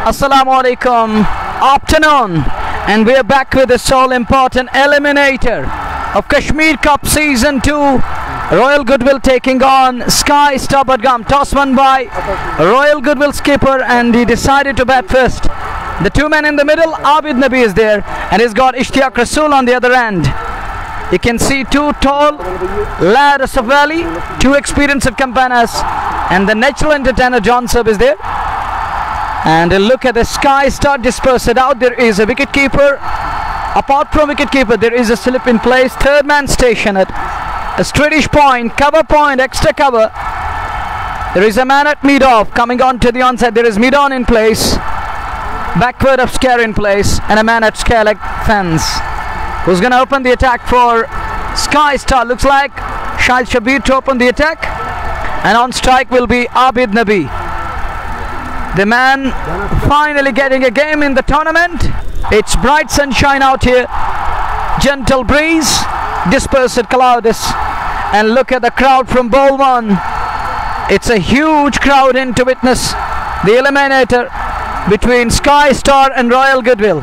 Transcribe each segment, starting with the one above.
Assalamu alaikum, afternoon, and we are back with this all important eliminator of Kashmir Cup Season 2. Royal Goodwill taking on Sky Star Budgam. Toss won by Royal Goodwill skipper, and he decided to bat first. The two men in the middle, Abid Nabi is there, and he's got Ishtiaq Rasool on the other end. You can see two tall lads of Valley, two experienced campaigners, and the natural entertainer John Sub is there. And look at the Sky Star dispersed out. There is a wicket keeper. Apart from wicket keeper, there is a slip in place. Third man stationed at a straightish point, cover point, extra cover. There is a man at mid-off coming on to the onside. There is mid-on in place, backward of scare in place, and a man at scare leg fence. Who's going to open the attack for Sky Star? Looks like Shahid Shabir to open the attack, and on strike will be Abid Nabi. The man finally getting a game in the tournament. It's bright sunshine out here, gentle breeze, dispersed clouds, and look at the crowd from Bowl 1. It's a huge crowd in to witness the eliminator between Sky Star and Royal Goodwill.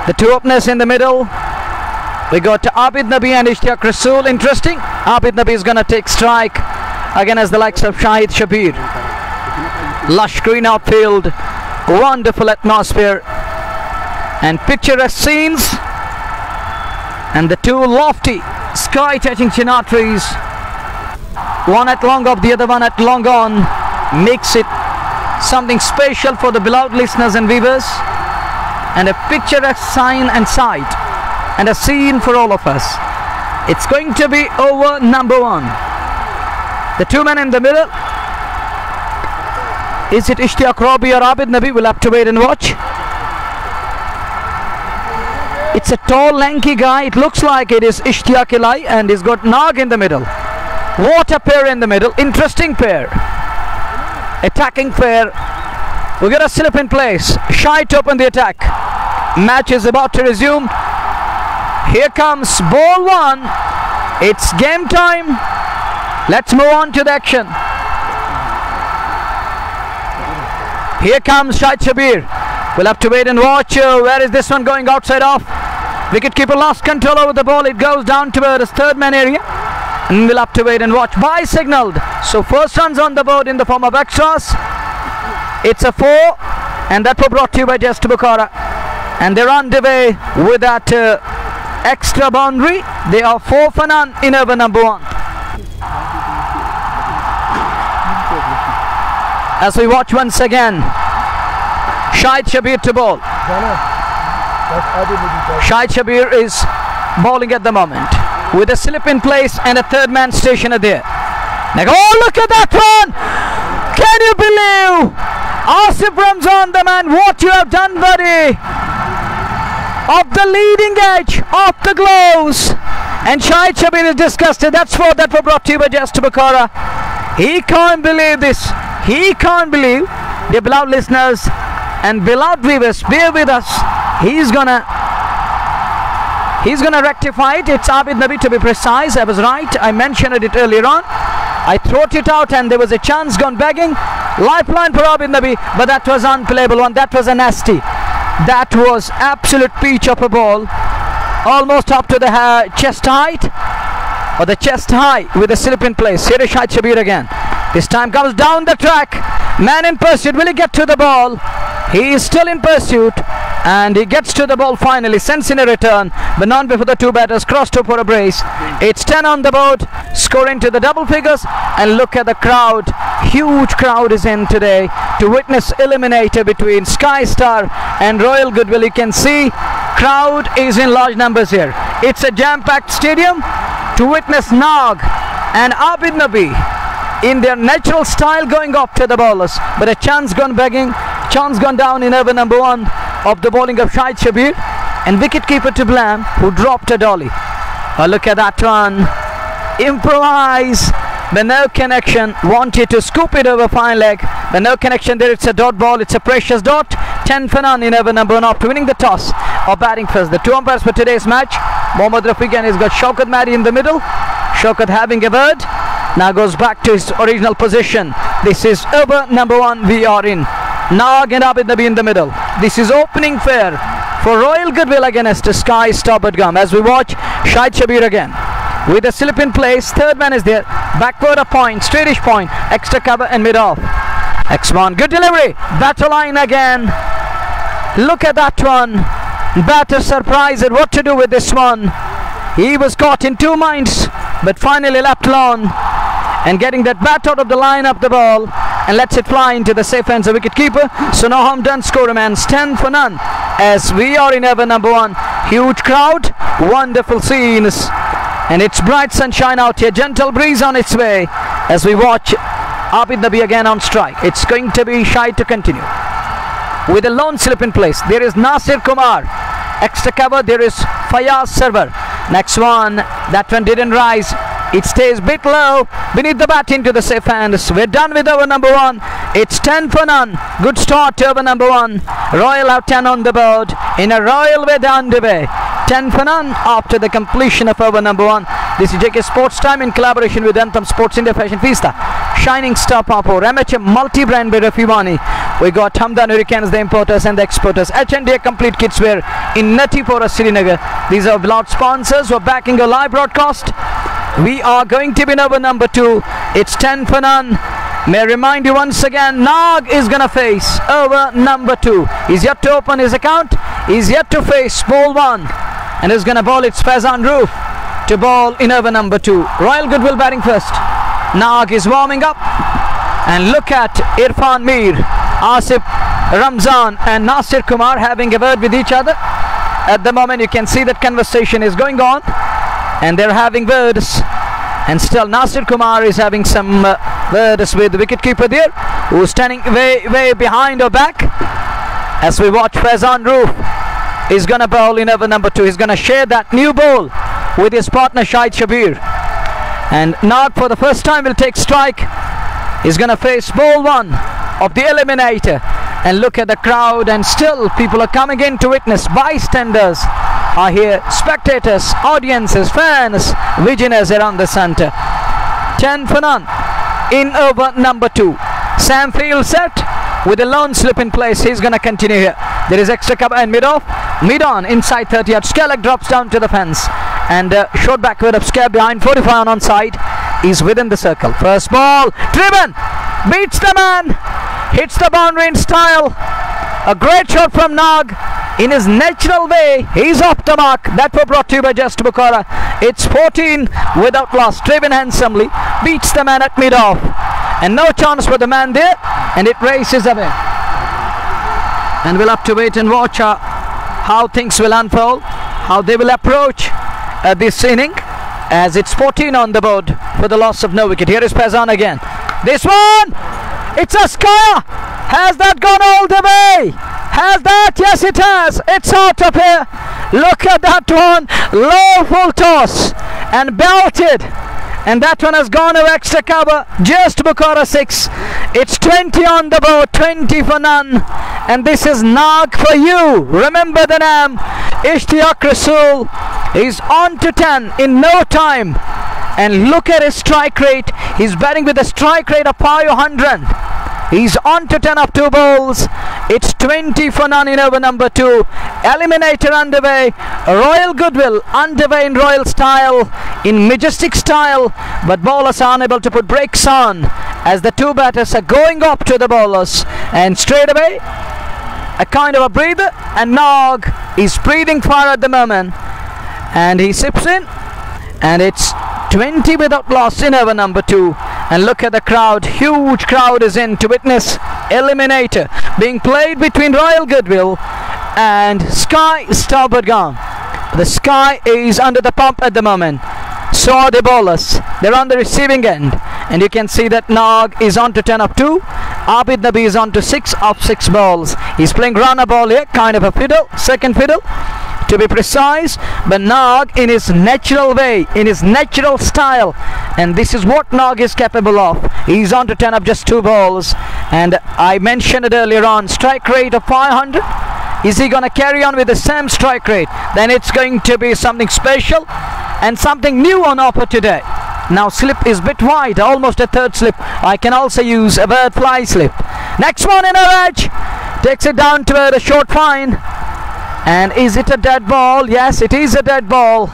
The two openers in the middle. We got Abid Nabi and Ishtiaq Rasool. Interesting. Abid Nabi is going to take strike again as the likes of Shahid Shabir. Lush green outfield, wonderful atmosphere, and picturesque scenes. And the two lofty, sky-touching chinar trees, one at long off, the other one at long on, makes it something special for the beloved listeners and viewers, and a picturesque sign and sight, and a scene for all of us. It's going to be over number 1. The two men in the middle. Is it Ishtiaq Rabi or Abid Nabi? We'll have to wait and watch. It's a tall, lanky guy. It looks like it is Ishtiaq Ilai, and he's got Nag in the middle. What a pair in the middle. Interesting pair. Attacking pair. We got a slip in place. Shy to open the attack. Match is about to resume. Here comes ball 1. It's game time. Let's move on to the action. Here comes Shahid Shabir. We'll have to wait and watch. Where is this one going? Outside off. Wicketkeeper lost control over the ball. It goes down towards third man area, and we'll have to wait and watch. Bye signalled. So first runs on the board in the form of extras. It's a 4, and that was brought to you by Just Bukhara. And they're on the way with that extra boundary. They are 4 for none in over number 1. As we watch once again, Shahid Shabir to bowl. Shahid Shabir is bowling at the moment with a slip in place and a third man stationed there. Oh, look at that one! Can you believe? Asif Ramzan, the man, what you have done, buddy! Off the leading edge, off the gloves. And Shahid Shabir is disgusted. That's 4 that were brought to you by Just Bukhara. He can't believe this. He can't believe. Dear beloved listeners and beloved viewers, bear with us. He's gonna rectify it. It's Abid Nabi, to be precise. I was right. I mentioned it earlier on. I thrown it out and there was a chance gone begging. Lifeline for Abid Nabi, but that was unplayable one. That was a nasty. That was absolute peach of a ball. Almost up to the chest height, or the chest high, with a slip in place. Here is Shahid Shabir again. This time comes down the track. Man in pursuit. Will he get to the ball? He is still in pursuit, and he gets to the ball finally. Sends in a return, but not before the two batters crossed over a brace. It's 10 on the board, scoring to the double figures. And look at the crowd. Huge crowd is in today to witness eliminator between Sky Star and Royal Goodwill. You can see crowd is in large numbers here. It's a jam-packed stadium to witness Nag and Abid Nabi in their natural style going off to the bowlers, but a chance gone begging, chance gone down in over number 1 of the bowling of Shahid Shabir, and wicketkeeper to blame, who dropped a dolly. Oh, look at that one. Improvise, but no connection. Wanted to scoop it over fine leg, but no connection there. It's a dot ball. It's a precious dot. 10 for none in over number 1 after winning the toss or batting first. The two umpires for today's match, Mohammad Rafiq, and he's got Shaukat Madi in the middle. Shaukat having a word. Now goes back to his original position. This is over number 1 we are in. Nag and Abid Nabi in the middle. This is opening fair for Royal Goodwill against Sky Starboard Gum. As we watch Shahid Shabir again with a slip in place. Third man is there. Backward a point, straightish point, extra cover and mid off. X1, good delivery. Batter line again. Look at that one. Batter surprised at what to do with this one. He was caught in two minds, but finally left alone and getting that bat out of the line up the ball and lets it fly into the safe hands of wicket keeper. So no harm done. Score remains 10 for none as we are in over number 1. Huge crowd, wonderful scenes, and it's bright sunshine out here. Gentle breeze on its way as we watch Abid Nabi again on strike. It's going to be Shahid to continue with a lone slip in place. There is Nasir Kumar, extra cover. There is Fayaz Sarwar. Next one, that one didn't rise. It stays a bit low beneath the bat into the safe hands. We're done with over number 1. It's 10 for none. Good start to over number 1. Royal have 10 on the board in a royal way down the way. 10 for none after the completion of over number 1. This is JK Sports Time in collaboration with Anthem Sports India Fashion Fiesta, Shining Star Papo, amateur multi-brand by Rafivani. We got Hamdan Hurricanes, the importers and the exporters. H&D complete kids wear in Natipura, Srinagar. These are loud sponsors who are backing a live broadcast. We are going to be in over number 2. It's 10 for none. May I remind you once again, Nag is going to face over number 2. He's yet to open his account. He's yet to face ball 1. And is going to bowl its Faizan Roof to ball in over number 2. Royal Goodwill batting first. Nag is warming up. And look at Irfan Mir, Asif Ramzan and Nasir Kumar having a word with each other. At the moment you can see that conversation is going on and they're having words, and still Nasir Kumar is having some words with the wicketkeeper there, who's standing way behind or back. As we watch Faizan Roof is gonna bowl in over number 2. He's gonna share that new ball with his partner Shahid Shabir, and Nag for the first time will take strike. He's gonna face ball 1 of the eliminator. And look at the crowd, and still people are coming in to witness. Bystanders are here, spectators, audiences, fans, vigilers around the centre. 10 for none in over number 2. Sam Field set with a lone slip in place. He's going to continue here. There is extra cover and mid off, mid on inside 30 yards. Skellig drops down to the fence and short backward of Scare behind 45 on onside. He's within the circle. First ball driven, beats the man, hits the boundary in style. A great shot from Nag in his natural way. He's off the mark. That was brought to you by Just Bukhara. It's 14 without loss. Driven handsomely, beats the man at mid off, and no chance for the man there, and it races away. And we'll have to wait and watch how things will unfold, how they will approach this inning, as it's 14 on the board for the loss of no wicket. Here is Faizan again. This one, it's a square. Has that gone all the way? Has that? Yes, it has. It's out of here. Look at that one. Low full toss and belted. And that one has gone over extra cover. Just Bukhara 6. It's 20 on the board. 20 for none. And this is Nag for you. Remember the name. Ishtiyaq Rasool is on to 10 in no time. And look at his strike rate. He's batting with a strike rate of 500. He's on to 10 of 2 balls. It's 20 for none in over number 2. Eliminator underway. Royal Goodwill underway in royal style, in majestic style, but bowlers are unable to put brakes on as the 2 batters are going up to the bowlers, and straight away a kind of a breather, and Nag is breathing fire at the moment, and he sips in, and it's 20 without loss in over number 2. And look at the crowd. Huge crowd is in to witness eliminator being played between Royal Goodwill and Sky Starboard Gum. The Sky is under the pump at the moment. So are the bowlers. They're on the receiving end, and you can see that Nag is on to 10 of 2. Abid Nabi is on to 6 of 6 balls. He's playing runner ball here, kind of a fiddle, second fiddle to be precise, but Nag in his natural way, in his natural style, and this is what Nag is capable of. He's on to 10 of just 2 balls, and I mentioned it earlier on, strike rate of 500. Is he going to carry on with the same strike rate? Then it's going to be something special and something new on offer today. Now slip is a bit wide, almost a third slip. I can also use a bird fly slip. Next one in a edge. Takes it down to the short fine. And is it a dead ball? Yes, it is a dead ball.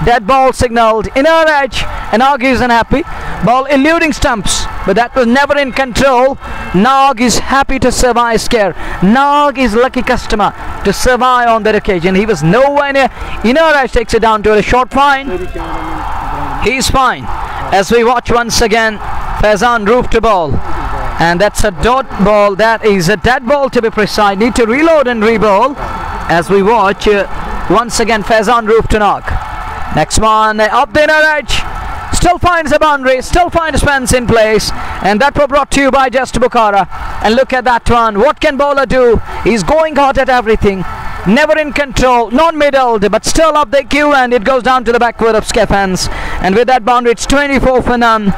Dead ball signalled. Inner edge. And Nog is unhappy. Ball eluding stumps. But that was never in control. Nog is happy to survive scare. Nog is lucky customer to survive on that occasion. He was nowhere near. Inner edge takes it down to a short fine. He's fine. As we watch once again, Faizan Roof to ball. And that's a dot ball. That is a dead ball to be precise. Need to reload and re-ball. As we watch once again Faizan Roof to Nog. Next one up the inner edge. Still finds a boundary. Still finds fence in place. And that was brought to you by Just Bukhara. And look at that one. What can bowler do? He's going hot at everything. Never in control. Non-middled. But still up the queue. And it goes down to the backward of Skephens. And with that boundary it's 24 for none.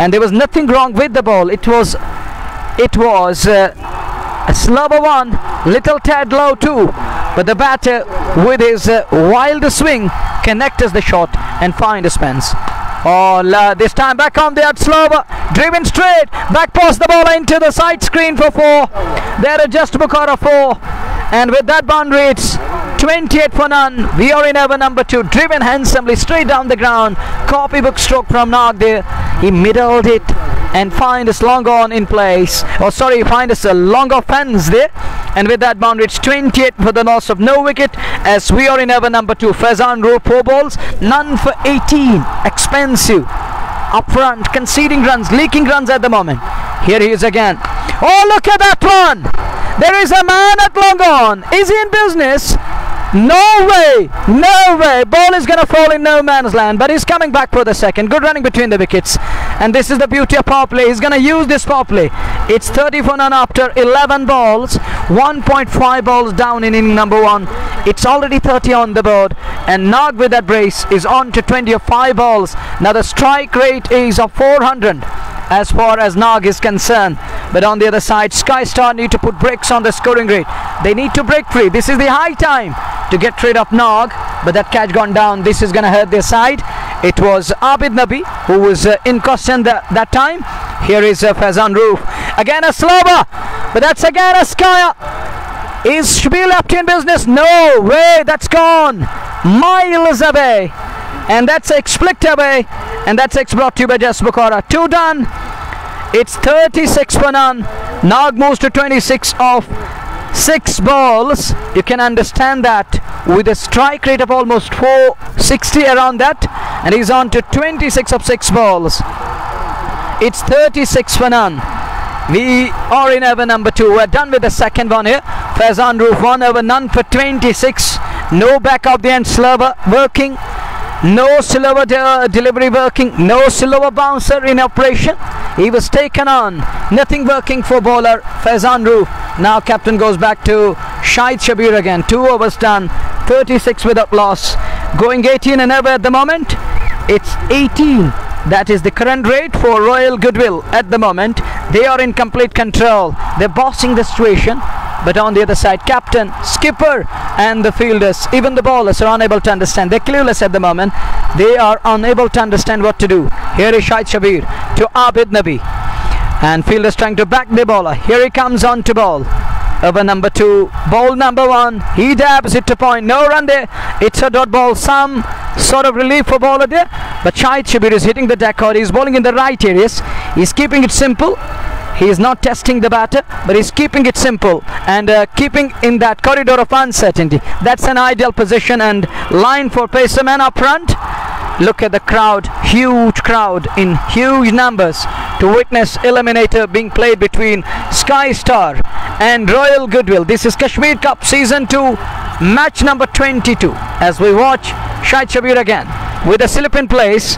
And there was nothing wrong with the ball. It was a slower one, little tad low too, but the batter with his wild swing connects the shot and finds Spence. Oh, this time back on the slower, driven straight, back past the ball into the side screen for 4. There is Just Bukhara 4, and with that boundary it's 28 for none. We are in over number 2, driven handsomely straight down the ground. Copybook stroke from Nog there. He middled it and find us long on in place. Oh, sorry, find us a longer fence there. And with that boundary, it's 28 for the loss of no wicket. As we are in over number 2, Faizan Roof 4 balls, none for 18. Expensive. Up front, conceding runs, leaking runs at the moment. Here he is again. Oh, look at that one! There is a man at long on. Is he in business? No way, no way. Ball is going to fall in no man's land, but he's coming back for the second. Good running between the wickets, and this is the beauty of power play. He's going to use this power play. It's 30 for none after 11 balls, 1.5 balls down in inning number 1. It's already 30 on the board, and Nog with that brace is on to 20 of 5 balls. Now the strike rate is of 400 as far as Nog is concerned. But on the other side, Sky Star need to put brakes on the scoring rate. They need to break free. This is the high time to get rid of Nog, but that catch gone down. This is going to hurt their side. It was Abid Nabi who was in caution that time. Here is Faizan Roof. Again a slower, but that's again a Sky. Is Shabir left in business? No way, that's gone. Miles away. And that's explicit away. And that's brought to you by Just Bukhara. 2 done. It's 36 for none. Nog moves to 26 of 6 balls. You can understand that with a strike rate of almost 460 around that. And he's on to 26 of 6 balls. It's 36 for none. We are in over number 2. We're done with the second one here. Faizan Roof 1 over none for 26. No back of the end slower working. No slower delivery working. No slower bouncer in operation. He was taken on. Nothing working for bowler Faizan Roof. Now captain goes back to Shahid Shabir again. 2 overs done. 36 without loss. Going 18 and over at the moment. It's 18. That is the current rate for Royal Goodwill at the moment. They are in complete control. They're bossing the situation. But on the other side, captain, skipper and the fielders, even the bowlers are unable to understand. They're clueless at the moment. They are unable to understand what to do. Here is Shahid Shabir to Abid Nabi. And fielders trying to back the bowler. Here he comes on to bowl. Over number 2, ball number 1. He dabs it to point. No run there. It's a dot ball. Some sort of relief for bowler there. But Shahid Shabir is hitting the deck. He's bowling in the right areas. He's keeping it simple. He is not testing the batter, but he's keeping it simple and keeping in that corridor of uncertainty. That's an ideal position and line for Pacerman up front. Look at the crowd, huge crowd in huge numbers to witness Eliminator being played between Sky Star and Royal Goodwill. This is Kashmir Cup Season 2, match number 22. As we watch Shahid Shabir again with a slip in place.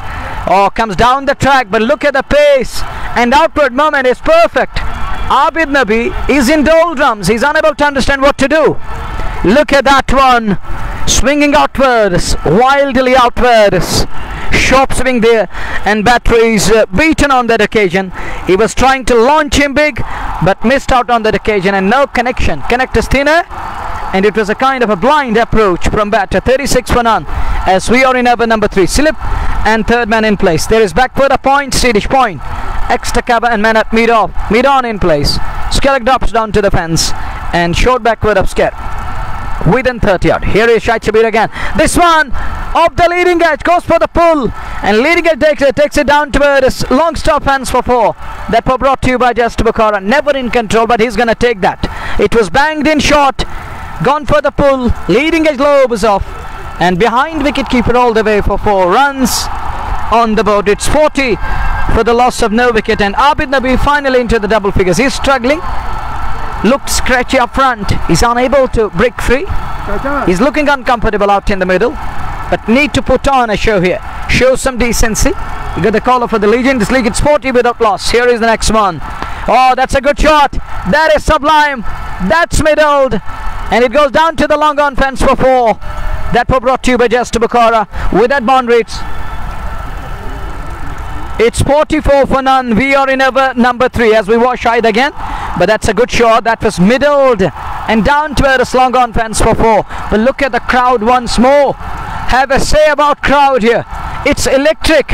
Comes down the track, but look at the pace and outward movement is perfect. Abid Nabi is in doldrums. He's unable to understand what to do. Look at that one. Swinging outwards, wildly outwards. Sharp swing there, and battery is beaten on that occasion. He was trying to launch him big, but missed out on that occasion, and no connection. Connect is thinner, and it was a kind of a blind approach from batter. 36 for none. As we are in over number 3, slip and third man in place. There is backward a point, Swedish point. Extra cover and man at mid on in place. Skellig drops down to the fence and short backward of Sker. Within 30 yard. Here is Shahid Shabir again. This one off the leading edge, goes for the pull, and leading edge takes it down towards long stop hands for 4. That was brought to you by Just Bukhara. Never in control, but he's gonna take that. It was banged in short, gone for the pull, leading edge low was off, and behind wicketkeeper all the way for 4 runs on the board. It's 40 for the loss of no wicket, and Abid Nabi finally into the double figures. He's struggling, looked scratchy up front, he's unable to break free, he's looking uncomfortable out in the middle, but need to put on a show here, show some decency. You got the caller for the Legion. This league, it's 40 without loss. Here is the next one. Oh, that's a good shot, that is sublime, that's middled, and it goes down to the long on fence for 4. That was brought to you by Just Bukhara. With that boundary, it's 44 for none. We are in over number 3 as we watch Shahid again. But that's a good shot. That was middled and down towards long on fence for 4. But look at the crowd once more. Have a say about crowd here. It's electric.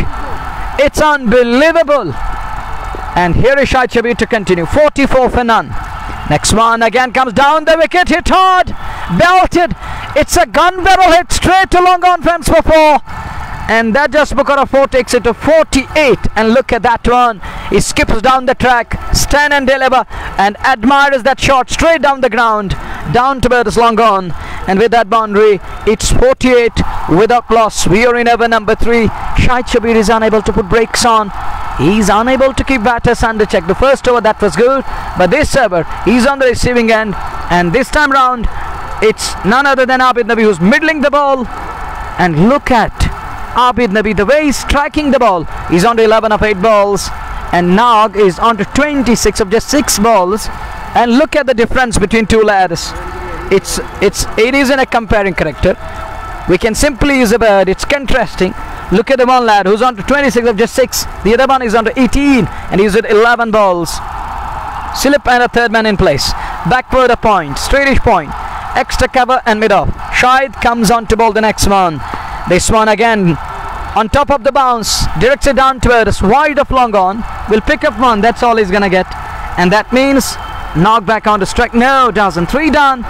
It's unbelievable. And here is Shahid Shabir to continue. 44 for none. Next one again comes down the wicket. Hit hard. Belted. It's a gun barrel hit straight to long on fence for 4. And that Just Bukhara 4 takes it to 48. And look at that one. He skips down the track, stand and deliver, and admires that shot straight down the ground, down towards long on. And with that boundary, it's 48 without loss. We are in over number 3. Shahid Shabir is unable to put brakes on. He's unable to keep batters under check. The first over, that was good, but this over, he's on the receiving end. And this time round, it's none other than Abid Nabi who's middling the ball. And look at Abid Nabi, the way he's striking the ball. He's on to 11 of 8 balls. And Nag is on to 26 of just 6 balls. And look at the difference between two lads. It isn't a comparing character. We can simply use a word. It's contrasting. Look at the one lad who's on to 26 of just 6. The other one is on to 18 and he's at 11 balls. Slip and a third man in place. Backward a point, straightish point, extra cover and mid off. Shahid comes on to bowl the next one. This one again on top of the bounce, directs it down towards wide of long on. Will pick up one, that's all he's gonna get. And that means knock back on to strike. No, doesn't. 3 done.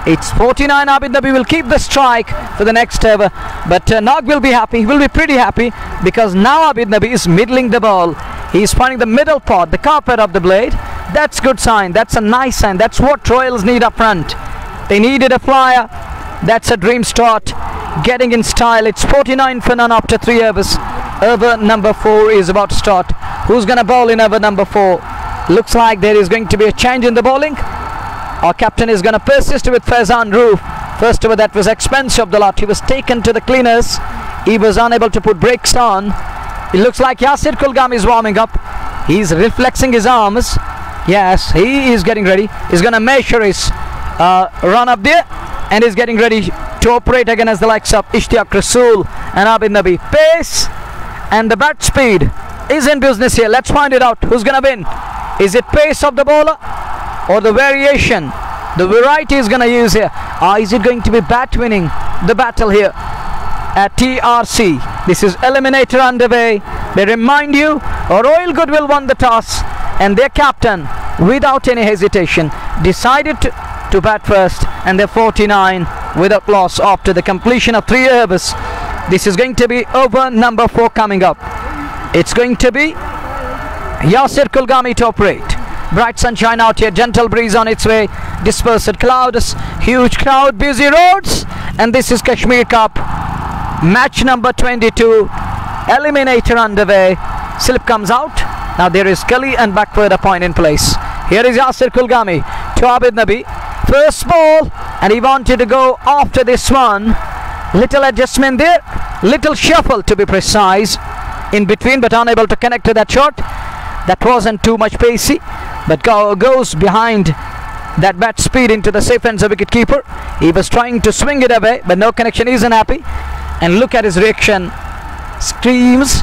It's 49. Abid Nabi will keep the strike for the next over. But Nag will be happy. He will be pretty happy because now Abid Nabi is middling the ball. He's finding the middle part, the carpet of the blade. That's good sign. That's a nice sign. That's what Royals need up front. They needed a flyer. That's a dream start. Getting in style. It's 49 for none after 3 overs. Over number 4 is about to start. Who's going to bowl in over number 4? Looks like there is going to be a change in the bowling. Our captain is going to persist with Faizan Roof. First over, that was expensive of the lot. He was taken to the cleaners. He was unable to put brakes on. It looks like Yasir Kulgam is warming up. He's reflexing his arms. Yes, he is getting ready. He's going to measure his run up there. And he's getting ready to operate against the likes of Ishtiaq Rasool and Abid Nabi. Pace and the bat speed is in business here. Let's find it out. Who's going to win? Is it pace of the bowler or the variation, the variety is going to use here? Is it going to be bat winning the battle here at TRC? This is eliminator underway. They remind you, Royal Goodwill won the toss and their captain, without any hesitation, decided to bat first, and they're 49 without loss after the completion of 3 overs. This is going to be over number 4 coming up. It's going to be Yasir Kulgami to operate. Bright sunshine out here, gentle breeze on its way, dispersed clouds, huge crowd, busy roads, and this is Kashmir Cup, match number 22, eliminator underway. Slip comes out. Now there is Kali and backward a point in place. Here is Yasir Kulgami to Abid Nabi. First ball, and he wanted to go after this one. Little adjustment there, little shuffle to be precise in between, but unable to connect to that shot. That wasn't too much pacey, but goes behind that bat speed into the safe hands of wicket keeper. He was trying to swing it away, but no connection. He isn't happy, and look at his reaction. Screams,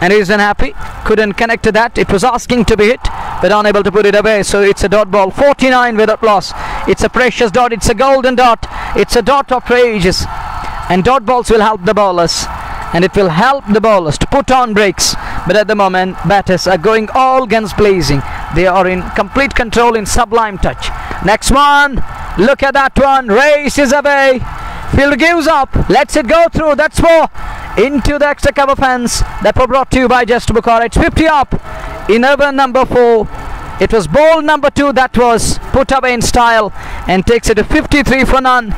and he isn't happy. Couldn't connect to that. It was asking to be hit, but unable to put it away. So it's a dot ball. 49 without loss. It's a precious dot. It's a golden dot. It's a dot of ages, and dot balls will help the bowlers, and it will help the bowlers to put on brakes. But at the moment, batters are going all guns blazing. They are in complete control, in sublime touch. Next one, look at that one, races away. Fielder gives up, lets it go through. That's 4 into the extra cover fence. That was brought to you by Just Bukhara. It's 50 up in over number 4. It was ball number 2 that was put away in style and takes it to 53 for none.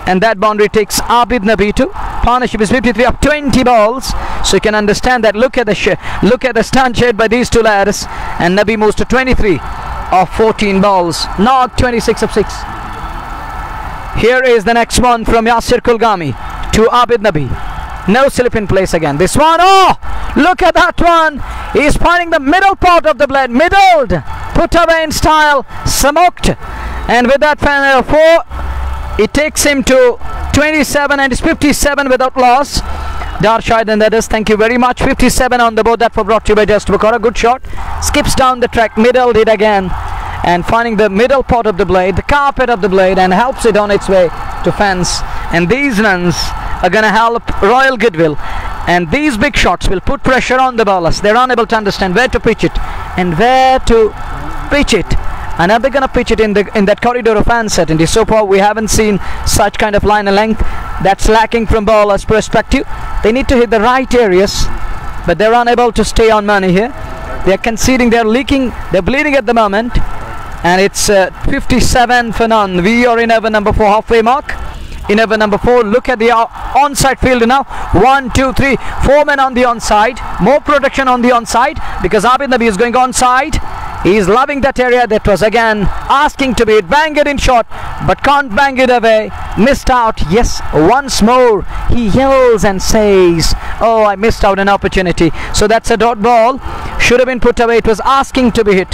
And that boundary takes Abid Nabi to partnership is 53 up 20 balls. So you can understand that. Look at the stand shared by these two lads, and Nabi moves to 23 of 14 balls. Nog 26 of 6. Here is the next one from Yasir Kulgami to Abid Nabi. No slip in place again. This one, oh, look at that one. He's finding the middle part of the blade, middled, put away in style, smoked, and with that final 4, it takes him to 27 and it's 57 without loss. Darshad and others, thank you very much. 57 on the board. That was brought to you by Just Bukhara. Good shot. Skips down the track, middled it again, and finding the middle part of the blade, the carpet of the blade, and helps it on its way to fence. And these runs are going to help Royal Goodwill, and these big shots will put pressure on the bowlers. They're unable to understand where to pitch it and where to pitch it. And are they going to pitch it in that corridor of uncertainty? So far we haven't seen such kind of line and length. That's lacking from bowlers' perspective. They need to hit the right areas, but they're unable to stay on money here. They're conceding, they're leaking, they're bleeding at the moment. And it's 57 for none. We are in over number 4, halfway mark. In over number 4, look at the onside fielder now. 1, 2, 3, 4 men on the onside. More protection on the onside because Abid Nabi is going onside. He's loving that area. That was again asking to be it. Bang it in shot, but can't bang it away. Missed out. Yes, once more he yells and says, oh, I missed out an opportunity. So that's a dot ball. Should have been put away. It was asking to be hit,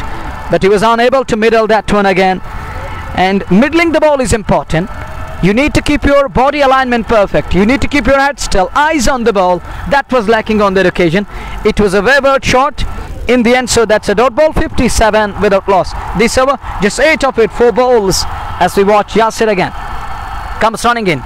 but he was unable to middle that one again. And middling the ball is important. You need to keep your body alignment perfect. You need to keep your head still, eyes on the ball. That was lacking on that occasion. It was a wayward shot in the end, so that's a dot ball. 57 without loss. This over, just 8 of it, 4 balls, as we watch Yasir again. Comes running in.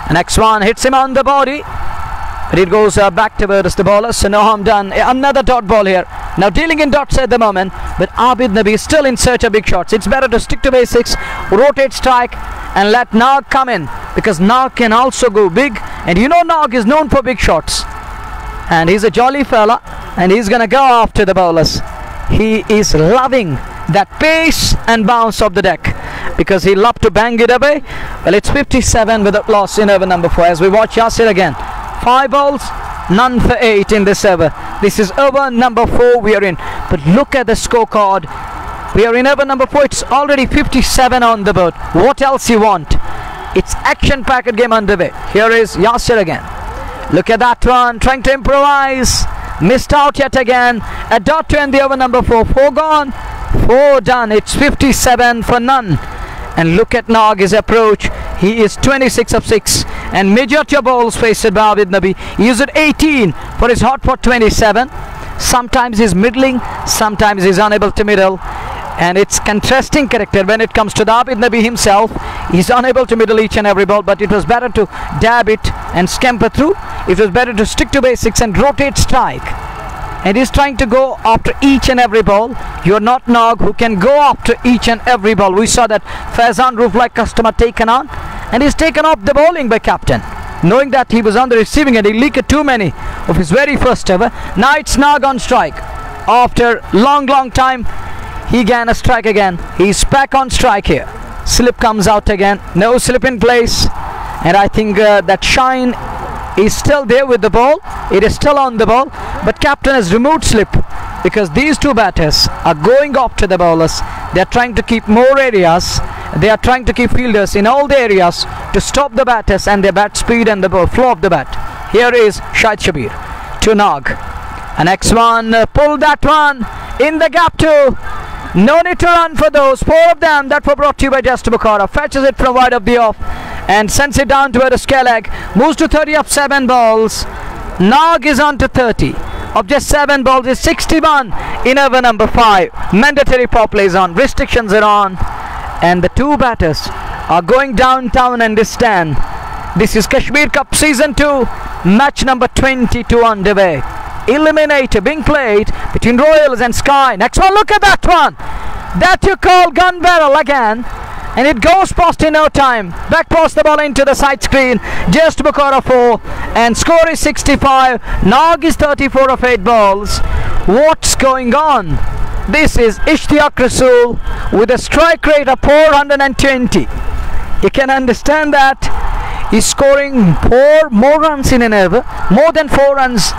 The next one hits him on the body, but it goes back towards the bowler, so no harm done. Another dot ball here. Now dealing in dots at the moment, but Abid Nabi is still in search of big shots. It's better to stick to basics, rotate strike, and let Nog come in, because Nog can also go big, and you know Nog is known for big shots, and he's a jolly fella, and he's gonna go after the bowlers. He is loving that pace and bounce of the deck because he loved to bang it away. Well, it's 57 without loss in over number 4 as we watch Yasir again. 5 balls, none for 8 in this over. This is over number 4 we are in, but look at the scorecard. We are in over number 4. It's already 57 on the board. What else you want? It's action-packed game underway. Here is Yasir again. Look at that one, trying to improvise. Missed out yet again. A dot to end the over number 4. 4 gone, 4 done. It's 57 for none. And look at Nog, his approach. He is 26 of 6. And majority of balls faced by Abid Nabi. He used 18 for his hot pot 27. Sometimes he's middling, sometimes he's unable to middle. And it's contrasting character when it comes to the Abid Nabi himself. He's unable to middle each and every ball, but it was better to dab it and scamper through. It was better to stick to basics and rotate strike. And he's trying to go after each and every ball. You're not Nog, who can go after each and every ball. We saw that Faizan Roof-like customer taken on, and he's taken off the bowling by captain, knowing that he was on the receiving end. He leaked too many of his very first ever. Now it's Nog on strike. After long time, he gained a strike again. He's back on strike here. Slip comes out again. No slip in place. And I think that shine is still there with the ball. It is still on the ball. But captain has removed slip because these two batters are going after the bowlers. They are trying to keep more areas. They are trying to keep fielders in all the areas to stop the batters and their bat speed and the flow of the bat. Here is Shahid Shabir to Nog. And next one, pull that one in the gap too. No need to run for those. 4 of them that were brought to you by Just Bukhara. Fetches it from wide of the off and sends it down to where the scale leg. Moves to 30 of 7 balls. Nog is on to 30 of just 7 balls. Is 61 in over number 5. Mandatory power plays on. Restrictions are on. And the two batters are going downtown and this stand. This is Kashmir Cup Season 2. Match number 22 underway. eliminator being played between Royals and Sky. Next one, look at that one. That you call gun barrel again. And it goes past in no time. Back past the ball into the side screen. Just Bukhara 4. And score is 65. Nag is 34 of 8 balls. What's going on? This is Ishtiaq Rasool with a strike rate of 420. You can understand that. He's scoring 4 more runs in an over. More than 4 runs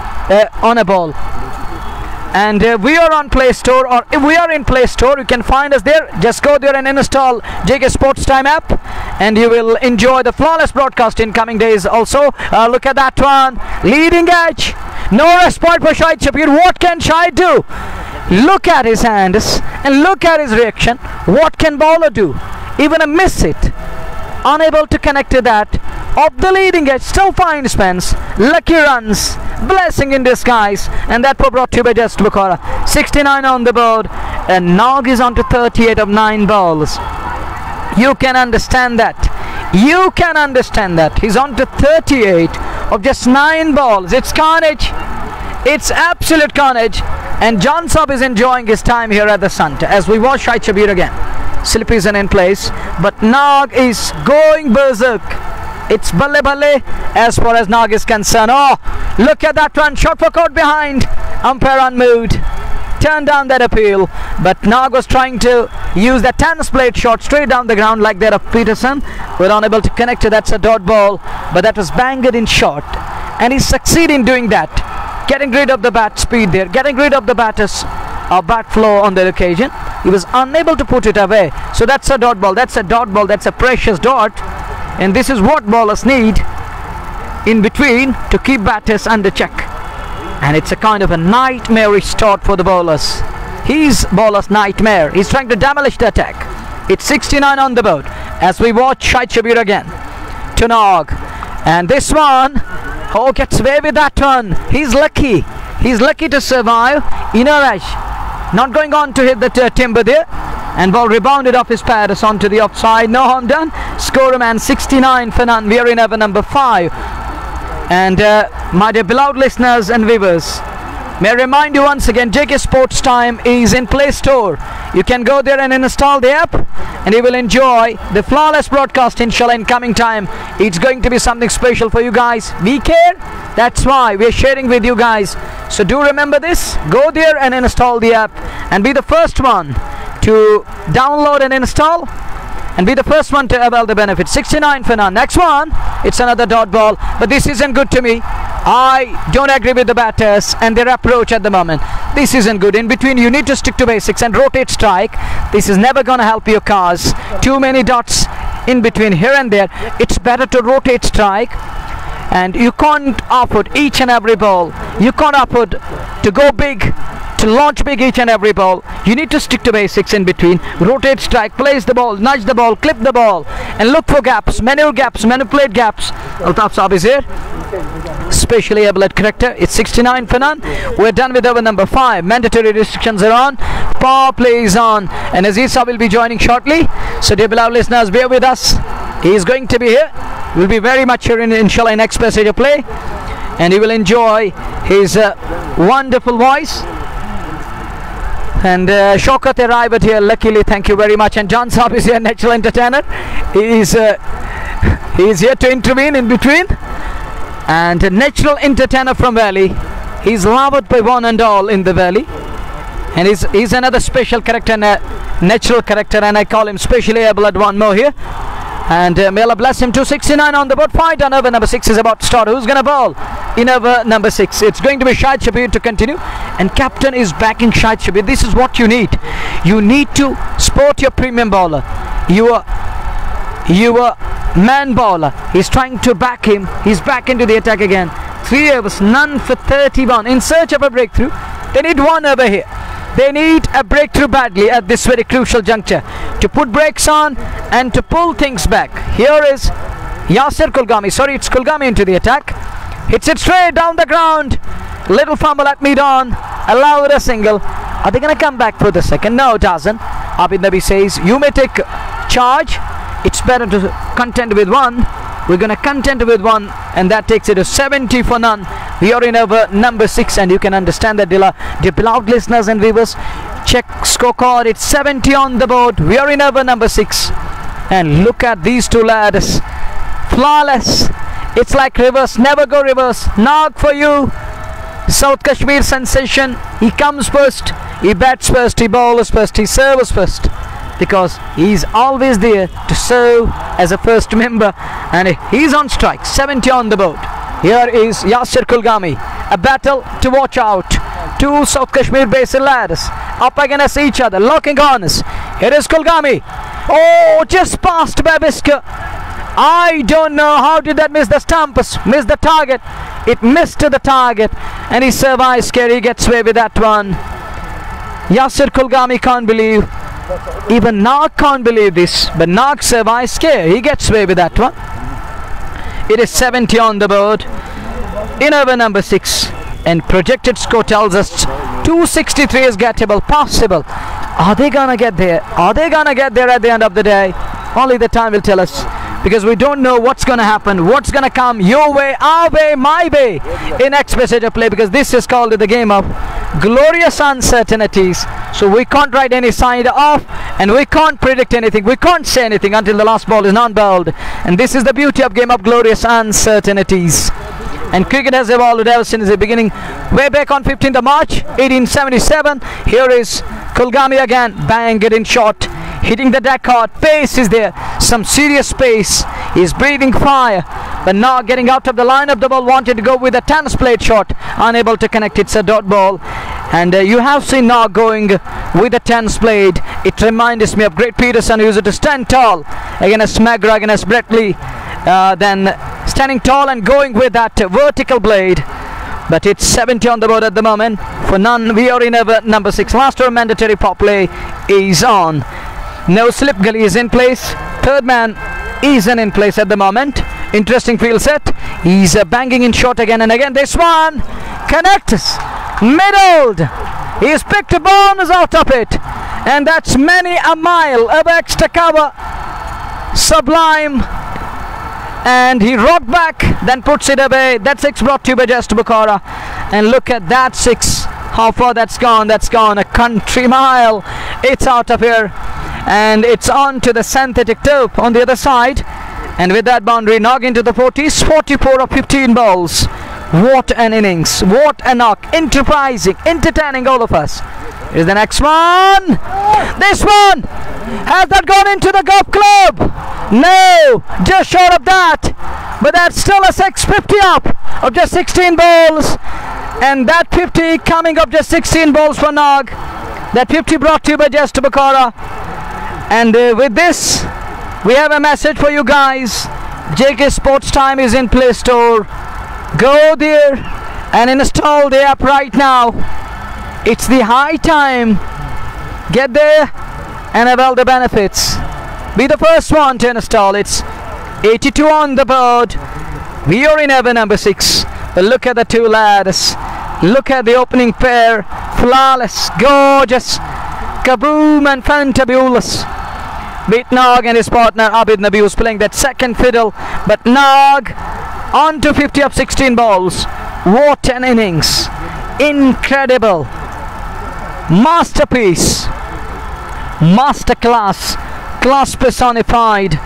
on a ball. And we are on Play Store, or if we are in Play Store, you can find us there. Just go there and install JK Sports Time app, and you will enjoy the flawless broadcast in coming days also. Look at that one, leading edge, no respite for Shahid Shabir. What can Shahid do? Look at his hands and look at his reaction. What can bowler do? Even a miss it, unable to connect to that. Off the leading edge, still finds Spence. Lucky runs, blessing in disguise, and that was brought to you by Just Bukhara. 69 on the board, and Nag is on to 38 of 9 balls. You can understand that. You can understand that. He's on to 38 of just 9 balls. It's carnage. It's absolute carnage. And John Saab is enjoying his time here at the Sun as we watch Shahid Shabir again. Slip isn't in place, but Nag is going berserk. It's balle balle as far as Nag is concerned. Oh, look at that one. Shot for caught behind. Umpire unmoved. Turned down that appeal. But Nag was trying to use that 10 split shot straight down the ground like that of Peterson. We're unable to connect to that's a dot ball. But that was banged in shot. And he succeeded in doing that. Getting rid of the bat speed there. Getting rid of the batter's bat flow on that occasion. He was unable to put it away. So that's a dot ball. That's a dot ball. That's a precious dot. And this is what bowlers need in between to keep batters under check. And it's a kind of a nightmarish start for the bowlers. He's bowler's nightmare. He's trying to demolish the attack. It's 69 on the board as we watch Shahid Shabir again to Nag. And this one, oh, gets away with that one. He's lucky. He's lucky to survive. Inaraj not going on to hit the timber there. And ball rebounded off his pads onto the offside. No harm done. Score man 69 for none. We are in over number 5. And my dear beloved listeners and viewers, may I remind you once again, JK Sports Time is in Play Store. You can go there and install the app, and you will enjoy the flawless broadcast inshallah in coming time. It's going to be something special for you guys. We care. That's why we're sharing with you guys. So do remember this. Go there and install the app and be the first one to download and install and be the first one to avail the benefit. 69 for none. Next one, it's another dot ball, but this isn't good to me. I don't agree with the batters and their approach at the moment. This isn't good. In between, you need to stick to basics and rotate strike. This is never going to help your cause. Too many dots in between here and there. It's better to rotate strike, and you can't output each and every ball. You can't output to go big, to launch big each and every ball. You need to stick to basics in between. Rotate strike, place the ball, nudge the ball, clip the ball, and look for gaps, manipulate gaps. Altaf Saab is here, specially able at corrector. It's 69 for none. We're done with over number 5. Mandatory restrictions are on. Power play is on, and Aziz Saab will be joining shortly. So dear beloved listeners, bear with us. He is going to be here. We'll be very much here in inshallah next passage of play, and he will enjoy his wonderful voice. And Shaukat arrived here luckily, thank you very much. And John Saab is here, natural entertainer. He is here to intervene in between. And a natural entertainer from Valley. He's loved by one and all in the Valley. And he's another special character, and a natural character, and I call him specially able at one more here. And may Allah bless him. 269 on the board. 5 done. Over number 6 is about to start. Who's going to bowl in over number 6? It's going to be Shahid Shabir to continue. And captain is backing Shahid Shabir. This is what you need. You need to sport your premium bowler. Your man bowler. He's trying to back him. He's back into the attack again. 3 overs, none for 31. In search of a breakthrough. They need 1 over here. They need a breakthrough badly at this very crucial juncture to put brakes on and to pull things back. Here is Yasir Kulgami. Sorry, it's Kulgami into the attack. Hits it straight down the ground. Little fumble at mid-on. Allowed a single. Are they going to come back for the second? No, it doesn't. Abid Nabi says, you may take charge. It's better to contend with 1. We're going to contend with 1, and that takes it to 70 for none. We are in over number 6, and you can understand that, dear beloved listeners and viewers. Check scorecard. It's 70 on the board. We are in over number 6, and look at these two lads. Flawless. It's like reverse. Never go reverse. Knock for you. South Kashmir sensation. He comes first. He bats first. He bowls first. He serves first, because he's always there to serve as a first member, and he's on strike. 70 on the board. Here is Yasir Kulgami. A battle to watch out. Two South Kashmir Basin lads up against each other, locking arms. Here is Kulgami. Oh, just passed by Bisker. I don't know how did that miss the stumps, miss the target. It missed the target, and he survives. Scary gets away with that one. Yasir Kulgami can't believe. Even Nag can't believe this, but Nag survives. Scare. He gets away with that one. It is 70 on the board in over number 6, and projected score tells us 263 is gettable, possible. Are they gonna get there? Are they gonna get there at the end of the day? Only the time will tell us, because we don't know what's gonna happen, what's gonna come your way, our way, my way in next passage of play, because this is called the game of glorious uncertainties. So we can't write any side off, and we can't predict anything. We can't say anything until the last ball is not bowled, and this is the beauty of game of glorious uncertainties. And cricket has evolved ever since the beginning, way back on 15th of March 1877. Here is Kulgami again. Bang, getting shot, hitting the deck hard. Pace is there, some serious pace. He's breathing fire, but now getting out of the line of the ball. Wanted to go with a tennis plate shot, unable to connect. It's a dot ball, and you have seen now going with a tennis blade. It reminds me of Great Peterson, who used to stand tall against Magra, against Brett Lee, then standing tall and going with that vertical blade. But it's 70 on the board at the moment for none. We are in over number 6. Last over mandatory pop play is on. No slip. Gully is in place. Third man isn't in place at the moment. Interesting field set. He's banging in shot again and again. This one connects, middled. He's picked a bonus out of it, and that's many a mile of extra cover. Sublime. And he rocked back, then puts it away. That 6 brought to you by Just Bukhara. And look at that 6. How far that's gone? That's gone a country mile. It's out of here, and it's on to the synthetic turf on the other side. And with that boundary, knock into the 40s. 44 of 15 balls. What an innings. What a knock. Enterprising, entertaining all of us. Here's the next one. This one. Has that gone into the golf club? No, just short of that. But that's still a 650 up of just 16 balls. And that 50 coming up just 16 balls for Nag. That 50 brought to you by Just Bukhara. And with this, we have a message for you guys. JK Sports Time is in Play Store. Go there and install the app right now. It's the high time. Get there and avail the benefits. Be the first one to install. It's 82 on the board. We are in over number 6. But look at the two lads. Look at the opening pair. Flawless, gorgeous, kaboom and fantabulous. Beat Nag and his partner Abid Nabi, was playing that second fiddle. But Nag on to 50 of 16 balls. What an innings. Incredible. Masterpiece. Masterclass. Class personified.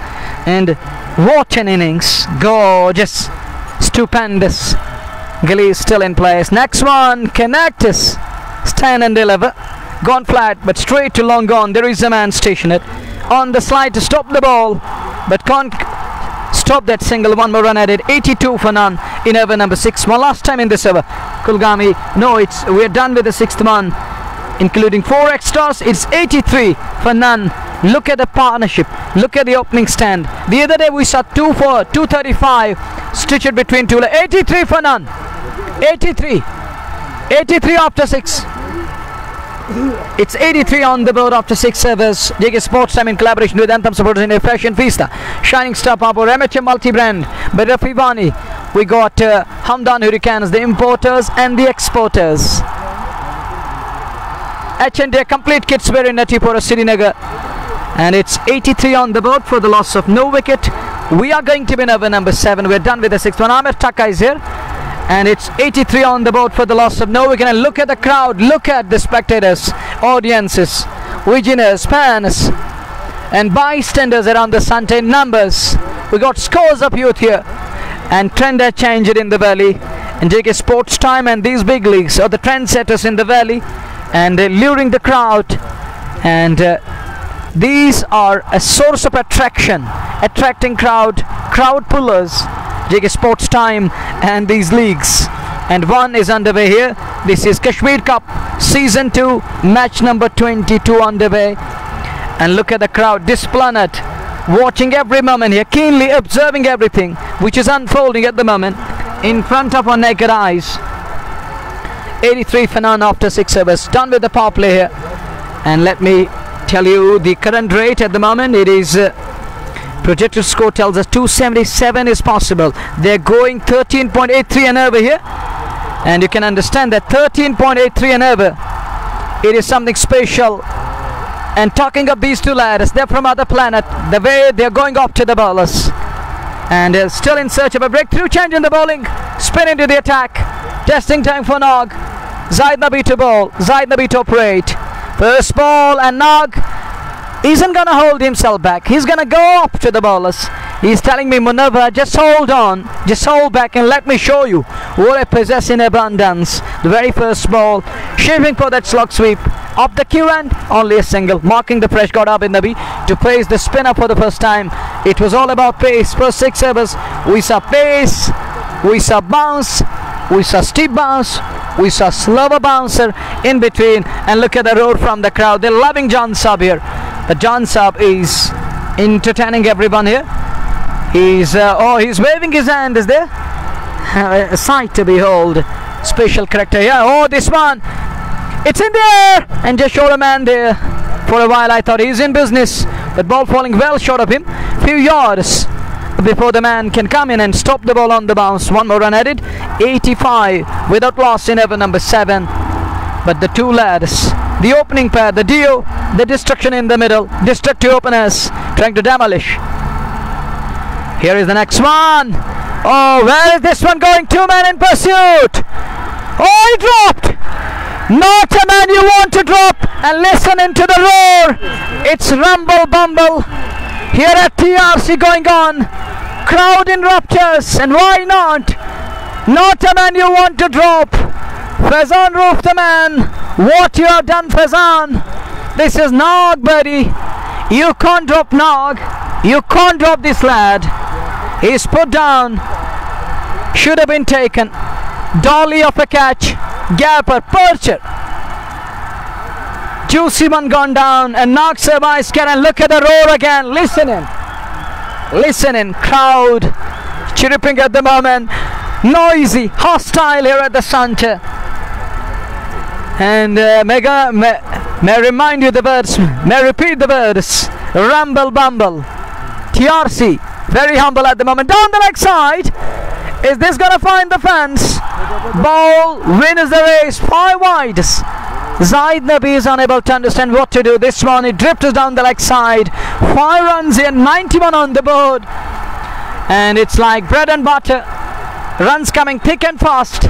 And what an innings. Gorgeous. Stupendous. Gilly is still in place. Next one. Connectus. Stand and deliver. Gone flat, but straight to long gone. There is a man stationed on the slide to stop the ball, but can't stop that single. One more run added. 82 for none in over number 6. One last time in this over. Kulgami. No, we're done with the 6th man, including 4 extras. It's 83 for none. Look at the partnership. Look at the opening stand. The other day we saw 2 for 235 stitched between two. 83 for none. 83 after 6. It's 83 on the board after 6 servers. JK Sports Time in collaboration with Anthem supporters in a Fashion Vista, Shining Star Power, Amateur Multi-Brand, by Rafivani. We got Hamdan Hurricanes, the importers and the exporters. H&A complete kits were in Natipura, Srinagar. And it's 83 on the board for the loss of no wicket. We are going to be in over number 7. We're done with the 6th one. Ahmed Taka is here. And it's 83 on the board for the loss of no wicket. And look at the crowd, look at the spectators, audiences, Winners, fans and bystanders around the Sunday in numbers. We got scores of youth here, and trend has changed in the valley. And JK Sports Time and these big leagues are the trendsetters in the valley, and luring the crowd, and these are a source of attraction, attracting crowd pullers. JK Sports Time and these leagues, and one is underway here. This is Kashmir Cup Season 2, match number 22 underway. And look at the crowd, this planet, watching every moment here, keenly observing everything which is unfolding at the moment in front of our naked eyes. 83 for none after 6 overs, done with the power play here. And let me tell you the current rate at the moment. It is projected score tells us 277 is possible. They're going 13.83 and over here, and you can understand that 13.83 and over, it is something special. And talking of these two lads, they're from other planet, the way they're going up to the bowlers, and they're still in search of a breakthrough. Change in the bowling, spin into the attack, testing time for Nog. Zaid Nabi to bowl, Zaid Nabi to operate. First ball, and Nog isn't gonna hold himself back. He's gonna go up to the bowlers. He's telling me, Munawwar, just hold on, just hold back and let me show you what I possess in abundance. The very first ball, shaping for that slog sweep. Up the queue and only a single, marking the fresh god Abid Nabi to place the spinner for the first time. It was all about pace. First 6 overs, we saw pace, we saw bounce, we saw steep bounce, we saw slower bouncer in between. And look at the roar from the crowd. They're loving John Saab here. But John Saab is entertaining everyone here. He's waving his hand, is there? A sight to behold. Special character here. Oh, this one, it's in the air, and just showed a man there. For a while I thought he's in business, but ball falling well short of him, few yards before the man can come in and stop the ball on the bounce. One more run added, 85 without loss in over number 7. But the two lads, the opening pair, the duo, the destruction in the middle, destructive openers trying to demolish. Here is the next one. Oh, where is this one going? 2 men in pursuit. Oh, he dropped. Not a man you want to drop. And listen into the roar. It's rumble bumble here at TRC going on. Crowd in raptures, and why not? Not a man you want to drop. Faizan Roof the man. What you have done, Faizan. This is Nog, buddy. You can't drop Nog. You can't drop this lad. He's put down. Should have been taken. Dolly of a catch. Gapper, Percher. Juicy one gone down, and Nog survives. And look at the roar again. Listen in. Crowd chirping at the moment. Noisy, hostile here at the center. And may I remind you the words, may I repeat the words. Rumble bumble. TRC, very humble at the moment. Down the leg side. Is this gonna find the fence? Ball wins the race. 5 wides. Zaid Nabi is unable to understand what to do. This one, it drifts down the leg side. 5 runs here, 91 on the board. And it's like bread and butter. Runs coming thick and fast.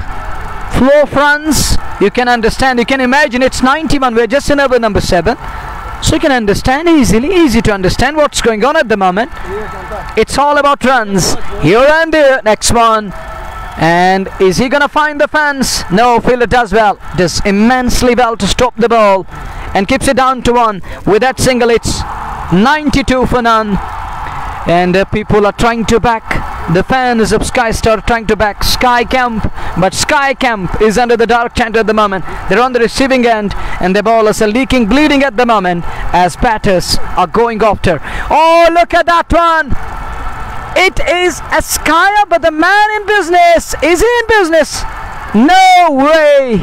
Flow of runs. You can understand, you can imagine it's 91. We're just in over number 7. So you can understand easy to understand what's going on at the moment. It's all about runs. Here and there. Next one. And is he gonna find the fans? No, fielder does well. Does immensely well to stop the ball and keeps it down to 1. With that single, it's 92 for none. And people are trying to back. The fans of Sky Star trying to back Sky Camp, but Sky Camp is under the dark chant at the moment. They're on the receiving end, and the ballers are leaking, bleeding at the moment as batters are going after. Oh, look at that one! It is a Sky, but the man in business. Is he in business? No way!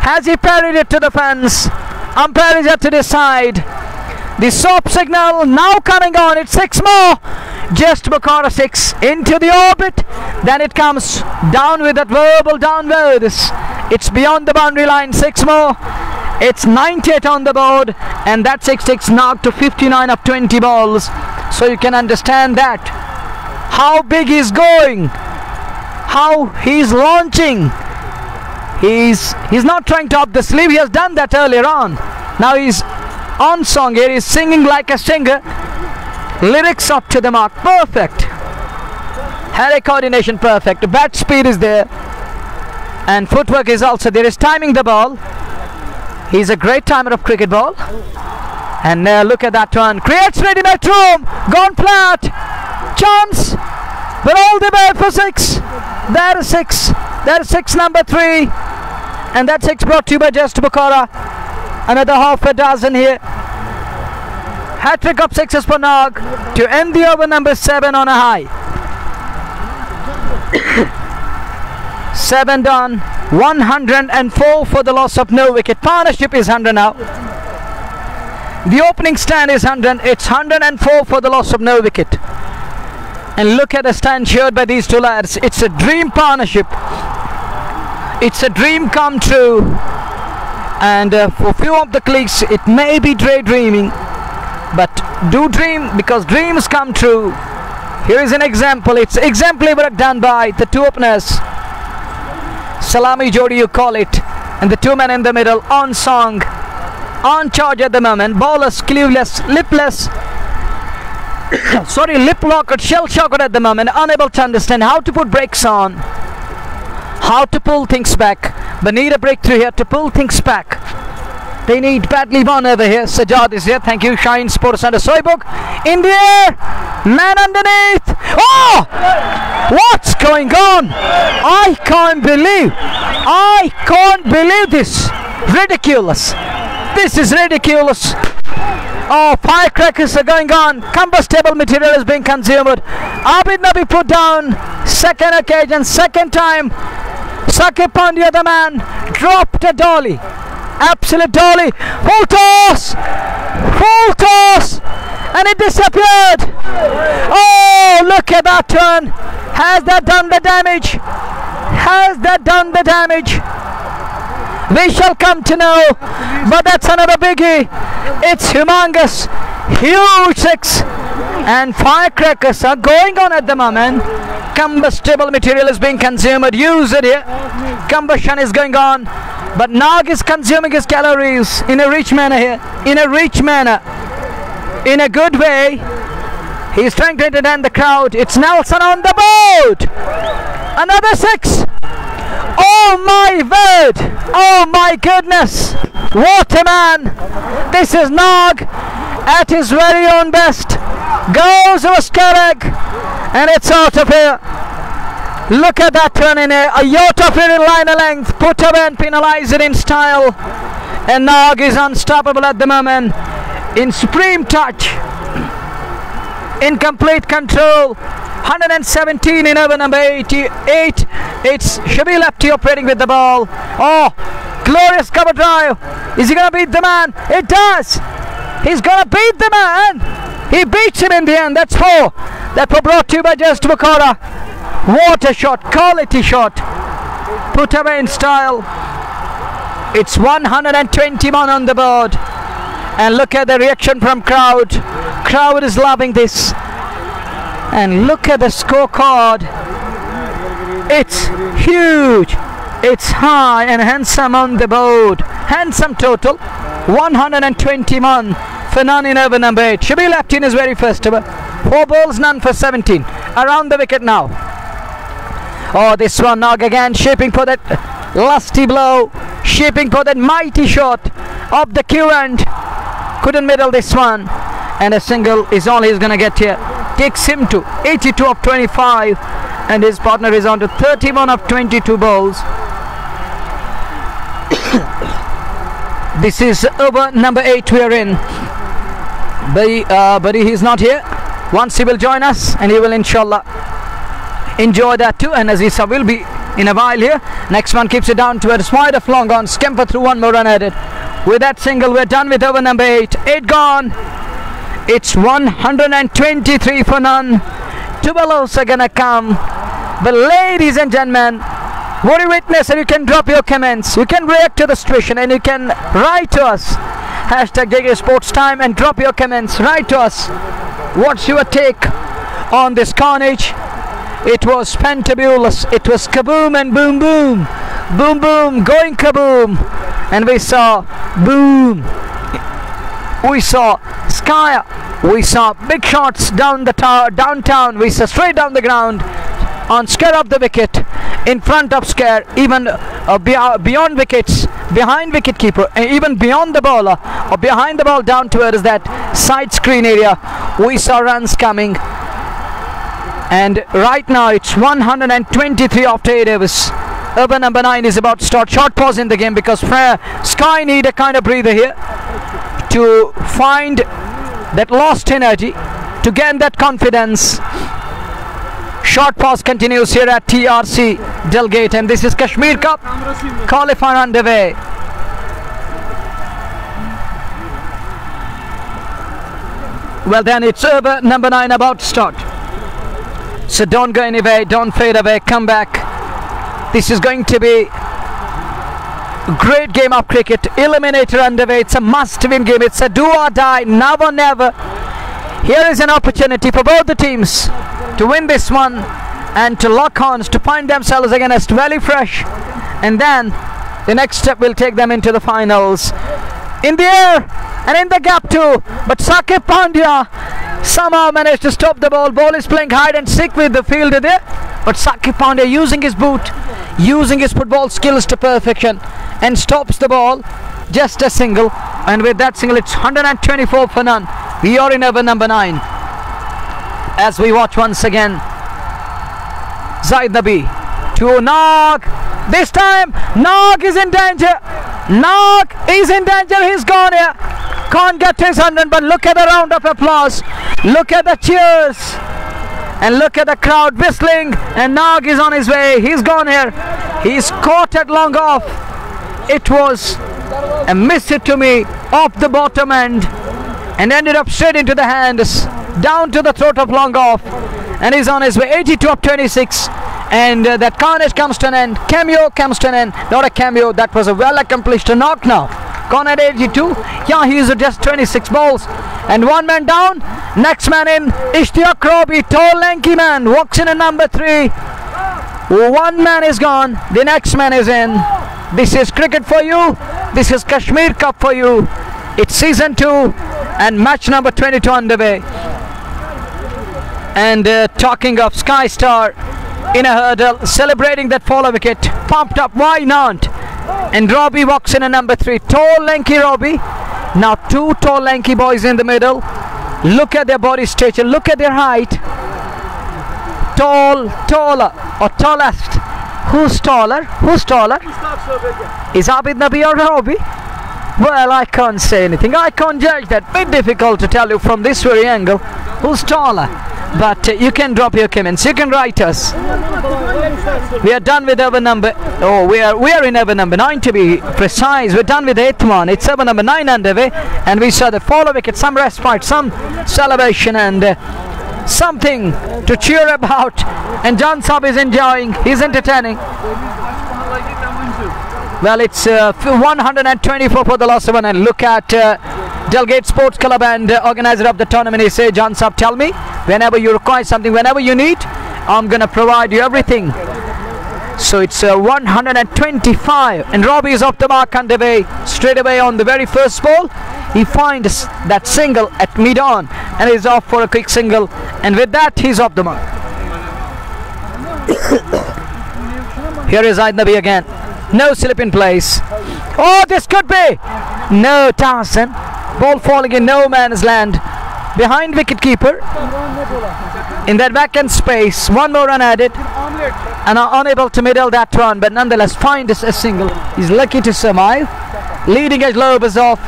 Has he parried it to the fence? Umpire is yet to decide. The soap signal now coming on. It's 6 more. Just Bukhara 6 into the orbit. Then it comes down with that verbal downwards. It's beyond the boundary line. 6 more. It's 98 on the board, and that 6 takes Nog to 59 of 20 balls. So you can understand that how big he's going. how he's launching. He's not trying to up the sleeve. He has done that earlier on. Now he's on song here. He's singing like a singer. Lyrics up to the mark. Perfect. Head coordination perfect. Bat speed is there. And footwork is also there. He's timing the ball. He's a great timer of cricket ball. And look at that one. Creates ready-made room. Gone flat. Chance. But all the way for 6. There is 6. There is 6, number 3. And that 6 brought to you by Just Bukhara. Another half a dozen here. Hat-trick of 6s for Nog to end the over number 7 on a high. 7 done. 104 for the loss of no wicket. Partnership is 100 now. The opening stand is 100. It's 104 for the loss of no wicket. And look at the stand shared by these two lads. It's a dream partnership. It's a dream come true. And for few of the colleagues, it may be daydreaming. But do dream, because dreams come true. Here is an example. It's exemplary work done by the two openers. Salami Jodi, you call it. And the two men in the middle on song. On charge at the moment. Bowlers clueless, lipless. Sorry, lip locked, shell shocked at the moment. Unable to understand how to put brakes on. How to pull things back. But need a breakthrough here to pull things back. They need badly one over here. Sajjad is here. Thank you. Shine Sports Center Soybuk. In the air. Man underneath. Oh! What's going on? I can't believe this. Ridiculous. This is ridiculous. Oh, firecrackers are going on. Combustible material is being consumed. Abid Nabi put down. Second occasion. Second time. Sakib Pandya, the man, dropped a dolly. Absolute dolly. Full toss. Full toss. And it disappeared. Oh, look at that turn. Has that done the damage? Has that done the damage? We shall come to know. But that's another biggie. It's humongous. Huge 6. And firecrackers are going on at the moment. Combustible material is being consumed. Use it here. Combustion is going on. But Nog is consuming his calories in a rich manner here. In a rich manner. In a good way. He's trying to entertain the crowd. It's Nelson on the board. Another 6. Oh my word. Oh my goodness. What a man. This is Nog at his very own best. Goes to a Scarag. And it's out of here. Look at that turn in here. A yacht of it in line of length. Put away and penalize it in style. And Nog is unstoppable at the moment. In supreme touch. In complete control. 117 in over number 88. It's Shabil Apti operating with the ball. Oh, glorious cover drive. Is he going to beat the man? It does. He's going to beat the man. He beats him in the end. That's 4. That were brought to you by Just Bukhara. What a shot. Quality shot. Put away in style. It's 121 on the board. And look at the reaction from crowd. Crowd is loving this. And look at the scorecard. It's huge. It's high and handsome on the board. Handsome total. 121 for none in over number 8. Shabil Apti in his very first over. 4 balls, none for 17. Around the wicket now. Oh, this one, Nog again shaping for that lusty blow. Shaping for that mighty shot of the queue end. Couldn't middle this one. And a single is all he's going to get here. Takes him to 82 of 25. And his partner is on to 31 of 22 balls. This is over number 8 we are in. Buddy, he's not here. Once he will join us and he will inshallah enjoy that too. And Azisa will be in a while here. Next one keeps it down to a wide of long on. Scamper through, one more run added. With that single we're done with over number 8. 8 gone. It's 123 for none. 2 balls are gonna come. But ladies and gentlemen, what you witness, and you can drop your comments, you can react to the situation, and you can write to us hashtag JK Sports Time and drop your comments. Write to us what's your take on this carnage. It was fantabulous. It was kaboom and boom boom. Boom boom going kaboom. And we saw boom. We saw Sky. We saw big shots down the downtown. We saw straight down the ground on Scare of the wicket, in front of Scare, even beyond wickets, behind wicket keeper, even beyond the bowler, or behind the ball down towards that side screen area. We saw runs coming. And right now it's 123 after 8 overs. Over number 9 is about to start. Short pause in the game because Sky need a kind of breather here to find that lost energy, to gain that confidence. Short pause continues here at TRC Delgate, and this is Kashmir Cup qualifier underway. Well then, it's over number 9 about to start. So don't go anywhere, don't fade away, come back. This is going to be a great game of cricket. Eliminator underway. It's a must-win game. It's a do or die, now or never. Here is an opportunity for both the teams to win this one and to lock horns, to find themselves against Valley Fresh, and then the next step will take them into the finals. In the air and in the gap too, but Sakib Pandya somehow managed to stop the ball. Ball is playing hide and seek with the fielder there, but Sakib Pandya using his boot, using his football skills to perfection, and stops the ball. Just a single, and with that single it's 124 for none. We are in over number 9 as we watch once again Zaid Nabi to Nag. This time Nag is in danger. Nag is in danger. He's gone here. Can't get to his 100, but look at the round of applause. Look at the cheers. And look at the crowd whistling. And Nag is on his way. He's gone here. He's caught at long off. It was a miss hit to me off the bottom end and ended up straight into the hands, down to the throat of long off. And he's on his way. 82 of 26. And that carnage comes to an end. Cameo comes to an end. Not a cameo. That was a well accomplished knock now. Gone at 82. Yeah, he is just 26 balls. And one man down. Next man in. Ishtiaq Robi, tall lanky man, walks in at number 3. One man is gone. The next man is in. This is cricket for you. This is Kashmir Cup for you. It's season 2 and match number 22 underway. And talking of Sky Star in a hurdle, celebrating that follow wicket, pumped up, why not? And Robbie walks in at number 3, tall lanky Robbie. Now 2 tall lanky boys in the middle. Look at their body stature, look at their height. Tall, taller, or tallest. Who's taller? Who's taller? Is Abid Nabi or Robbie? Well, I can't say anything. I can't judge that. Bit difficult to tell you from this very angle who's taller. But you can drop your comments. You can write us. We are done with over number. Oh, we are in over number 9 to be precise. We're done with the 8th one. It's over number 9 underway, and we saw the follow wicket, some respite, some celebration, and something to cheer about. And Jan Saab is enjoying. He's entertaining. Well, it's 124 for the last one, and look at Delgate Sports Club and organizer of the tournament. He says, Jan Saab, tell me whenever you require something, whenever you need, I'm gonna provide you everything. So it's 125, and Robbie is off the mark underway. Straight away on the very first ball, he finds that single at mid-on and is off for a quick single, and with that he's off the mark. Here is Zaid Nabi again. No slip in place. Oh, this could be. No, Tarzan. Ball falling in no man's land. Behind wicket keeper. In that vacant space. One more run added. And are unable to middle that one, but nonetheless finds a single. He's lucky to survive. Leading edge lob is off.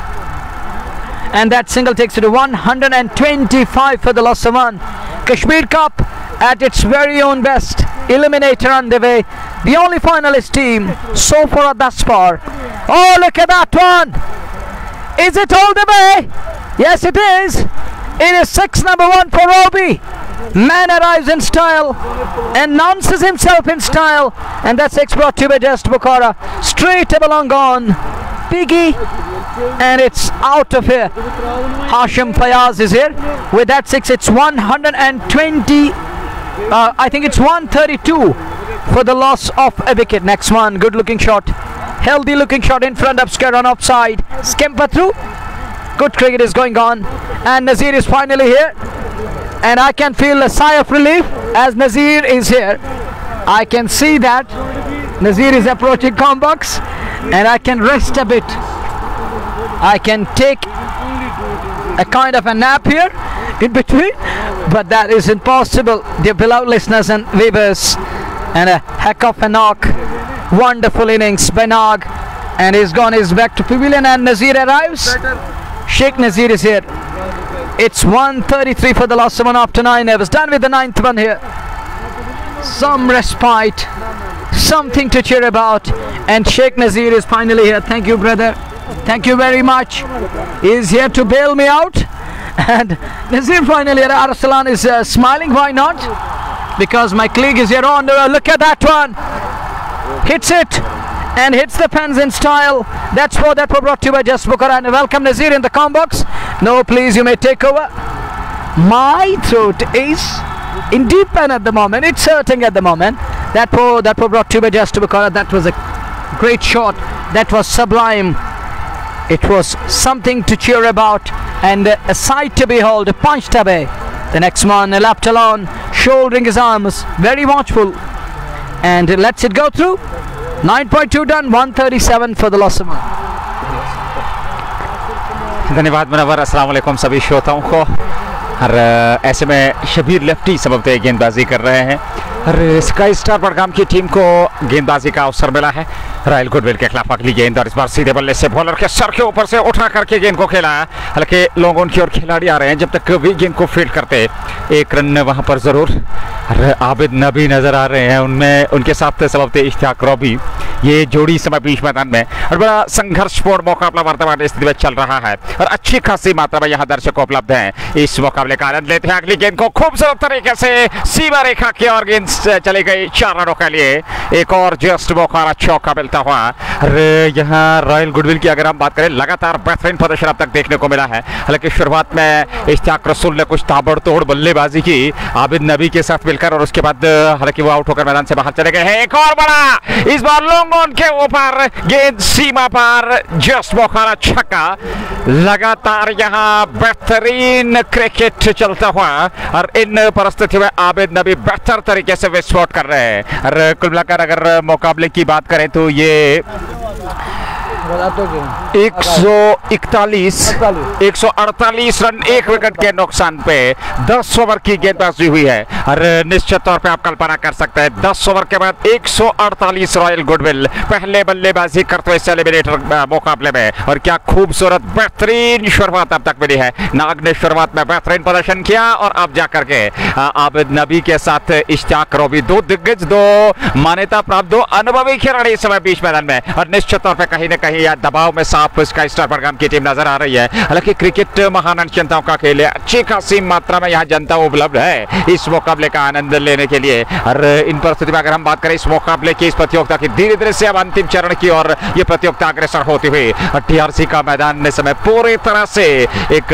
And that single takes it to 125 for the loss of 1. Kashmir Cup at its very own best. Eliminator underway. The only finalist team so far thus far. Oh, look at that one. Is it all the way? Yes, it is. It is 6 number 1 for Robbie. Man arrives in style, announces himself in style, and that 6 brought to by Just Bukhara. Straight along on Piggy, and it's out of here. Hashim Fayaz is here. With that 6, it's 120 I think it's 132 for the loss of a wicket. Next one, good looking shot, healthy looking shot in front of square on offside. Skimper through. Good cricket is going on, and Nazir is finally here, and I can feel a sigh of relief as Nazir is here. I can see that Nazir is approaching Combox, and I can rest a bit. I can take a kind of a nap here in between, but that is impossible, dear beloved listeners and viewers. And a heck of a knock, wonderful innings by Nag, and he's gone, he's back to pavilion, and Nazir arrives. Sheikh Nazir is here. It's 133 for the last one after 9 overs. Done with the 9th one here. Some respite, something to cheer about, and Sheikh Nazir is finally here. Thank you, brother. Thank you very much. He is here to bail me out, and Nazir finally here. Arsalan is smiling. Why not? Because my colleague is here on. Look at that one. Hits it and hits the pens in style. That's for that were brought to you by Just Booker, and welcome Nazir in the Combox. No, please, you may take over. My throat is in deep pain at the moment. It's hurting at the moment. That were brought to you by Just Booker. That was a great shot. That was sublime. It was something to cheer about, and a sight to behold. Punched away. The next one, left alone, shouldering his arms, very watchful, and lets it go through. 9.2 done, 137 for the loss of one. धन्यवाद मुनव्वर। अस्सलाम वालेकुम सभी श्रोताओं को। और ऐसे में Shabir lefty सबबते गेंदबाजी कर रहे हैं, और स्काई स्टार बडगाम की टीम को गेंदबाजी का अवसर मिला है। रॉयल गुडविल के खिलाफ अगली गेंद, और इस बार सीधे बल्ले से बॉलर के सर के ऊपर से उठा करके गेंद को खेला है। हालांकि लोग उनकी ओर खिलाड़ी आ रहे हैं, जब तक वे गेंद को फील्ड करते एक रन वहां पर जरूर। आबिद नबी नजर आ रहे हैं, उनमें उनके साथ सबबते इश्तियाक रॉबी, ये जोड़ी समय बीच मैदान में, और बड़ा संघर्षपूर्ण मुकाबला वर्तमान स्थिति में चल रहा है, और अच्छी खासी मात्रा में यहाँ दर्शक उपलब्ध हैं। इस मुकाबले का आनंद लेते हैं। अगली गेंद को खूबसूरत तरीके से सीमा रेखा की और गेंद चली गई 4 रनों के लिए। एक और जस्ट बोखारा चौका मिलता हुआ। यहाँ रॉयल गुडविल की अगर हम बात करें, लगातार बेहतरीन प्रदर्शन अब तक देखने को मिला है। हालांकि शुरुआत में इश्तियाक रसूल ने कुछ ताबड़तोड़ बल्लेबाजी की आबिद नबी के साथ मिलकर, और उसके बाद हालांकि वो आउट होकर मैदान से बाहर चले गए हैं। एक और बड़ा, इस बार लोंगोन के ऊपर गेंद सीमा पर, जस्ट बोखारा छक्का। लगातार यहाँ बेहतरीन क्रिकेट चलता हुआ, और इन परिस्थितियों में आबिद नबी बेहतर तरीके से विस्फोट कर रहे हैं। और कुल मिलाकर अगर मुकाबले की बात करें तो ये 148 रन 1 विकेट के नुकसान पे 10 ओवर की गेंदबाजी हुई है। और निश्चित तौर पे आप कल्पना कर सकते हैं, 10 ओवर के बाद 148 रॉयल गुडविल पहले बल्लेबाजी करते हुए एलिमिनेटर मुकाबले में, और क्या खूबसूरत बेहतरीन शुरुआत अब तक मिली है। नाग ने शुरुआत में बेहतरीन प्रदर्शन किया, और अब जाकर के आबिद नबी के साथ इश्तियाक रॉबी, 2 दिग्गज, 2 मान्यता प्राप्त, 2 अनुभवी खिलाड़ी इस समय बीच मैदान में, और निश्चित तौर पर कहीं न कहीं या दबाव में साफ स्काई स्टार बडगाम की टीम नजर आ रही है। हालांकि क्रिकेट महान जनताओं का खेल है, अच्छी खासी मात्रा में यहाँ जनता उपलब्ध है इस मुकाबले का आनंद लेने के लिए। और इन परिस्थिति में अगर हम बात करें इस मुकाबले की, इस प्रतियोगिता की, धीरे धीरे से अब अंतिम चरण की और ये प्रतियोगिता अग्रसर होती हुई, टीआरसी का मैदान इस समय पूरी तरह से एक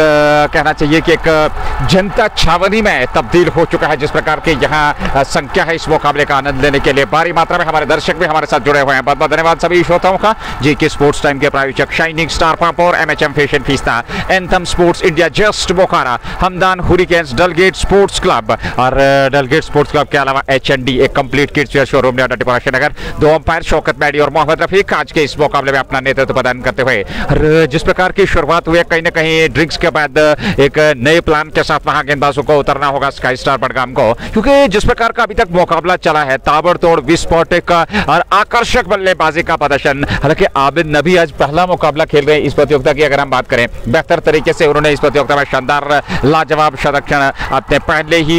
कहना चाहिए कि एक जनता छावनी में तब्दील हो चुका है। जिस प्रकार की यहाँ संख्या है इस मुकाबले का आनंद लेने के लिए, भारी मात्रा में हमारे दर्शक भी हमारे साथ जुड़े हुए हैं। बहुत बहुत धन्यवाद सभी श्रोताओं का। जी के स्पोर्ट्स टाइम के प्रायोजक शाइनिंग स्टार पापोर, MHM fashion fiesta, anthem sports India, just Bokhara, Hamdan Hurricanes, Dalgate sports club, और डलगेट स्पोर्ट्स क्लब के अलावा एचएनडी एक कंप्लीट किड्स वेयर शोरूम ने नगर, 2 अंपायर शौकत मैडी और मोहम्मद रफीक आज के इस मुकाबले में अपना नेतृत्व प्रदान करते हुए। और जिस प्रकार की शुरुआत हुई है, कहीं ना कहीं ड्रिंक्स के बाद एक नए प्लान के साथ वहां गेंदबाजों को उतरना होगा स्काई स्टार बडगाम को, क्योंकि जिस प्रकार का अभी तक मुकाबला चला है, ताबड़तोड़ विस्फोटक और आकर्षक बल्लेबाजी का प्रदर्शन। हालांकि आबिद नबी आज पहला मुकाबला खेल रहे हैं इस प्रतियोगिता की, अगर हम बात करें बेहतर तरीके से उन्होंने इस प्रतियोगिता में शानदार लाजवाब संरक्षण अपने पहले ही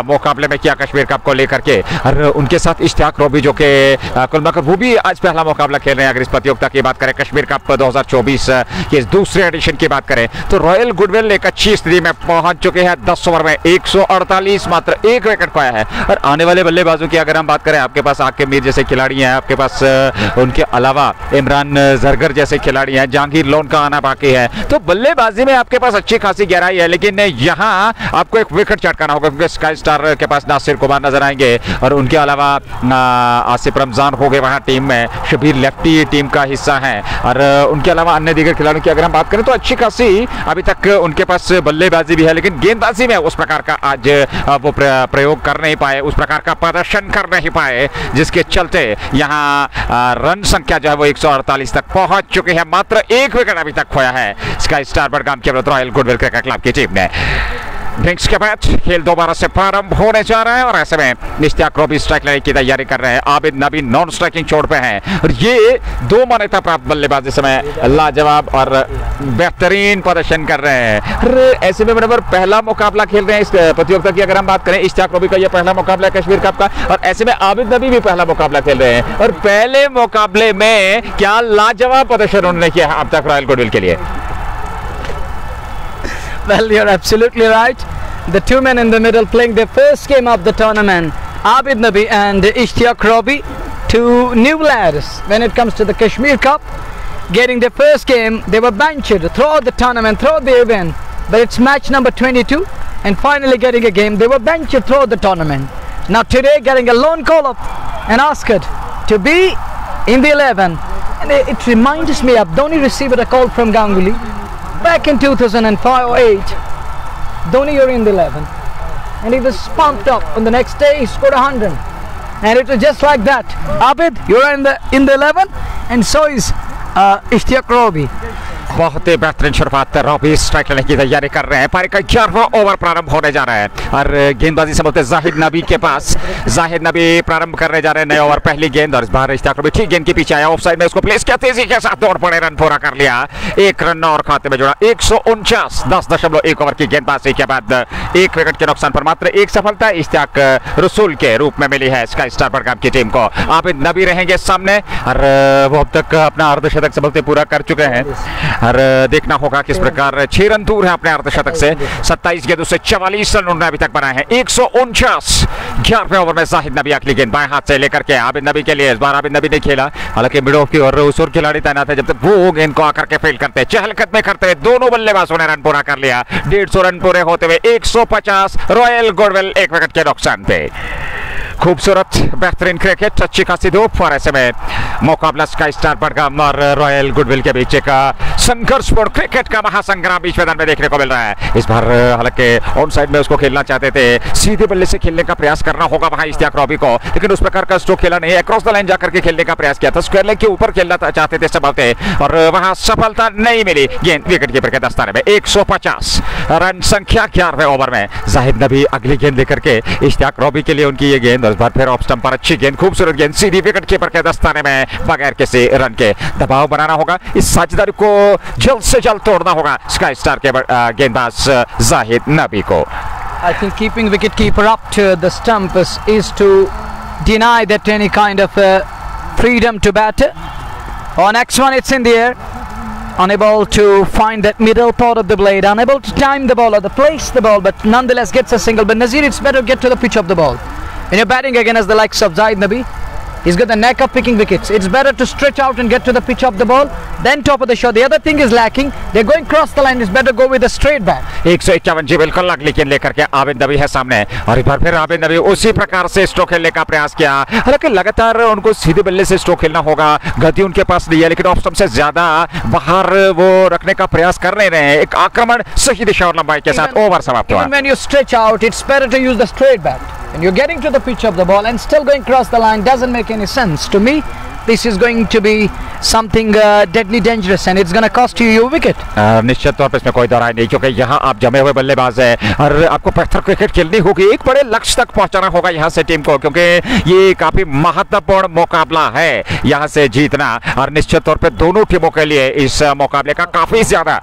मुकाबले में किया कश्मीर कप को लेकर के। और उनके साथ इश्तियाक रॉबी जो कि कुल मिलाकर वो भी आज पहला मुकाबला खेल रहे हैं। अगर इस प्रतियोगिता की बात करें, कश्मीर कप 2024 के इस दूसरे एडिशन की बात करें, तो रॉयल गुडविल एक अच्छी स्थिति में पहुंच चुके हैं। 10 ओवर में 148 मात्र 1 विकेट पाया है। और आने वाले बल्लेबाजों की अगर हम बात करें, आपके पास आके मीर जैसे खिलाड़ी हैं, आपके पास उनके अलावा इमरान नरगर जैसे खिलाड़ी हैं, जहांगीर लोन का आना बाकी है। तो बल्लेबाजी में आपके पास अच्छी खासी गहराई है, लेकिन यहाँ आपको एक विकेट चटकाना होगा क्योंकि स्काई स्टार के पास नासिर कुमार नजर आएंगे और उनके अलावा आसिफ रमजान हो गए वहाँ टीम में, शबीर लेफ्टी टीम का हिस्सा है और उनके अलावा अन्य दीगर खिलाड़ियों की अगर हम बात करें तो अच्छी खासी अभी तक उनके पास बल्लेबाजी भी है, लेकिन गेंदबाजी में उस प्रकार का आज वो प्रयोग कर नहीं पाए, उस प्रकार का प्रदर्शन कर नहीं पाए, जिसके चलते यहाँ रन संख्या जो है वो 148 तक पहुंच चुकी है। मात्र एक विकेट अभी तक खोया है स्काई स्टार बडगाम के विरुद्ध रॉयल गुडविल क्रिकेट क्लब की टीम ने। ड्रिंक्स के बाद खेल दोबारा से प्रारंभ होने जा रहा है और ऐसे में इश्तियाक रोबी स्ट्राइक लेने की तैयारी कर रहे हैं, आबिद नबी नॉन स्ट्राइकिंग छोड़ पे हैं और ये दो मान्यता प्राप्त बल्लेबाज इस समय लाजवाब और बेहतरीन प्रदर्शन कर रहे हैं। ऐसे में बराबर पहला मुकाबला खेल रहे हैं इस प्रतियोगिता की अगर हम बात करें, इश्तियाक रोबी का यह पहला मुकाबला है कश्मीर कप का और ऐसे में आबिद नबी भी पहला मुकाबला खेल रहे हैं और पहले मुकाबले में क्या लाजवाब प्रदर्शन उन्होंने किया अब तक रॉयल गुडविल के लिए। Well, you're absolutely right. The two men in the middle playing their first game of the tournament, Abid Nabi and Ishtiaq Robi, two new lads when it comes to the Kashmir Cup. Getting their first game, they were benched throughout the tournament, throughout the event. But it's match number 22 and finally getting a game. They were benched throughout the tournament. Now today getting a lone call-up and asked to be in the 11. And it reminds me of Dhoni received a call from Ganguly back in 2005 or 8. Dhoni, you're in the 11, and he was pumped up. On the next day, he scored 100, and it was just like that. Abid, you're in the 11, and so is Ishtiaq Robi. बहुत ही बेहतरीन शुरुआत, Robbie strike लेने की तैयारी कर रहे हैं। पारी का 11वां ओवर प्रारंभ होने जा रहा है और गेंदबाजी से बोलते जाहिद नबी के पास, जाहिद नबी प्रारंभ करने जा रहे हैं नए ओवर पहली गेंद और इस बार इश्तियाक रोबी ठीक गेंद के पीछे आया, ऑफसाइड में उसको प्लेस किया, तेजी के साथ दौड़ पड़े, रन पूरा कर लिया, एक रन और खाते में जोड़ा। 149 10.1 ओवर की गेंदबाजी के बाद एक विकेट के नुकसान पर मात्र एक सफलता इश्तियाक रसूल के रूप में मिली है स्काई स्टार बडगाम की टीम को। आबिद नबी रहेंगे सामने और वो अब तक अपना अर्धशतक सबलते पूरा कर चुके हैं और देखना होगा किस प्रकार 6 रन दूर है अपने अर्धशतक से। 27 गेंदों से 44 रन उन्होंने अभी तक बनाए हैं। 149 11वें ओवर में जाहिद नबी अगली गेंद बाएं हाथ से लेकर के आबिद नबी के लिए, इस बार आबिद नबी ने खेला, हालांकि मिड ऑफ की और उसूर खिलाड़ी तैनात है, जब तक वो गेंद को आकर के फील्ड करते चहलकदमी करते हुए दोनों बल्लेबाजों ने रन पूरा कर लिया। 150 रन पूरे होते हुए 150 रॉयल गुडविल एक विकेट के नुकसान पे। खूबसूरत बेहतरीन क्रिकेट, अच्छी खासी धूप और ऐसे में मुकाबला स्काई स्टार बडगाम और रॉयल गुडविल के बीच एक संघर्षपूर्ण क्रिकेट का महासंग्राम बीच मैदान में देखने को मिल रहा है। इस बार हालांकि ऑन साइड में उसको खेलना चाहते थे, सीधे बल्ले से खेलने का प्रयास करना होगा वहां इश्तियाक रोबी को, लेकिन उस प्रकार का स्ट्रोक खेला नहीं, अक्रॉस द लाइन जाकर के खेलने का प्रयास किया था, स्क्वायर लेग के ऊपर खेलना चाहते थे सबलते और वहां सफलता नहीं मिली। गेंद विकेट कीपर के दस्ताने में 150 रन संख्या 11वें ओवर में। जाहिद नबी अगली गेंद लेकर के इश्तियाक रोबी के लिए उनकी ये गेंद, इस बार फिर ऑफ स्टंप पर अच्छी गेंद, खूबसूरत गेंद, सीधी विकेट कीपर के दस्ताने में बगैर किसी रन के। दबाव बनाना होगा, इस साझेदारी को जल्द से जल्द तोड़ना होगा स्काई स्टार के गेंदबाज जाहिद नबी को। I think keeping wicketkeeper up to the stump is to deny that any kind of freedom to bat. On next one, it's in the air, unable to find that middle part of the blade, unable to time the ball or to place the ball, but nonetheless gets a single. But Nazir, it's better to get to the pitch of the ball. When you're batting against the likes of Zaid Nabi, he's got the knack of picking wickets. It's better to stretch out and get to the pitch of the ball, then top of the shot. The other thing is lacking. They're going cross the line. It's better go with a straight bat. 151 जी बिल्कुल अगली गेंद लेकर के आबिद नबी है सामने और एक बार फिर आबिद नबी उसी प्रकार से स्ट्रोक खेलने का प्रयास किया, हालांकि लगातार उनको सीधे बल्ले से स्ट्रोक खेलना होगा, गति उनके पास नहीं है, लेकिन ऑफ स्टंप से ज्यादा बाहर वो रखने का प्रयास कर नहीं रहे हैं। एक आक्रमण सही दिशा और लंबाई के साथ ओवर समाप्त हुआ। When you stretch out, it's better to use the straight bat. When you're getting to the pitch of the ball and still going across the line doesn't make any sense. To me, this is going to be something deadly dangerous and it's going to cost you your wicket. निश्चित तौर पर इसमें कोई दरार नहीं, क्योंकि यहाँ आप जमे हुए बल्लेबाज हैं और आपको बेहतर क्रिकेट खेलनी होगी, एक बड़े लक्ष्य तक पहुंचाना होगा यहाँ से टीम को, क्योंकि ये काफी महत्वपूर्ण मुकाबला है यहाँ से जीतना और निश्चित तौर पर दोनों टीमों के लिए इस मुकाबले का काफी ज्यादा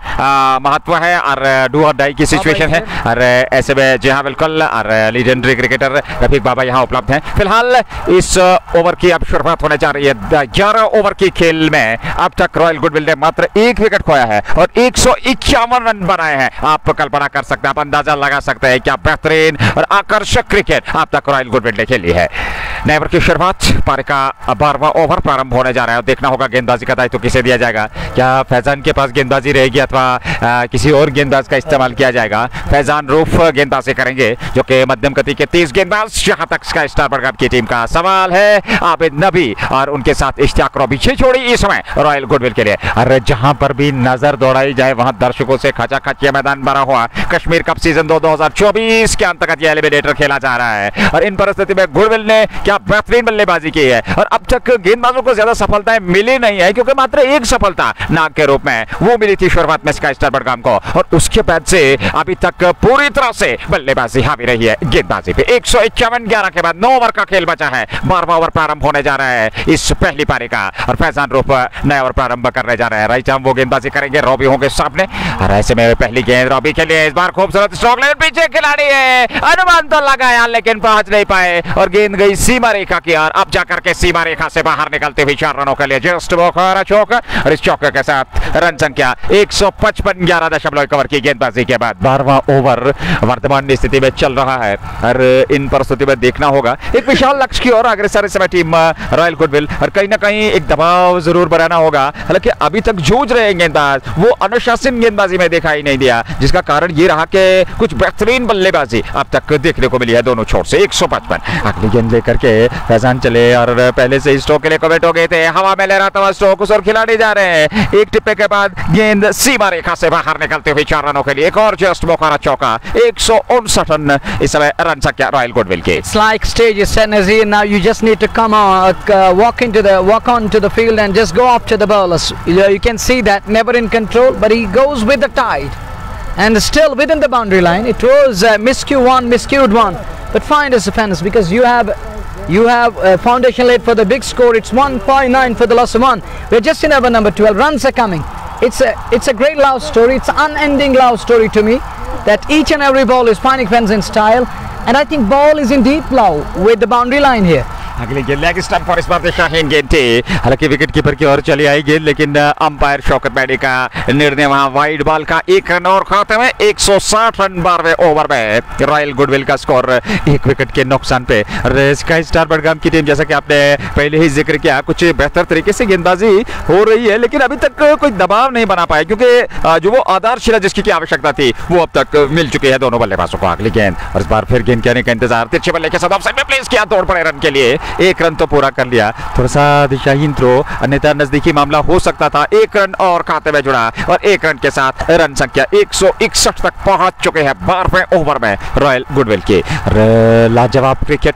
महत्व है और डू और डाई की सिचुएशन है। और ऐसे में जी हाँ बिल्कुल, और लीजेंडरी क्रिकेटर रफीक बाबा यहाँ उपलब्ध हैं। फिलहाल इस ओवर की अब शुरुआत होने जा रही है। 11 ओवर की खेल में अब तक रॉयल गुडविल ने मात्र एक विकेट खोया है और 151 रन बनाए हैं। आप कल्पना कर सकते हैं, आप अंदाजा लगा सकते हैं क्या बेहतरीन और आकर्षक क्रिकेट अब तक रॉयल गुडविल ने खेली है। नए ओवर की शुरुआत, पारी का 12वां ओवर प्रारंभ होने जा रहा है। देखना होगा गेंदबाजी का दायित्व किसे दिया जाएगा, क्या फैजान के पास गेंदबाजी रहेगी अथवा किसी और गेंदबाज का इस्तेमाल किया जाएगा। फैजान रूफ गेंदबाजी करेंगे जो कि मध्यम गति के तेज गेंदबाज। जहां तक स्काई स्टार बडगाम की टीम का सवाल है, आबिद नबी और उनके साथ इश्तियाक रॉबी छोड़ी इस समय रॉयल गुडविल के लिए। और जहां पर भी नजर दौड़ाई जाए वहां दर्शकों से खचाखच ये मैदान भरा हुआ। कश्मीर कप सीजन 2024 के अंतर्गत ये एलिमिनेटर खेला जा रहा है और इन परिस्थिति में गुडविल ने क्या बेहतरीन बल्लेबाजी की है। और अब तक गेंदबाजों को ज्यादा सफलताएं मिली नहीं है क्योंकि मात्र एक सफलता नाग के रूप में वो मिली थी शुरुआत में स्काई स्टार बडगाम को, और उसके बाद से अभी तक पूरी तरह से बल्लेबाजी हावी रही है गेंदबाजी पे। 151 के बाद 9 ओवर का खेल बचा है। 12वां ओवर प्रारंभ होने जा रहा है इस पहली पारी का और फैजान रूफ नया ओवर प्रारंभ करने जा रहे हैं। राइट आर्म वो गेंदबाजी करेंगे, रॉबी होंगे सामने और ऐसे में पहली गेंद रॉबी के लिए। इस बार खूबसूरत स्ट्रोक, लेकिन पीछे खिलाड़ी है, अनुमान तो लगाया लेकिन पहुंच नहीं पाए और गेंद गई सीमा रेखा की ओर। अब जाकर के सीमा रेखा से बाहर निकलते हुए 4 रनों के लिए जस्ट बोखरा चौक और इस चौके के साथ रन संख्या 155 11.1 ओवर की गेंदबाजी के बाद 12वां ओवर वर्तमान स्थिति में चल रहा है। और इन परिस्थिति में देखना होगा एक विशाल लक्ष्य की ओर अग्रसर इस समय टीम रॉयल गुडविल, और कहीं ना कहीं एक दबाव जरूर बनाना होगा। हालांकि अभी तक जूझ रहे गेंदबाज वो अनुशासन गेंदबाजी में दिखाई नहीं दिया, जिसका कारण ये रहा कि कुछ बेहतरीन बल्लेबाजी अब तक देखने को मिली है दोनों छोर से। 155 अगली गेंद लेकर के फैजान चले और पहले से स्ट्रोक के लिए कमिट हो गए थे। हवा में ले रहा था स्ट्रोक उस और खिलाड़ी जा रहे हैं। एक टिप्पे के बाद गेंद सीमा रेखा से बाहर निकलते हुए 4 रनों के लिए एक और जस्ट बोखारा चौका। 159 रन इस समय रन संख्या रॉयल गुडविल के। It's like stage is set, Nazir. Now you just need to come on, walk onto the field and just go after the bowlers. You can see that never in control, but he goes with the tide and still within the boundary line. It was miscued one, but fine as a fence because you have foundation laid for the big score. It's 1.9 for the loss of 1. We're just in over number 12. Runs are coming. It's a great love story. It's an unending love story to me that each and every ball is finding fence in style, and I think ball is in deep love with the boundary line here. अगली गेंद leg stump और इस बार शाहीन गेंद थी। हालांकि wicket keeper की ओर चली आई गेंद, लेकिन अंपायर शौकत बैडी का निर्णय वहां वाइड बॉल का 1 रन और खाते में 160 रन 12वें ओवर में रॉयल गुडविल का स्कोर 1 विकेट के नुकसान पे। स्काई स्टार बडगाम की टीम जैसा कि आपने पहले ही जिक्र किया कुछ बेहतर तरीके से गेंदबाजी हो रही है, लेकिन अभी तक कोई दबाव नहीं बना पाया क्योंकि जो वो आधारशिला जिसकी आवश्यकता थी वो अब तक मिल चुकी है दोनों बल्लेबाजों को। अगली गेंद और इस बार फिर गेंद कहने का इंतजार, तिरछे बल्ले के साथ ऑफ साइड में प्लेस किया, दौड़ पड़े रन के लिए। 1 रन तो पूरा कर लिया, थोड़ा सा दिशाहीन थ्रो, अन्यथा नजदीकी मामला हो सकता था। 1 रन और खाते में जुड़ा और 1 रन के साथ रन संख्या 161 तक पहुंच चुके हैं 12वें ओवर में रॉयल गुडविल के। लाजवाब क्रिकेट,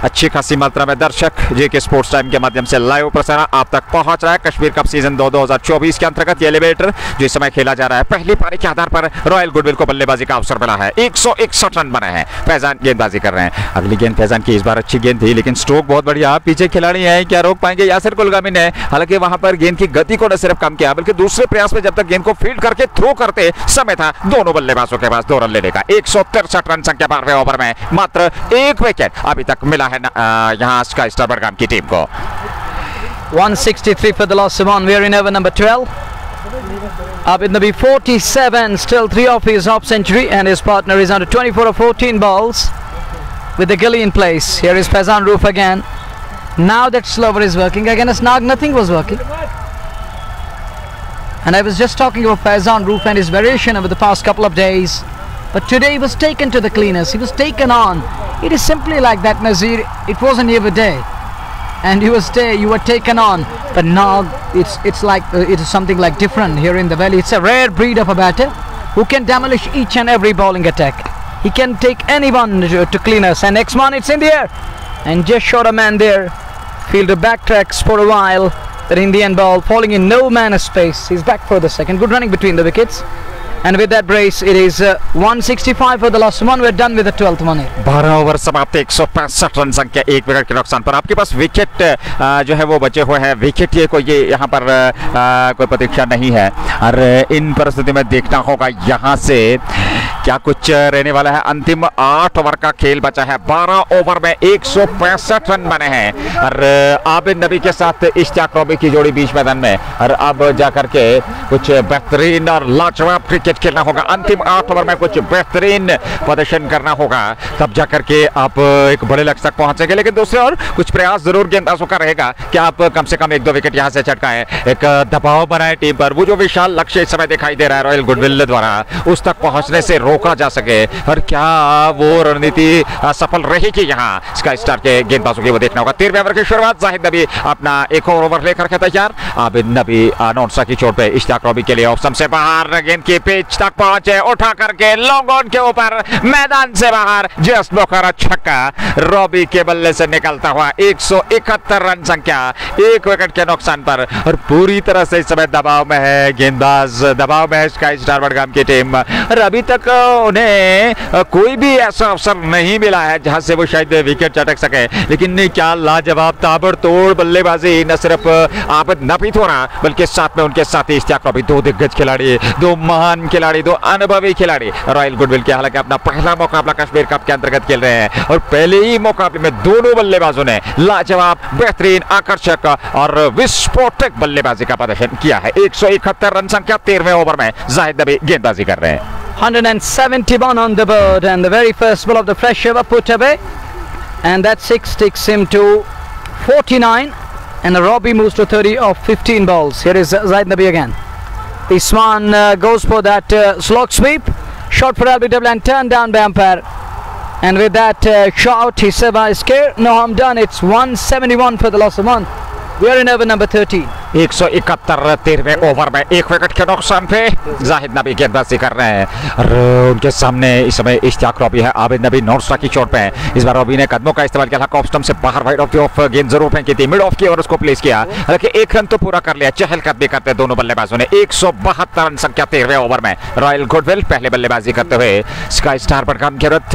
अच्छी खासी मात्रा में दर्शक जेके स्पोर्ट्स टाइम के माध्यम से लाइव प्रसारण आप तक पहुंच रहा है। कश्मीर कप सीजन 2024 के अंतर्गत ये एलिमिनेटर जो इस समय खेला जा रहा है, पहली पारी के आधार पर रॉयल गुडविल को बल्लेबाजी का अवसर मिला है। 161 रन बने हैं, फैजान गेंदबाजी कर रहे हैं। अगली गेंद फैजान की इस बार अच्छी गेंद थी, लेकिन स्ट्रोक बहुत बढ़िया, पीछे खिलाड़ी हैं, क्या रोक पाएंगे यासिर कुलगामी ने। हालांकि वहां पर गेंद की गति को न सिर्फ कम किया बल्कि दूसरे प्रयास में जब तक गेंद को फील्ड करके थ्रो करते समय था दोनों बल्लेबाजों के पास 2 रन लेने का। 163 रन संख्या 12वें ओवर में मात्र 1 विकेट अभी तक मिला है यहां स्काई स्टार बडगाम की टीम को। 163 for the loss of 1. We are in over number 12. Abid Nabi 47, still 3 off his half century, and his partner is under 24 of 14 balls with the gully in place. Here is Faizan Roof again. Now that slower is working against Nag, nothing was working. And I was just talking about Faizan Roof and his variation over the past couple of days. But today he was taken to the cleaners. He was taken on. It is simply like that, Nazir. It wasn't every day, and you were taken on. But now it's like it is something like different here in the valley. It's a rare breed of a batter who can demolish each and every bowling attack. He can take anyone to cleaners. And next one, it's in the air, and just shot a man there. Fielder backtracks for a while. That Indian ball falling in no man's space. He's back for the second. Good running between the wickets. And with that brace, it is 165 for the last one. We're done with the 12th one here. 12 over समाप्त, 165 run संख्या 1 wicket के नुकसान पर। आपके पास wicket जो है वो बचे हुए हैं। विकेट ये कोई यहाँ पर कोई प्रतीक्षा नहीं है। और इन परिस्थिति में देखना होगा यहाँ से क्या कुछ रहने वाला है। अंतिम 8 ओवर का खेल बचा है, 12 ओवर में 165 रन बने हैं और आबिद नबी के साथ इश्तियाक रॉबी की जोड़ी बीच मैदान में। और अब जाकर के कुछ बेहतरीन और लाजवाब क्रिकेट खेलना होगा, अंतिम 8 ओवर में कुछ बेहतरीन प्रदर्शन करना होगा, तब जाकर के आप एक बड़े लक्ष्य तक पहुंचेंगे। लेकिन दूसरी ओर कुछ प्रयास जरूर गेंदबाजों का रहेगा कि आप कम से कम 1-2 विकेट यहां से चटकाएं, एक दबाव बनाए टीम पर। वो जो विशाल लक्ष्य इस समय दिखाई दे रहा है रॉयल गुडविल द्वारा, उस तक पहुंचने से रोका जा सके। और क्या वो रणनीति सफल रहेगी यहाँ स्काई स्टार के गेंदबाजों की, वो देखना होगा। 13वें ओवर की शुरुआत, जाहिद नबी अपना एक और ओवर लेकर के तैयार। आबिद नबी नॉनसा की चोट पे इश्तियाक रॉबी के लिए ऑप्शन से बाहर, गेंद की पिच तक पहुंचे, उठा करके लॉन्ग ऑन के ऊपर मैदान से बाहर, जस्ट बोखारा छक्का रॉबी के बल्ले से निकलता हुआ। 171 रन संख्या, 1 विकेट के नुकसान पर। और पूरी तरह से इस समय दबाव में है गेंदबाज, दबाव में है स्काई स्टार बडगाम की टीम। और अभी तक उन्हें कोई भी ऐसा अवसर नहीं मिला है जहां से वो शायद विकेट चटक सके, लेकिन क्या लाजवाब ताबड़तोड़ बल्लेबाजी न सिर्फ आबिद नबी थोड़ा बल्कि साथ में उनके साथी इश्तियाक रॉबी, 2 दिग्गज खिलाड़ी, 2 महान खिलाड़ी, 2 अनुभवी खिलाड़ी रॉयल गुडविल के। हालांकि अपना पहला मुकाबला कश्मीर कप के अंतर्गत खेल रहे हैं और पहले ही मुकाबले में दोनों बल्लेबाजों ने लाजवाब, बेहतरीन, आकर्षक और विस्फोटक बल्लेबाजी का प्रदर्शन किया है। 171 रन संख्या, 13वें ओवर में जाहिद नबी गेंदबाजी कर रहे हैं। 171 on the board, and the very first ball of the fresh over put away, and that 6 takes him to 49, and Robbie moves to 30 of 15 balls. Here is Zaid Nabi again. This one goes for that slog sweep, shot for LBW and turned down by umpire, and with that shot he survives scare. No harm done. It's 171 for the loss of 1. We are in over number 13. 171 13वें over में 1 wicket के नुकसान पे जाहिद नबी गेंदबाजी कर रहे हैं और उनके सामने इस समय इश्तियाक रॉबी है। आबिद नबी नॉनस्ट्रा की चोट पे है। इस बार रॉबी ने कदमों का इस्तेमाल किया, ऑफ स्टंप से बाहर वाइड ऑफ द ऑफ गेंद जरूर फेंकी थी, मिड ऑफ की और उसको प्लेस किया। हालांकि 1 रन तो पूरा कर लिया, चहलकदमी करते दोनों बल्लेबाजों ने। 172 रन संख्या 13वें ओवर में रॉयल गुडविल पहले बल्लेबाजी करते हुए स्काई स्टार बडगाम की जरूरत।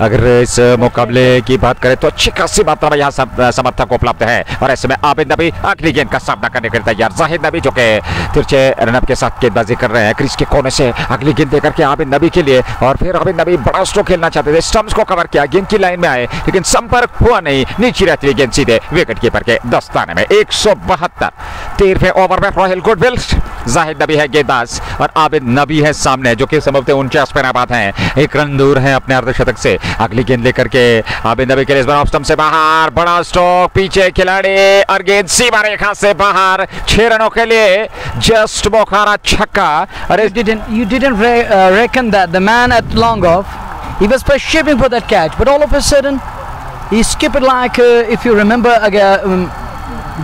अगर इस मुकाबले की बात करें तो अच्छी खासी मात्रा में यहाँ समर्थक उपलब्ध है और ऐसे में आबिद नबी अगली गेंद का सामना करने के लिए तैयार। जाहिद नबी जो कि तिरछे रनअप के साथ गेंदबाजी कर रहे हैं, क्रीज के कोने से अगली गेंद देकर के आबिद नबी के लिए। और फिर आबिद नबी बड़ा स्ट्रोक खेलना चाहते थे, स्टंप्स को कवर किया, गेंद की लाइन में आए लेकिन संपर्क हुआ नहीं, नीचे रहती हुई गेंद सीधे विकेट कीपर के दस्ताने में। 172 13वें ओवर में रॉयल गुडविल, जाहिद नबी है गेंदबाज और आबिद नबी है सामने जो कि संभवतः 49 पे नाबाद हैं, 1 रन दूर हैं अपने अर्धशतक से। अगली गेंद लेकर के आबिद नबी के लिए इस बार ऑफ स्टंप से बाहर, बड़ा स्ट्रोक, पीछे खिलाड़ी और गेंद सीमा रेखा से बाहर। 6 रनों के लिए जस्ट बोखारा छक्का। अरे you didn't reckon that the man at long off, he was pursuing for that catch, but all of a sudden he skipped it like if you remember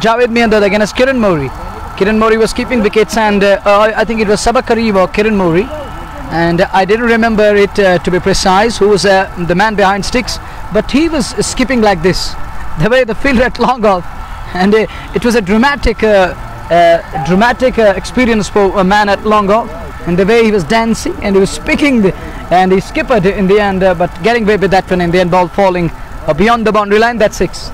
Javed Miandad against Kiran Mori. Kiran Mori was keeping wickets and I think it was Sabak Kareem or Kiran Mori, and I didn't remember it to be precise who was the man behind sticks, but he was skipping like this, the way the fielder at long off, and it was a dramatic experience for a man at long off, and the way he was dancing and he was speaking and he skipped in the end, but getting away with that one in the end, ball falling beyond the boundary line. That's 6.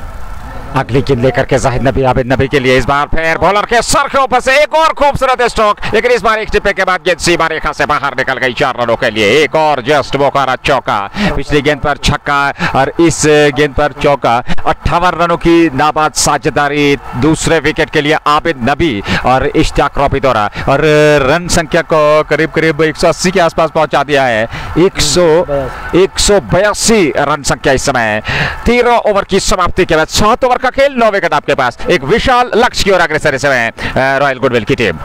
अगली गेंद लेकर के जाहिद नबी आबिद नबी के लिए इस बार फिर bowler के sir के ऊपर से एक और खूबसूरत स्ट्रोक, लेकिन इस बार एक टिप्पे के बाद गेंद सीमा रेखा से बाहर निकल गई। 4 रनों के लिए एक और जस्ट बोखारा चौका, पिछली गेंद पर छक्का और इस गेंद पर चौका। 58 रनों की नाबाद साझेदारी दूसरे विकेट के लिए आबिद नबी और इश्तियाक रॉबी द्वारा, और रन संख्या को करीब करीब 180 के आसपास पहुंचा दिया है। 182 रन संख्या इस समय 13 ओवर की समाप्ति के बाद। 7 ओवर का खेल, 9 विकेट आपके पास, एक विशाल लक्ष्य की ओर अग्रसर इस समय रॉयल गुडविल की team.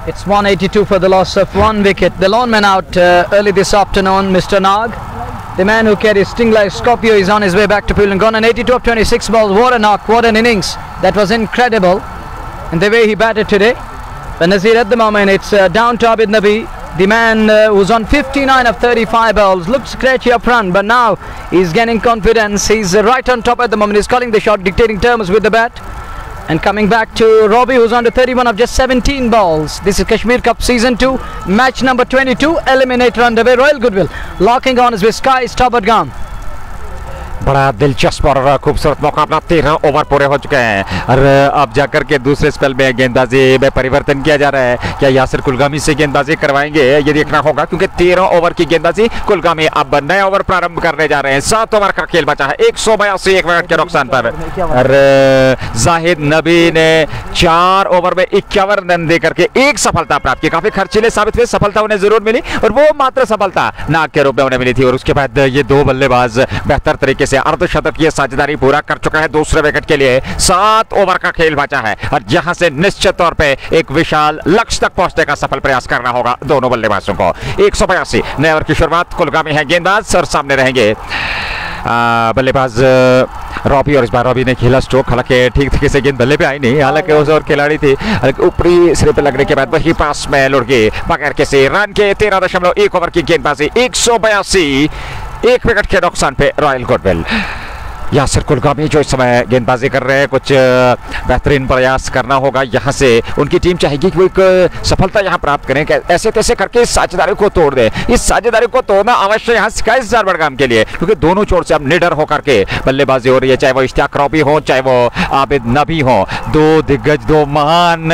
It's 182 for the loss of 1 wicket. The lone man out early this afternoon, Mr. Nag. The man who carries sting like Scorpio is on his way back to Pulling. Gone on 82 of 26 balls. What a knock, what an innings. That was incredible. And the way he batted today. But Nazir, at the moment, it's down to Abid Nabi. The man who's on 59 of 35 balls. Looks scratchy up front, but now he's gaining confidence. He's right on top at the moment. He's calling the shot, dictating terms with the bat. And coming back to Robbie, who's on to 31 of just 17 balls. This is Kashmir Cup Season 2, match number 22, eliminator underway. Royal Goodwill locking on with Sky Star Bडगाम। बड़ा दिलचस्प और खूबसूरत मुकाबला, 13 over पूरे हो चुके हैं और अब जाकर के दूसरे स्पेल में गेंदबाजी में परिवर्तन किया जा रहा है। क्या यासिर कुलगामी से गेंदबाजी करवाएंगे, ये देखना होगा, क्योंकि 13 ओवर की गेंदबाजी, कुलगामी अब नए ओवर प्रारंभ करने जा रहे हैं। 7 ओवर का खेल बचा है, 182 1 विकेट के नुकसान पर। और जाहिद नबी ने 4 ओवर में 51 रन देकर के एक सफलता प्राप्त की। काफी खर्चीले साबित हुए, सफलता उन्हें जरूर मिली और वो मात्र सफलता नाक के रूप में उन्हें मिली थी। और उसके बाद ये दो बल्लेबाज बेहतर तरीके से अर्धशतक की साझेदारी पूरा कर चुका है दूसरे विकेट के लिए। 7 ओवर का खेल बचा है और जहां से निश्चित तौर पे एक विशाल लक्ष्य तक पहुंचने का सफल प्रयास करना होगा दोनों बल्लेबाजों को। 182 नए ओवर की शुरुआत, कुलगामी है गेंदबाज और सामने रहेंगे बल्लेबाज रॉबी। और इस बार रॉबी ने खेला स्ट्रोक, हालांकि ठीक तरीके से गेंद बल्ले पे आई नहीं, हालांकि उस और खिलाड़ी थी, ऊपरी सिरे पे लगने के बाद वही पास में लुढ़ गई बगैर किसी रन के। 13.1 ओवर की गेंदबाजी, 182 1 विकेट के नुकसान पे रॉयल गुडविल। यासिर कुलगामी जो इस समय गेंदबाजी कर रहे हैं, कुछ बेहतरीन प्रयास करना होगा। यहाँ से उनकी टीम चाहेगी कि वो एक सफलता यहाँ प्राप्त करें, ऐसे तैसे करके इस साझेदारी को तोड़ दें। इस साझेदारी को तोड़ना अवश्य यहाँ स्काई स्टार बड़गाम के लिए, क्योंकि दोनों छोर से अब निडर होकर के बल्लेबाजी हो रही है, चाहे वो इश्तियाक रॉबी हो, चाहे वो आबिद नबी हो। दो दिग्गज, दो महान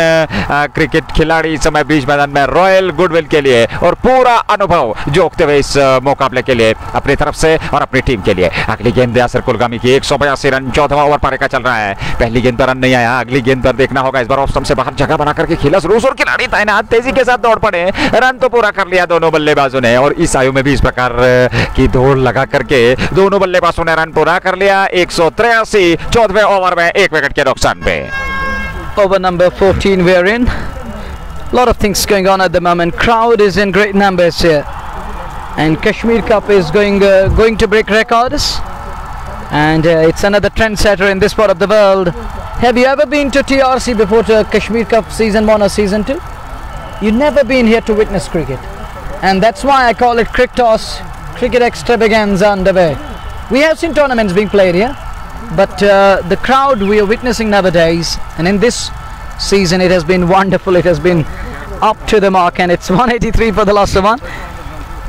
क्रिकेट खिलाड़ी इस समय बीच मैदान में रॉयल गुडविल के लिए, और पूरा अनुभव जोड़ते हुए इस मुकाबले के लिए अपनी तरफ से और अपनी टीम के लिए। अगली गेंद यासिर कुलगामी 182 रन, 14वां ओवर पारी का चल रहा है। पहली गेंद पर रन नहीं आया, अगली गेंद पर देखना होगा। इस बार ऑफ स्टंप से बाहर जगह बना करके खेला जरूर और खिलाड़ी तैनात तेजी के साथ दौड़ पड़े, रन तो पूरा कर लिया दोनों बल्लेबाजों ने। और इस आयु में भी इस प्रकार की दौड़ लगा करके दोनों बल्लेबाजों ने रन पूरा कर लिया। 183 14वें ओवर में 1 विकेट के नुकसान पे। Over number 14 we are in. Lot of things going on at the moment. Crowd is in great numbers here, and Kashmir Cup is going to break records. And it's another trendsetter in this part of the world. Have you ever been to TRC before, to Kashmir Cup season 1 or season 2? You've never been here to witness cricket, and that's why I call it Cricktoss, cricket extravaganza underway. We have seen tournaments being played here, but the crowd we are witnessing nowadays, and in this season it has been wonderful. It has been up to the mark, and it's 183 for the last one.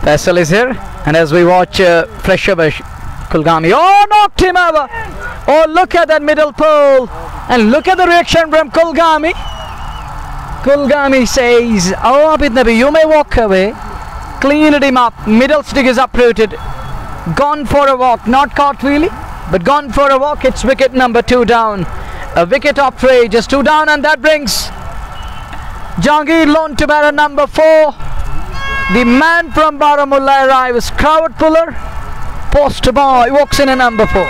Faisal is here, and as we watch fresh over Kulgami, oh, knocked him over. Oh, look at that middle pole, and look at the reaction from Kulgami. Kulgami says, oh, Abid Nabi, you may walk away. Cleaned him up, middle stick is uprooted, gone for a walk, not cartwheelie, but gone for a walk. It's wicket number 2 down, a wicket off Trey, just 2 down, and that brings Jahangir Lone to batter number 4. The man from Baramulla arrives, crowd puller, post boy, walks in a number 4.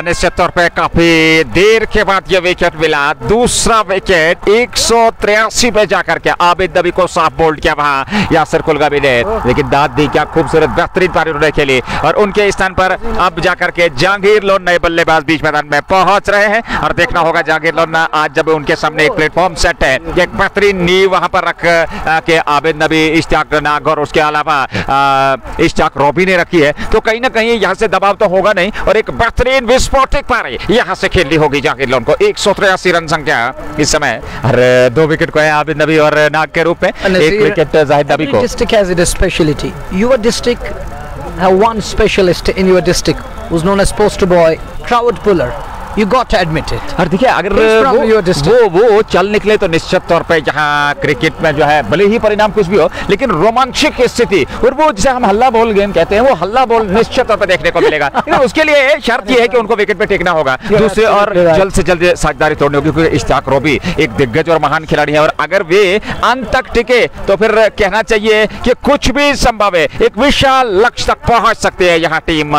निश्चित तौर पे काफी देर के बाद ये wicket मिला, दूसरा wicket 183 पे जाकर के आबिद नबी को साफ बोल्ड किया वहां यासिर कुलगामी ने, लेकिन दाद दी, क्या खूबसूरत बेहतरीन पारी उन्होंने खेली। और उनके स्थान पर अब जाकर के जहांगीर लोन नए बल्लेबाज बीच मैदान में पहुंच रहे हैं। और देखना होगा जहांगीर लोन आज जब उनके सामने एक प्लेटफॉर्म सेट है, एक बेहतरीन नींव वहां पर रख के आबिद नबी, इश्तियाक नाग और उसके अलावा इश्तियाक रॉबी ने रखी है, तो कहीं ना कहीं यहाँ से दबाव तो होगा नहीं, और एक बेहतरीन विस्फोटक पारी यहां से खेलनी होगी जहांगीर लोन को। 183 रन संख्या इस समय, और 2 विकेट को है आबिद नबी और नाग के रूप में, 1 विकेट जाहिद नबी को। District has a speciality. Your district have one specialist in your district who's known as poster boy, crowd puller. You got to admit it. और देखिए, अगर वो चल निकले तो निश्चित तौर पे यहाँ क्रिकेट में जो है, भले ही परिणाम कुछ भी हो, लेकिन रोमांचक स्थिति, और वो जिसे हम हल्ला बोल गेम कहते हैं, वो हल्ला बोल निश्चित तौर पे देखने को मिलेगा। उसके लिए शर्त ये है कि उनको विकेट पे टेकना होगा दूसरे, और जल्द से जल्द साझेदारी तोड़नी होगी, क्योंकि इश्तियाक रॉबी एक दिग्गज और महान खिलाड़ी है, और अगर वे अंत तक टिके तो फिर कहना चाहिए कि कुछ भी संभव है, एक विशाल लक्ष्य तक पहुंच सकते हैं यहाँ टीम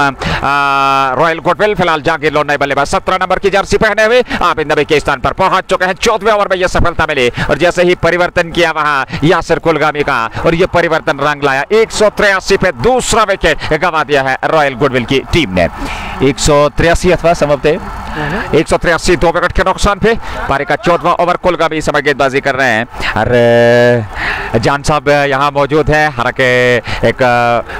रॉयल गुडविल। फिलहाल जहांगीर लोन नए बल्लेबाज 17 नंबर की जर्सी पहने हुए आबिद नबी के स्थान पर पहुंच चुके हैं। 14वें ओवर में यह सफलता मिली, और जैसे ही परिवर्तन किया वहां यासिर कुलगामी का, और यह परिवर्तन रंग लाया। 183 पे दूसरा विकेट गंवा दिया है रॉयल गुडविल की टीम ने। 183 अथवा समाप्त 183 2 विकेट के नुकसान पे। पारी का 14वां ओवर कुलगामी इस समय गेंदबाजी कर रहे हैं। और जान साहब यहाँ मौजूद है, हालांकि एक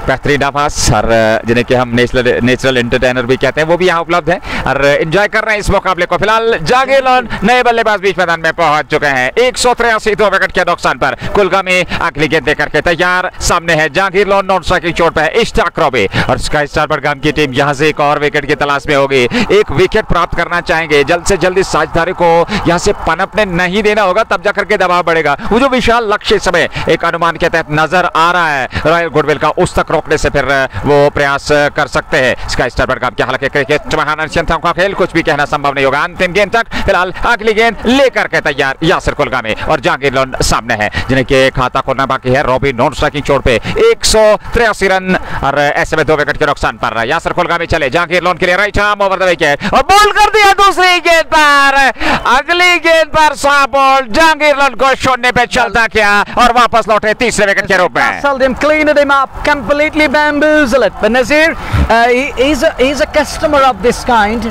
बेहतरीन आवाज और जिन्हें कि हम नेचुरल एंटरटेनर भी कहते हैं, वो भी यहाँ उपलब्ध है और एंजॉय कर रहे हैं इस मुकाबले को। फिलहाल जहांगीर लोन नए बल्लेबाज बीच मैदान में पहुंच चुके हैं। 183 2 विकेट के नुकसान पर कुलगामी अगली गेंद देकर के तैयार। सामने है जहांगीर लोन, नॉन स्ट्राइकिंग चोट पे है इश्तियाक रॉबी और स्काई स्टार बडगाम की टीम यहाँ से एक और विकेट की तलाश में होगी। एक विकेट प्राप्त करना चाहेंगे, जल्द से जल्द इस साझेदारी को यहाँ से पनपने नहीं देना होगा, तब जाकर के दबाव बढ़ेगा। वो जो विशाल लक्ष्य इस समय एक अनुमान के तहत नजर आ रहा है रॉयल गुडविल का, उस तक रोकने से फिर वो प्रयास कर सकते हैं स्काई स्टार बडगाम के। हालांकि क्रिकेट महान का खेल, कुछ भी कहना संभव नहीं होगा अंतिम गेंद तक। फिलहाल अगली गेंद लेकर के तैयार यासिर कुलगामी और जहांगीर लोन सामने है, जिन्हें के खाता खोलना बाकी है। रॉबी नॉन स्ट्राइकिंग चोट पे 183 रन और ऐसे में 2 विकेट के नुकसान पर यासिर कुलगामी चले जहांगीर लोन के लिए right arm over the wicket और बॉल कर दिया दूसरी गेंद पर। अगली गेंद पर साफ बॉल, जहांगीर लोन को छोड़ने पे चलता क्या और वापस लौटे तीसरे विकेट के रूप में। Cleaned him up, completely bamboozled. But Nazir, he's a customer of this kind.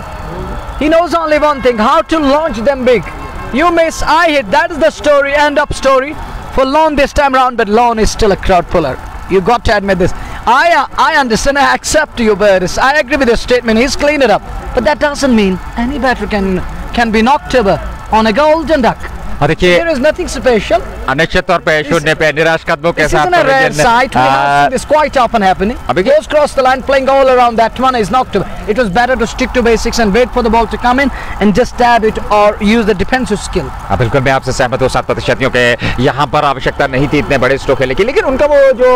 He knows only one thing: how to launch them big. You miss, I hit. That is the story. End of story for Lone this time round. But Lone is still a crowd puller. You got to admit this. I understand. I accept you, but I agree with your statement. He's cleaned it up, but that doesn't mean any batter can be knocked over on a golden duck. देखिए There is nothing special. निश्चित तौर पे शून्य पे निराश कदमों के साथ rare sight. We have seen this quite often happening. Goes cross the line, playing all around that one is knocked over. It was better to stick to basics and wait for the ball to come in and just stab it or use the defensive skill. बिल्कुल मैं आपसे सहमत हूँ 7% के यहाँ पर आवश्यकता नहीं थी इतने बड़े स्ट्रोक खेलने की, लेकिन उनका वो जो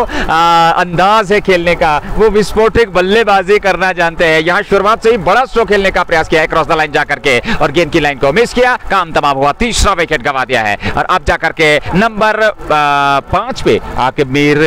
अंदाज है खेलने का, वो विस्फोटक बल्लेबाजी करना जानते हैं। यहाँ शुरुआत से ही बड़ा स्ट्रोक खेलने का प्रयास किया है, क्रॉस द लाइन जाकर के और गेंद की लाइन को मिस किया, काम तमाम हुआ, तीसरा विकेट गवा दिया है। और अब जाकर के नंबर 5 पे आके मीर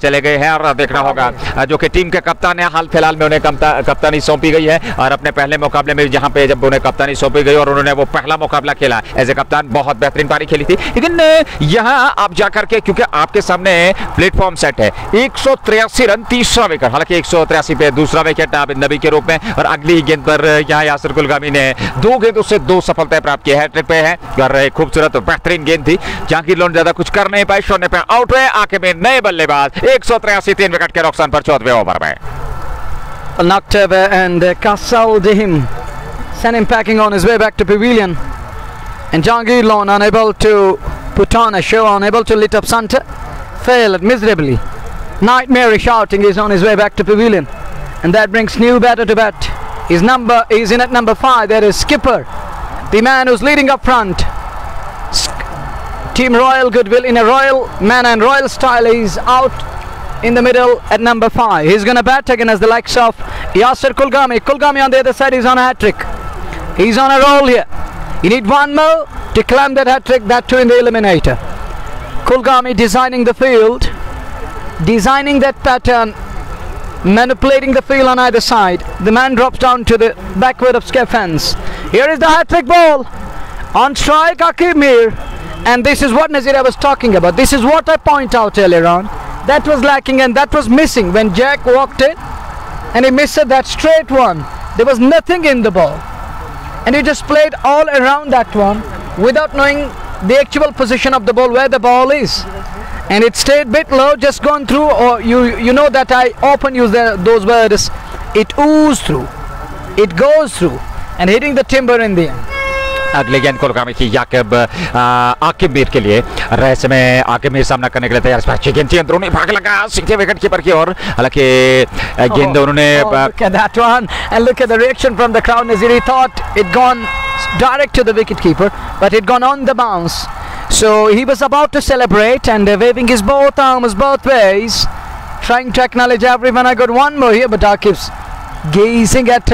चले गए हैं और देखना होगा जो कि टीम के कप्तान है, हाल फिलहाल में उन्हें कप्तानी सौंपी गई है और अपने पहले मुकाबले में जहां पे जब उन्हें कप्तानी सौंपी गई और उन्होंने वो पहला मुकाबला खेला एज ए कप्तान, बहुत बेहतरीन पारी खेली थी। लेकिन यहां आप जाकर के, क्योंकि आपके सामने प्लेटफॉर्म सेट है, 183 रन, तीसरा विकेट, हालांकि 183 पे दूसरा विकेट आबिद नबी के रूप में और अगली गेंद पर यहां यासिर कुलगामी ने 2 गेंदों से 2 सफलताएं प्राप्त की है, हैट्रिक पे है और एक खूबसूरत बेहतरीन गेंद थी। जहांगीर लोन ज्यादा कुछ कर नहीं पाए, शून्य पे आउट हुए। आके में नए बल्लेबाज 183 3 विकेट के नुकसान पर 14वें ओवर में knocked over and Kasal Dihim sent him packing on his way back to pavilion, and Jahangir Lone unable to put on a show, unable to lit up Santa, failed miserably. Nightmare shouting is on his way back to pavilion, and that brings new batter to bat. His number is in at number 5. There is Skipper, the man who's leading up front. Team Royal Goodwill in a royal manner and royal style. He's out in the middle at number 5. He's going to bat again as the likes of Yasir Kulgami. Kulgami on the other side is on a hat-trick. He's on a roll here. You need one more to climb that hat-trick, that too in the eliminator. Kulgami designing the field, designing that pattern, manipulating the field on either side. The man drops down to the backward of square fence. Here is the hat-trick ball. On strike, Aqib Mir. And this is what Nazir was talking about. This is what I point out earlier on. That was lacking and that was missing when Jack walked in and he missed that straight one. There was nothing in the ball. And he just played all around that one without knowing the actual position of the ball, where the ball is. And it stayed bit low, just gone through, or you know that I often use those words. It oozed through. It goes through and hitting the timber in the end. अगले गेंद कुलगामी की आकिब मीर के लिए, ऐसे में आकिब मीर सामना करने के लिए तैयार। अच्छी गेंद थी, अंदरूनी भाग लगा सीधे विकेट कीपर की ओर, हालांकि गेंद उन्होंने look at that one and look at the reaction from the crowd. Nazir thought it gone direct to the wicket keeper, but it gone on the bounce. So he was about to celebrate and waving his both arms both ways, trying to acknowledge everyone. I got one more here, but Aqib's gazing at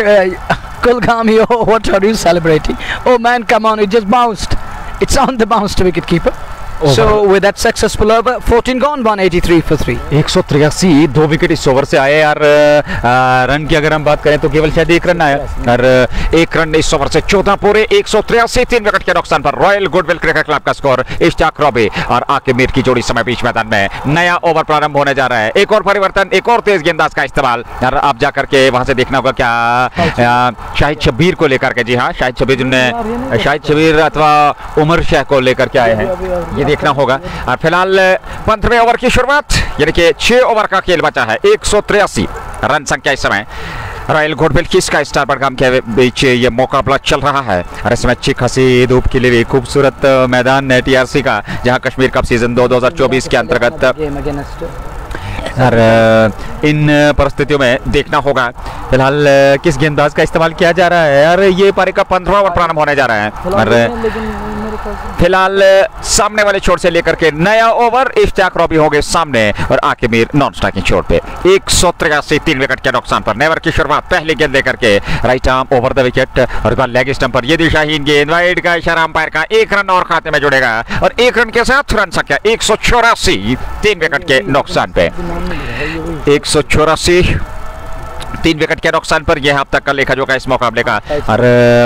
Kulgami. Oh, what are you celebrating? Oh man, come on, it just bounced. It's on the bounce to wicket keeper. So with that successful over, 14 gone, 183 for 3. 183 2 wicket इस over से आए और run की अगर हम बात करें तो केवल शायद 1 रन आया और 1 रन इस ओवर से 14 पूरे 183 3 विकेट के नुकसान पर रॉयल गुडविल क्रिकेट क्लब का स्कोर। इश्तियाक रॉबी और आकिब मीर की जोड़ी समय बीच मैदान में, नया ओवर प्रारंभ होने जा रहा है। एक और परिवर्तन, एक और तेज गेंदबाज का इस्तेमाल और आप जाकर के वहां से देखना होगा क्या शाहिद शब्बीर को लेकर के, जी हाँ शाहिद शब्बीर अथवा उमर शाह को लेकर के आए हैं, ये देखना होगा। और फिलहाल 15वें ओवर की शुरुआत, यानी कि 6 ओवर का खेल बचा है। 183 रन संख्या इस समय रॉयल गुडविल की स्काई स्टार बडगाम के बीच ये मुकाबला चल रहा है और इसमें अच्छी खासी धूप खिली हुई खूबसूरत मैदान है टीआरसी का, जहां कश्मीर कप सीजन 2024 के अंतर्गत। और इन परिस्थितियों में देखना होगा फिलहाल किस गेंदबाज का इस्तेमाल किया जा रहा है और ये पारी का 15वां ओवर प्रारंभ होने जा रहा है। और फिलहाल सामने वाले छोर से लेकर के नया ओवर, इश्तियाक रॉबी हो गए सामने और आकिब मीर नॉन स्ट्राइकिंग छोर पे। 183 3 विकेट के नुकसान पर नेवर की शुरुआत, पहली गेंद लेकर के right arm over the wicket और लेग स्टंप पर ये दिशाहीन गेंद, वाइड का इशारा अंपायर का, 1 रन और खाते में जुड़ेगा और 1 रन के साथ रन संख्या 184 3 विकेट के नुकसान पे। 184 3 विकेट के नुकसान पर यह अब तक का लेखा जोखा इस मुकाबले का। और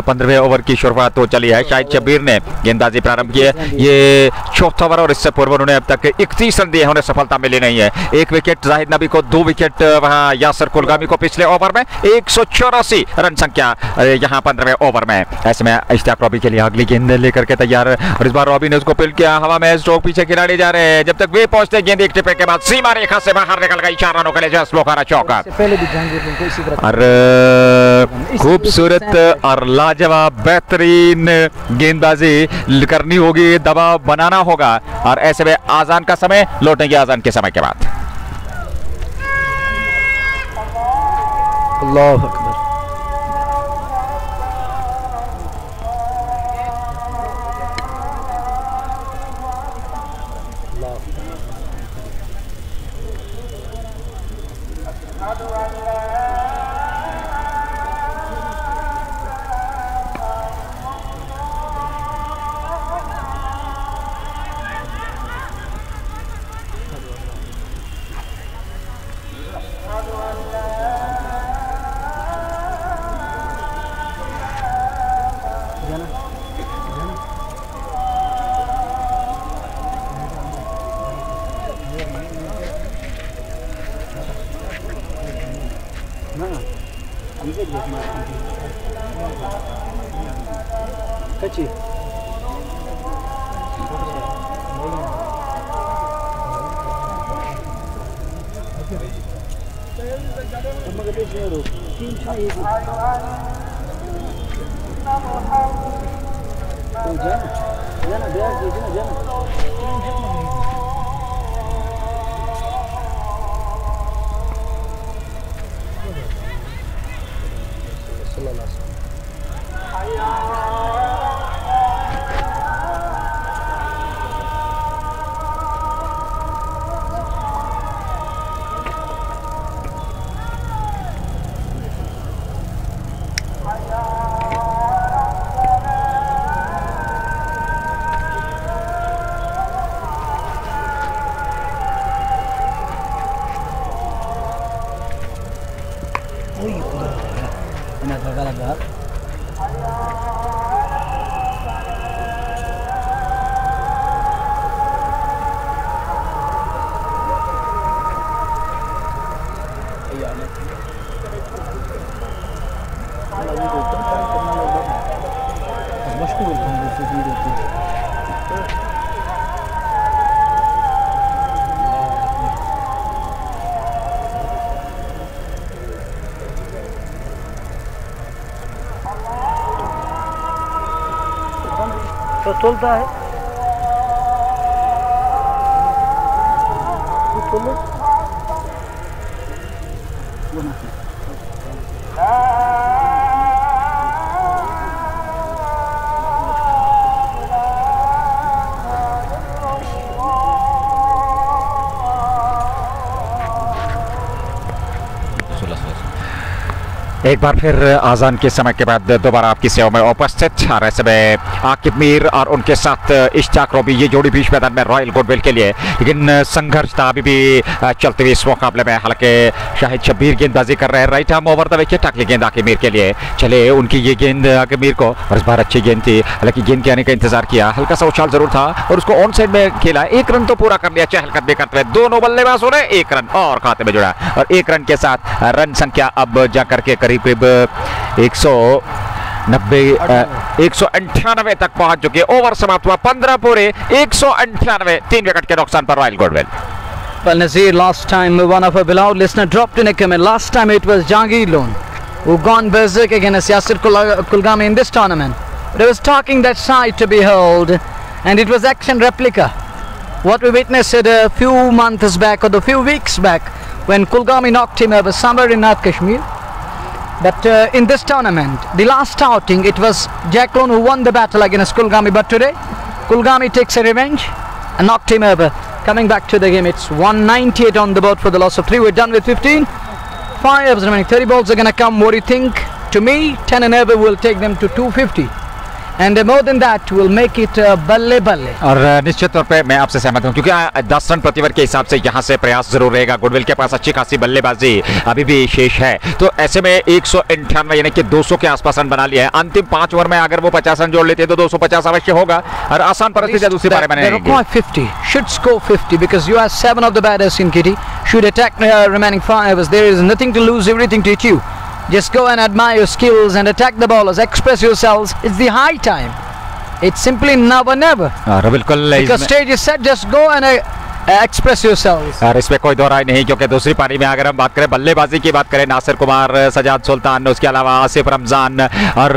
15वें ओवर की शुरुआत हो चली है। शाहिद शब्बीर ने गेंदबाजी प्रारंभ की है, ये चौथा ओवर और इससे पूर्व उन्होंने अब तक 31 रन दिए, उन्हें सफलता मिली नहीं है। 1 विकेट जाहिद नबी को, 2 विकेट वहां यासर कुलगामी को पिछले ओवर में। 184 रन संख्या यहाँ 15वें ओवर में। ऐसे में इश्तियाक रॉबी के लिए अगली गेंद लेकर के तैयार और इस बार रॉबी ने उसको पिल किया, हवा में स्ट्रोक, पीछे खिलाड़ी जा रहे हैं, जब तक वे पहुंचते गेंद एक टिप्पे के बाद सीमा रेखा से बाहर निकल गई, 4 रनों के लिए जस्ट लोकारा चौका। और खूबसूरत और लाजवाब बेहतरीन गेंदबाजी करनी होगी, दबाव बनाना होगा और ऐसे में आजान का समय लौटेंगे, आजान के समय के बाद। अल्लाह अकबर। तो चलता है एक बार फिर आजान के समय के बाद दोबारा आपकी सेवा में उपस्थित और ऐसे में आकिब मीर और उनके साथ इश्तियाक रोबी, ये जोड़ी बीच मैदान में रॉयल गुडविल के लिए। लेकिन संघर्ष था अभी भी चलते हुए इस मुकाबले में। हालांकि शाहिद शब्बीर गेंदबाजी कर रहे हैं, right arm over the wicket, अगली गेंद आकिब मीर के लिए। चले उनकी ये गेंद आकिब मीर को, और इस बार अच्छी गेंद थी, हालांकि गेंद के आने का इंतजार किया, हल्का सा उछाल जरूर था और उसको ऑन साइड में खेला। एक रन तो पूरा कर लिया चहलकदमी करते हुए, दोनों बल्लेबाज हो रहे, एक रन और खाते में जुड़ा और एक रन के साथ रन संख्या अब जाकर के करीब करीब 198 तक पहुंच चुके। ओवर समाप्त हुआ 15 पूरे 198, 3 विकेट के नुकसान पर royal goodwill. Well, Nazir, last time one of our beloved listener dropped in a comment. Last time it was Jahangir Lone who gone berserk against Yasir Kulgami in this tournament. But I was talking that side to behold, and it was action replica. What we witnessed a few months back or a few weeks back when Kulgami knocked him over somewhere in North Kashmir. But in this tournament, the last outing, it was Jack Lone who won the battle against Kulgami. But today, Kulgami takes a revenge and knocked him over. Coming back to the game, it's 198 on the board for the loss of 3. We're done with 15. 5 overs remaining. 30 balls are going to come. What do you think? To me, 10 and over will take them to 250. And more than that will make it बल्ले बल्ले। और निश्चित तौर पे मैं आपसे सहमत हूं, क्योंकि 10 रन प्रति ओवर के हिसाब से यहां से प्रयास जरूर रहेगा। गुडविल के पास अच्छी खासी बल्लेबाजी अभी भी शेष है, तो ऐसे में 198 यानी कि 200 के आसपास रन बना लिया है। अंतिम 5 ओवर में अगर वो 50 रन जोड़ लेते तो 250 अवश्य होगा और आसान परिस्थिति दूसरी पारी में 50 should score 50 because you have 7 of the batters in kitty, should attack remaining 5 overs. There is nothing to lose, everything to achieve. Just go and admire your skills and attack the ballers, express yourselves. It's the high time. It's simply now or never. बिल्कुल, because stage is set, just go and express yourselves. और इसमें कोई दो राय नहीं, क्योंकि दूसरी पारी में अगर हम बात करें बल्लेबाजी की बात करें, नासिर कुमार, सजाद सुल्तान, उसके अलावा आसिफ रमजान और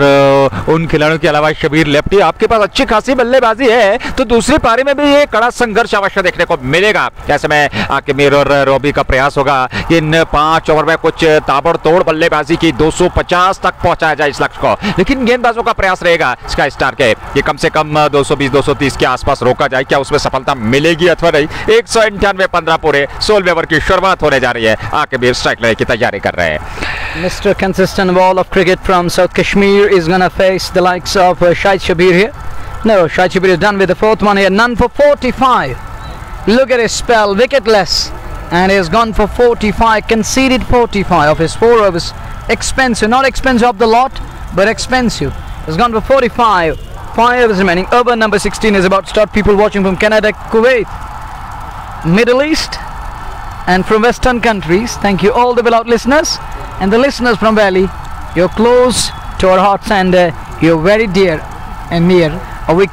उन खिलाड़ियों के अलावा शबीर लेफ्टी, आपके पास अच्छी खासी बल्लेबाजी है, तो दूसरी पारी में भी ये कड़ा संघर्ष अवश्य देखने को मिलेगा। ऐसे में आकिब मीर और रोबी का प्रयास होगा कि इन 5 ओवर में कुछ ताबड़तोड़ बल्लेबाजी की 250 तक पहुंचाया जाए इस लक्ष्य को। लेकिन गेंदबाजों का प्रयास रहेगा स्काई स्टार के ये कम से कम 220-230 के आसपास रोका जाए। क्या उसमें सफलता मिलेगी अथवा नहीं? 198 15 पूरे 16 ओवर की शुरुआत होने जा रही है। आकिब मीर स्ट्राइक लेने की तैयारी कर रहे हैं। Mr. Consistent Wall of cricket from South Kashmir is gonna face the likes of Shahid Shabir here. No, Shahid Shabir is done with the 4th one here. None for 45. Look at his spell, wicketless, and he has gone for 45. Conceded 45 of his 4 overs. Expensive, not expensive of the lot, but expensive. He's gone for 45. 5 overs remaining. Over number 16 is about to start. People watching from Canada, Kuwait, Middle East, and from Western countries. Thank you all the beloved listeners and the listeners from Valley. You're close to our hearts and you're very dear and near. Or we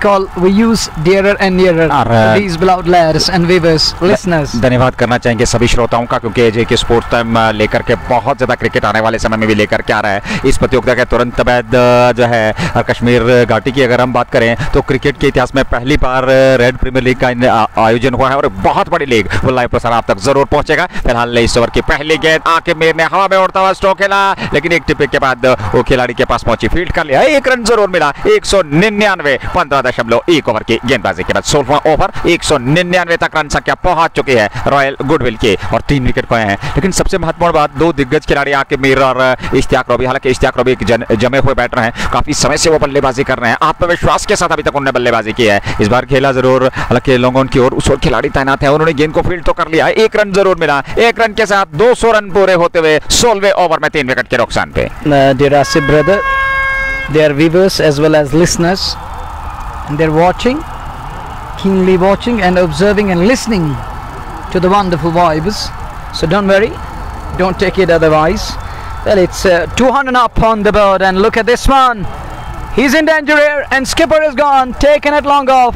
use dearer and nearer these beloved lads and viewers, listeners. धन्यवाद करना चाहेंगे सभी श्रोताओं का, क्योंकि एजे के sports time लेकर के बहुत ज्यादा क्रिकेट आने वाले समय में भी लेकर के आ रहा है। इस प्रतियोगिता के तुरंत बाद जो है कश्मीर घाटी की अगर हम बात करें तो क्रिकेट के इतिहास में पहली बार रेड प्रीमियर लीग का आयोजन हुआ है और बहुत बड़ी लीग, वो लाइव प्रसारण आप तक जरूर पहुंचेगा। फिलहाल इस ओवर की पहली गेंद आकिब मीर ने हवा में उड़ता हुआ स्ट्रोक खेला, लेकिन एक टिप्पी के बाद वो खिलाड़ी के पास पहुंची, फील्ड कर लिया, 1 रन जरूर मिला। 199 15.1 ओवर की गेंदबाजी के बाद 16वां ओवर 199 तक रन संख्या पहुंच चुकी है रॉयल गुडविल के और 3 विकेट पाए हैं। लेकिन सबसे महत्वपूर्ण बात, 2 दिग्गज खिलाड़ी आकिब मीर और इश्तियाक रोबी, हालांकि इश्तियाक रोबी एक जमे हुए बैटर हैं, काफी समय से वो बल्लेबाजी कर रहे हैं, आत्मविश्वास के साथ अभी तक उन्होंने बल्लेबाजी की है। इस बार खेला जरूर, हालांकि लोगों की ओर उस ओर खिलाड़ी तैनात है, उन्होंने गेंद को फील्ड तो कर लिया, 1 रन जरूर मिला। 1 रन के साथ 200 रन पूरे होते हुए 16वें ओवर में 3 विकेट के नुकसान पे। Dear Asif brother, they are viewers as well as listeners. They're watching, keenly watching and observing and listening to the wonderful vibes. So don't worry, don't take it otherwise. Well, it's 200 up on the board, and look at this one. He's in danger here, and skipper is gone, taken it long off.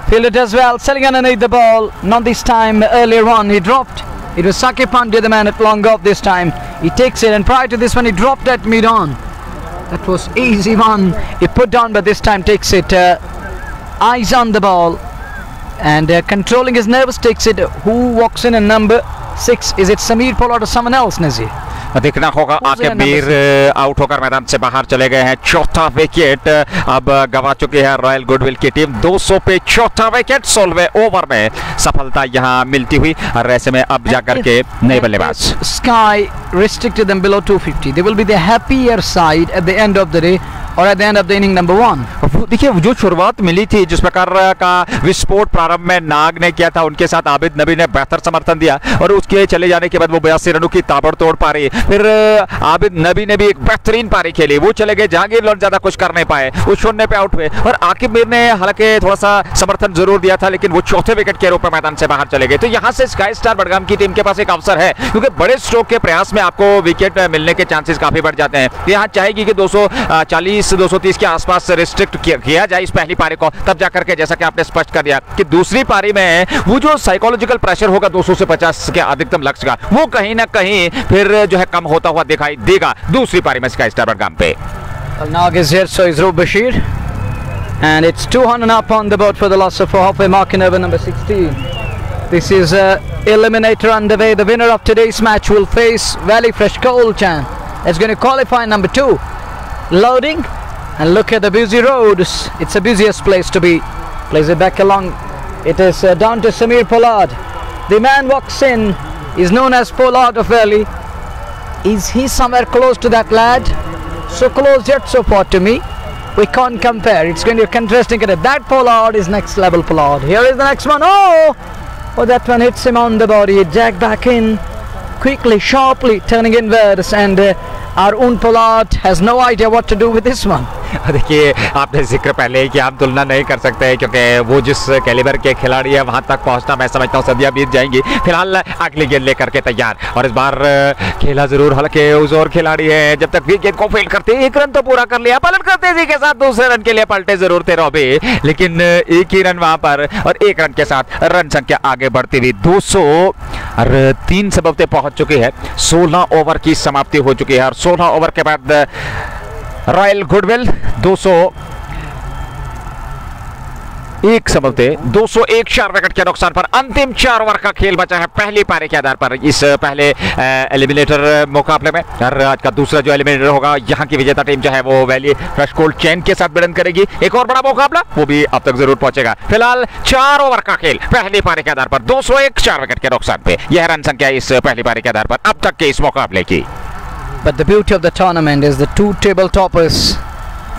Fielded as well, selling underneath the ball. Not this time, earlier on he dropped. It was Saqib Pandya, the man at long off this time. He takes it, and prior to this one he dropped at mid-on. That was easy one. He put down, but this time takes it. Eyes on the ball and controlling his nerves takes it. Who walks in at number 6? Is it Sameer Pollard or someone else, Nazir? देखना होगा। आके Mir out होकर मैदान से बाहर चले गए हैं। चौथा विकेट अब गवा चुकी है रॉयल गुडविल की टीम। 200 पे चौथा विकेट 16वें ओवर में सफलता यहां मिलती हुई और ऐसे में अब जाकर के नए बल्लेबाज Sky restricted them below 250. They will be the happier side at the end of the day or at the end of the inning number 1. देखिए जो शुरुआत मिली थी, जिस प्रकार का विस्फोट प्रारंभ में नाग ने किया था, उनके साथ आबिद नबी ने बेहतर समर्थन दिया और उसके चले जाने के बाद वो 82 रनों की ताबड़तोड़ पारी, फिर आबिद नबी ने भी एक बेहतरीन पारी खेली, वो चले गए। जहांगीर लोन ज्यादा कुछ कर नहीं पाए, वो 0 पे आउट हुए और आकिब मीर ने हालांकि थोड़ा सा समर्थन जरूर दिया था, लेकिन वो चौथे विकेट के रूप में मैदान से बाहर चले गए। तो यहाँ से स्काई स्टार बडगाम की टीम के पास एक अवसर है, क्योंकि बड़े स्ट्रोक के प्रयास में आपको विकेट मिलने के चांसेस काफी बढ़ जाते हैं। यहाँ चाहेगी कि 240-230 के आसपास रिस्ट्रिक्ट किया जाए इस पहली पारी को, तब जाकर के जैसा कि आपने स्पष्ट कर दिया कि दूसरी पारी में वो जो साइकोलॉजिकल प्रेशर होगा 200 से 50 के अधिकतम लक्ष्य का, वो कहीं ना कहीं फिर जो है कम होता हुआ दिखाई देगा दूसरी पारी में स्काई स्टार बडगाम पे। Nag is here, so is Rob Bashir, and it's 200 up on the board for the loss of 4 halfway mark in over number 16. This is eliminator underway. The winner of today's match will face Valley Fresh Kolchan. It's going to qualify number 2. Loading, and look at the busy roads. It's the busiest place to be. Plays it back along. It is down to Samir Pollard. The man walks in. Is known as Pollard of Valley. Is he somewhere close to that lad? So close yet so far to me. We can't compare. It's going to be interesting. That Pollard is next level Pollard. Here is the next one. Oh, that one hits him on the body. Jack back in quickly, sharply, turning inwards, and our own Pollard has no idea what to do with this one. देखिए आपने जिक्र पहले ही कि आप तुलना नहीं कर सकते, क्योंकि वो जिस कैलिबर के खिलाड़ी है वहां तक पहुंचना मैं समझता हूं सदियां बीत जाएंगी। फिलहाल अगली गेंद लेकर के तैयार, और इस बार खेला जरूर हल्के उज़ोर खिलाड़ी है। जब तक विकेट को फील्ड करते 1 रन तो पूरा कर लिया, पलट कर तेजी के साथ दूसरे रन के लिए पलटे जरूर थे रॉबी, लेकिन 1 ही रन वहां पर और 1 रन के साथ रन संख्या आगे बढ़ती हुई 203 सबब पे पहुंच चुकी है। 16 ओवर की समाप्ति हो चुकी है और 16 ओवर के बाद रॉयल गुडविल 201 सबब थे 201 4 विकेट के नुकसान पर अंतिम 4 ओवर का खेल बचा है पहली पारी के आधार पर इस पहले एलिमिनेटर मुकाबले में। और आज का दूसरा जो एलिमिनेटर होगा, यहाँ की विजेता टीम जो है वो वैली फ्रेश कोल्चैन के साथ भिड़ंत करेगी। एक और बड़ा मुकाबला वो भी अब तक जरूर पहुंचेगा। फिलहाल 4 ओवर का खेल पहली पारी के आधार पर 201 4 विकेट के नुकसान पे, यह रन संख्या इस पहली पारी के आधार पर अब तक के इस मुकाबले की। But the beauty of the tournament is the 2 table toppers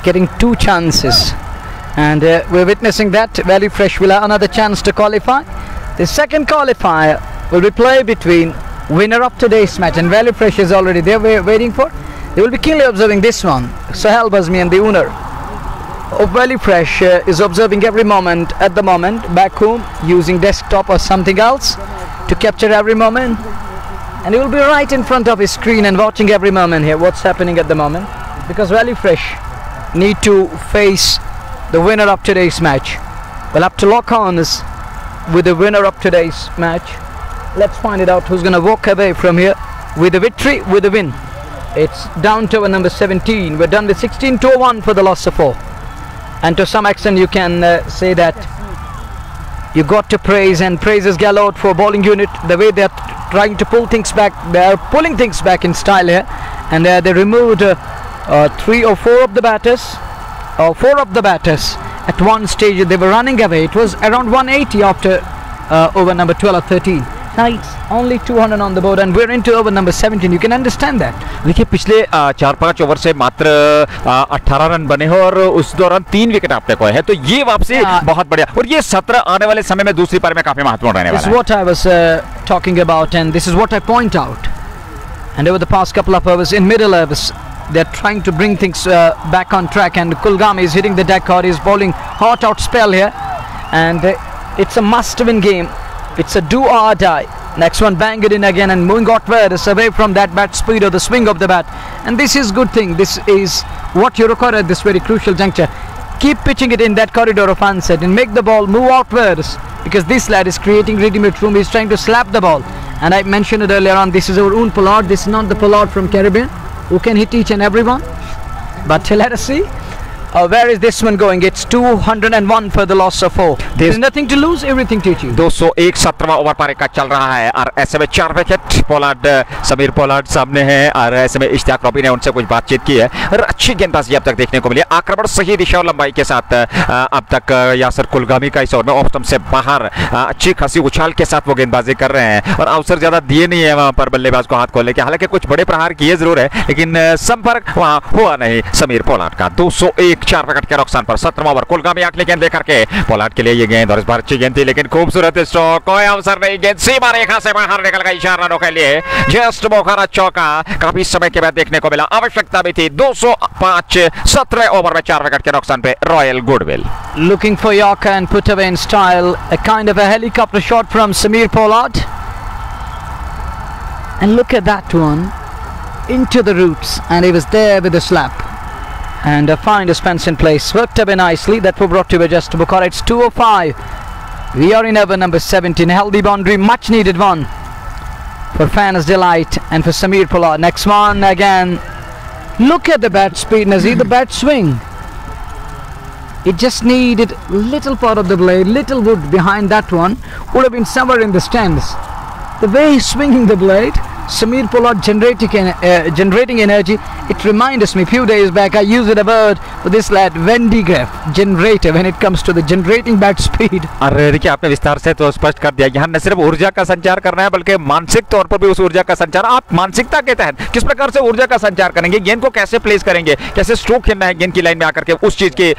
getting 2 chances, and we're witnessing that. Valley Fresh will have another chance to qualify. The second qualifier will be played between winner of today's match, and Valley Fresh is already there waiting for. They will be keenly observing this one. Sahel Bazmi and the owner of Valley Fresh is observing every moment at the moment back home using desktop or something else to capture every moment. And he will be right in front of his screen and watching every moment here, what's happening at the moment, because Valley Fresh need to face the winner of today's match. We'll have to lock horns with the winner of today's match. Let's find it out who's going to walk away from here with the victory, with the win. It's down to number 17. We're done with 16-1 for the loss of 4. And to some extent you can say that you got to praise, and praises galore for bowling unit, the way they're trying to pull things back. They're pulling things back in style here, and they removed 3 or 4 of the batters, at one stage. They were running away. It was around 180 after over number 12 or 13. Now it's only 200 on the board, and we're into over number 17. You can understand that. देखिए पिछले 4-5 over से मात्र 18 run बने हो और उस दौरान 3 wicket आपने खोए हैं, तो ये वापसी बहुत बढ़िया, और ये 17 आने वाले समय में दूसरी पारी में काफी महत्वपूर्ण रहने वाला है। This is what I was talking about, and this is what I point out. And over the past couple of overs, in middle overs, they're trying to bring things back on track, and Kulgam is hitting the deck hard. He's bowling hot out spell here, and it's a must-win game. It's a do or die. Next one, bang it in again, and moving outwards away from that bat speed or the swing of the bat. And this is good thing. This is what you require at this very crucial juncture. Keep pitching it in that corridor of onset and make the ball move outwards, because this lad is creating ready-made room. He's trying to slap the ball. And I mentioned it earlier on, this is our own Pollard. This is not the Pollard from Caribbean who can hit each and every one. But let us see. Where is this one going? It's 201 for the loss of 4. There's nothing to lose, everything to achieve. 201 17वां over पारी का चल रहा है और ऐसे में 4 wicket. Pollard, Sameer Pollard सामने है और ऐसे में इश्तियाक रॉबी ने उनसे कुछ बातचीत की है और अच्छी गेंदबाजी अब तक देखने को मिली। आक्रमण सही दिशा और लंबाई के साथ अब तक यासर कुलगामी का इस ओवर में ऑफ स्टंप से बाहर अच्छी खासी उछाल के साथ वो गेंदबाजी कर रहे हैं और अवसर ज्यादा दिए नहीं है वहां पर बल्लेबाज को हाथ खोलने के। हालांकि कुछ बड़े प्रहार किए जरूर है लेकिन संपर्क वहां हुआ नहीं समीर पोलार्ड का। 201 4 विकेट के नुकसान पर 17वां ओवर कुलगामी अगली गेंद लेकर के पोलार्ड के लिए ये गेंद और इस बार अच्छी गेंद थी लेकिन खूबसूरत स्ट्रोक, कोई अवसर नहीं, गेंद सीमा रेखा से बाहर निकल गई 4 रनों के लिए। जस्ट बोखारा चौका काफी समय के बाद देखने को मिला, आवश्यकता भी थी। 205 17वें ओवर में 4 विकेट के नुकसान पे royal goodwill. Looking for Yorker and put away in style, a kind of a helicopter shot from Sameer Pollard. And look at that one, into the roots, and he was there with the slap. And a fine dispense in place, worked away nicely. That was brought to by Just Bukhara. It's 205. We are in over number 17, healthy boundary, much needed one for fans' delight and for Sameer Pollard. Next one again. Look at the bat speed, Nazir, the bat swing. It just needed little part of the blade, little wood behind that one would have been somewhere in the stands. The way he's swinging the blade, Sameer Pollard generating energy. It reminds me, few days back I used a word for this lad, Vendigraph generator, when it comes to the generating bat speed. अरे देखिए आपने विस्तार से तो स्पष्ट कर दिया, यहाँ न सिर्फ ऊर्जा का संचार करना है बल्कि मानसिक तौर पर भी उस ऊर्जा का संचार। आप मानसिकता के तहत किस प्रकार से ऊर्जा का संचार करेंगे, गेंद को कैसे प्लेस करेंगे, कैसे स्ट्रोक खेलना है गेंद की लाइन में आकर के, उस चीज की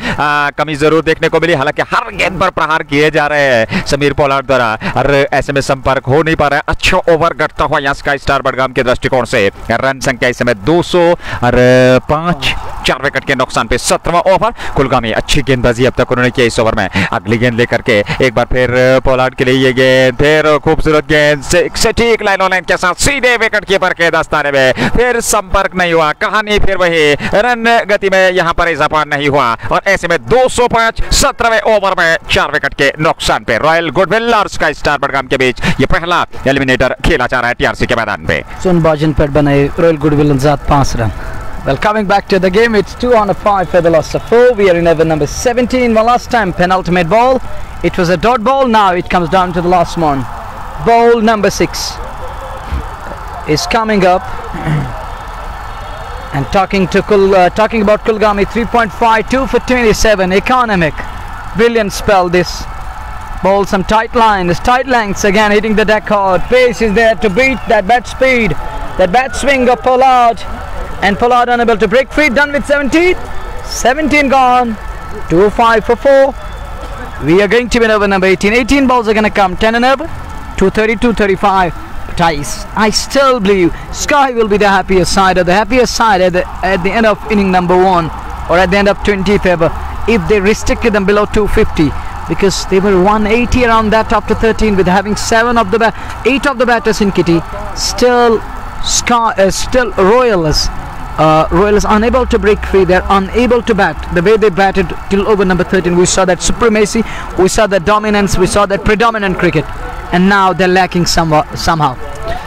कमी जरूर देखने को मिली। हालांकि हर गेंद पर प्रहार किए जा रहे हैं समीर पोलार्ड द्वारा और ऐसे में संपर्क हो नहीं पा रहा है। अच्छा ओवर घटता हुआ यहाँ स्काई स्टार बडगाम के दृष्टिकोण से। रन संख्या इस समय 205 4 विकेट के नुकसान पे 17वां ओवर। कुलगामी अच्छी गेंदबाजी अब तक उन्होंने किया इस ओवर में। अगली गेंद लेकर के एक बार फिर पोलार्ड के लिए ये गेंद, फिर खूबसूरत गेंद सटीक लाइन लाइन के साथ सीधे विकेट कीपर के दस्ताने में, फिर संपर्क नहीं हुआ, कहानी फिर वही, रन गति में यहाँ पर इजाफा नहीं हुआ और ऐसे में 205 17वें ओवर में 4 विकेट के नुकसान पे रॉयल गुडविल और स्काई स्टार बडगाम के बीच ये पहला एलिमिनेटर खेला जा रहा है टीआरसी के मैदान पे। Bajan Pet बनाए रॉयल गुडविल अंजाद 5 run. Well, coming back to the game, it's 205 for the loss of 4. We are in over number 17. Well, last time penultimate ball, it was a dot ball. Now it comes down to the last one. Ball number 6 is coming up and talking about Kulgami. 3.52 for 27. Economic, brilliant spell this. Ball, some tight lines, tight lengths again, hitting the deck hard. Pace is there to beat that bat speed, that bat swing of Pollard. And Pollard unable to break free, done with 17. 17 gone. 205 for 4. We are going to win over number 18. 18 balls are going to come, 10 and over. 230, 235. But I still believe Sky will be the happiest side, or the happiest side at the end of inning number 1 or at the end of 20th ever, if they restricted them below 250. Because they were 180 around that after 13 with having 8 of the batters in kitty. Still Royals unable to break free. They're unable to bat the way they batted till over number 13. We saw that supremacy, we saw that dominance, we saw that predominant cricket, and now they're lacking somehow.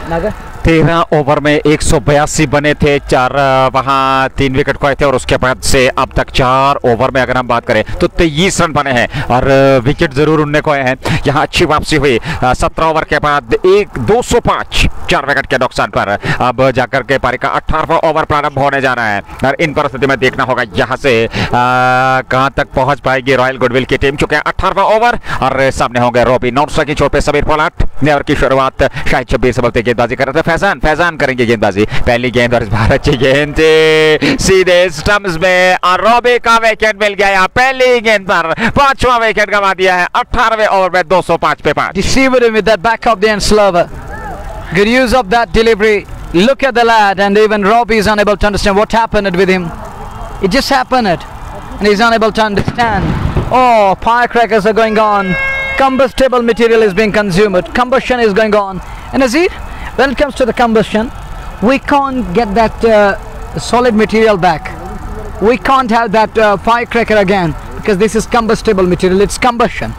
Naga? 13 over में 182 बने थे, 4 वहां 3 wicket खोए थे और उसके बाद से अब तक 4 ओवर में अगर हम बात करें तो 23 रन बने हैं और विकेट जरूर उनने खोए हैं। यहां अच्छी वापसी हुई 17 ओवर के बाद 205 4 विकेट के नुकसान पर। अब जाकर के पारी का 18वां ओवर प्रारंभ होने जा रहा है और इन परिस्थिति में देखना होगा यहां से कहां तक पहुंच पाएगी रॉयल गुडविल की टीम। चुके 18वां ओवर और सामने होंगे रॉबी नॉन की चोट पे समीर पोलार्ड। ओवर की शुरुआत शायद 26 ओवर तक गेंदबाजी कर रहे थे। फैजान करेंगे गेंदबाजी। पहली गेंद और इस बार अच्छी गेंद सीधे स्टंप्स में और रॉबी का विकेट मिल गया। पहली गेंद पर 5वां विकेट गंवा दिया है 18वें ओवर में 205 पे 5। Deceived him with that back of the end slower. Good use of that delivery. Look at the lad, and even Robbie is unable to understand what happened with him. It just happened and he's unable to understand. Oh, firecrackers are going on. Combustible material is being consumed. Combustion is going on. And Azir, when it comes to the combustion, we can't get that solid material back. We can't have that firecracker again because this is combustible material. It's combustion.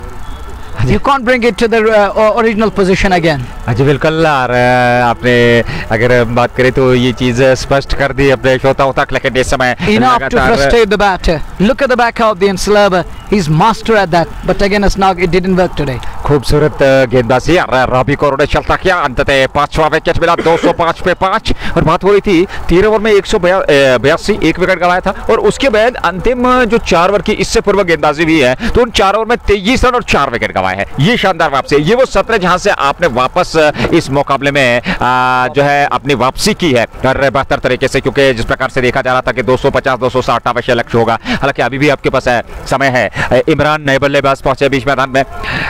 You can't bring it to the original position again. जी बिल्कुल। और आपने अगर बात करें तो ये चीज स्पष्ट कर दी अपने श्रोताओं तक, लेकिन इस समय enough to frustrate the batter. Look at the back of the Slurber. He's master at that. But again, it didn't work today. खूबसूरत गेंदबाजी और रवि को उन्होंने चलता किया। अंततः 5वां विकेट मिला, 205 पे 5। और बात हो रही थी 13 ओवर में 182, 1 विकेट गंवाया था। और उसके बाद अंतिम जो 4 ओवर की इससे पूर्व गेंदबाजी भी है, तो उन 4 ओवर में 23 रन और 4 विकेट गंवाए हैं। ये शानदार वापसी, ये वो सत्र जहां से आपने वापस इस मुकाबले में जो है अपनी वापसी की है और बेहतर तरीके से, क्योंकि जिस प्रकार से देखा जा रहा था कि 250 260 अवश्य लक्ष्य होगा। हालांकि अभी भी आपके पास समय है। इमरान नए बल्लेबाज पहुंचे बीच मैदान में,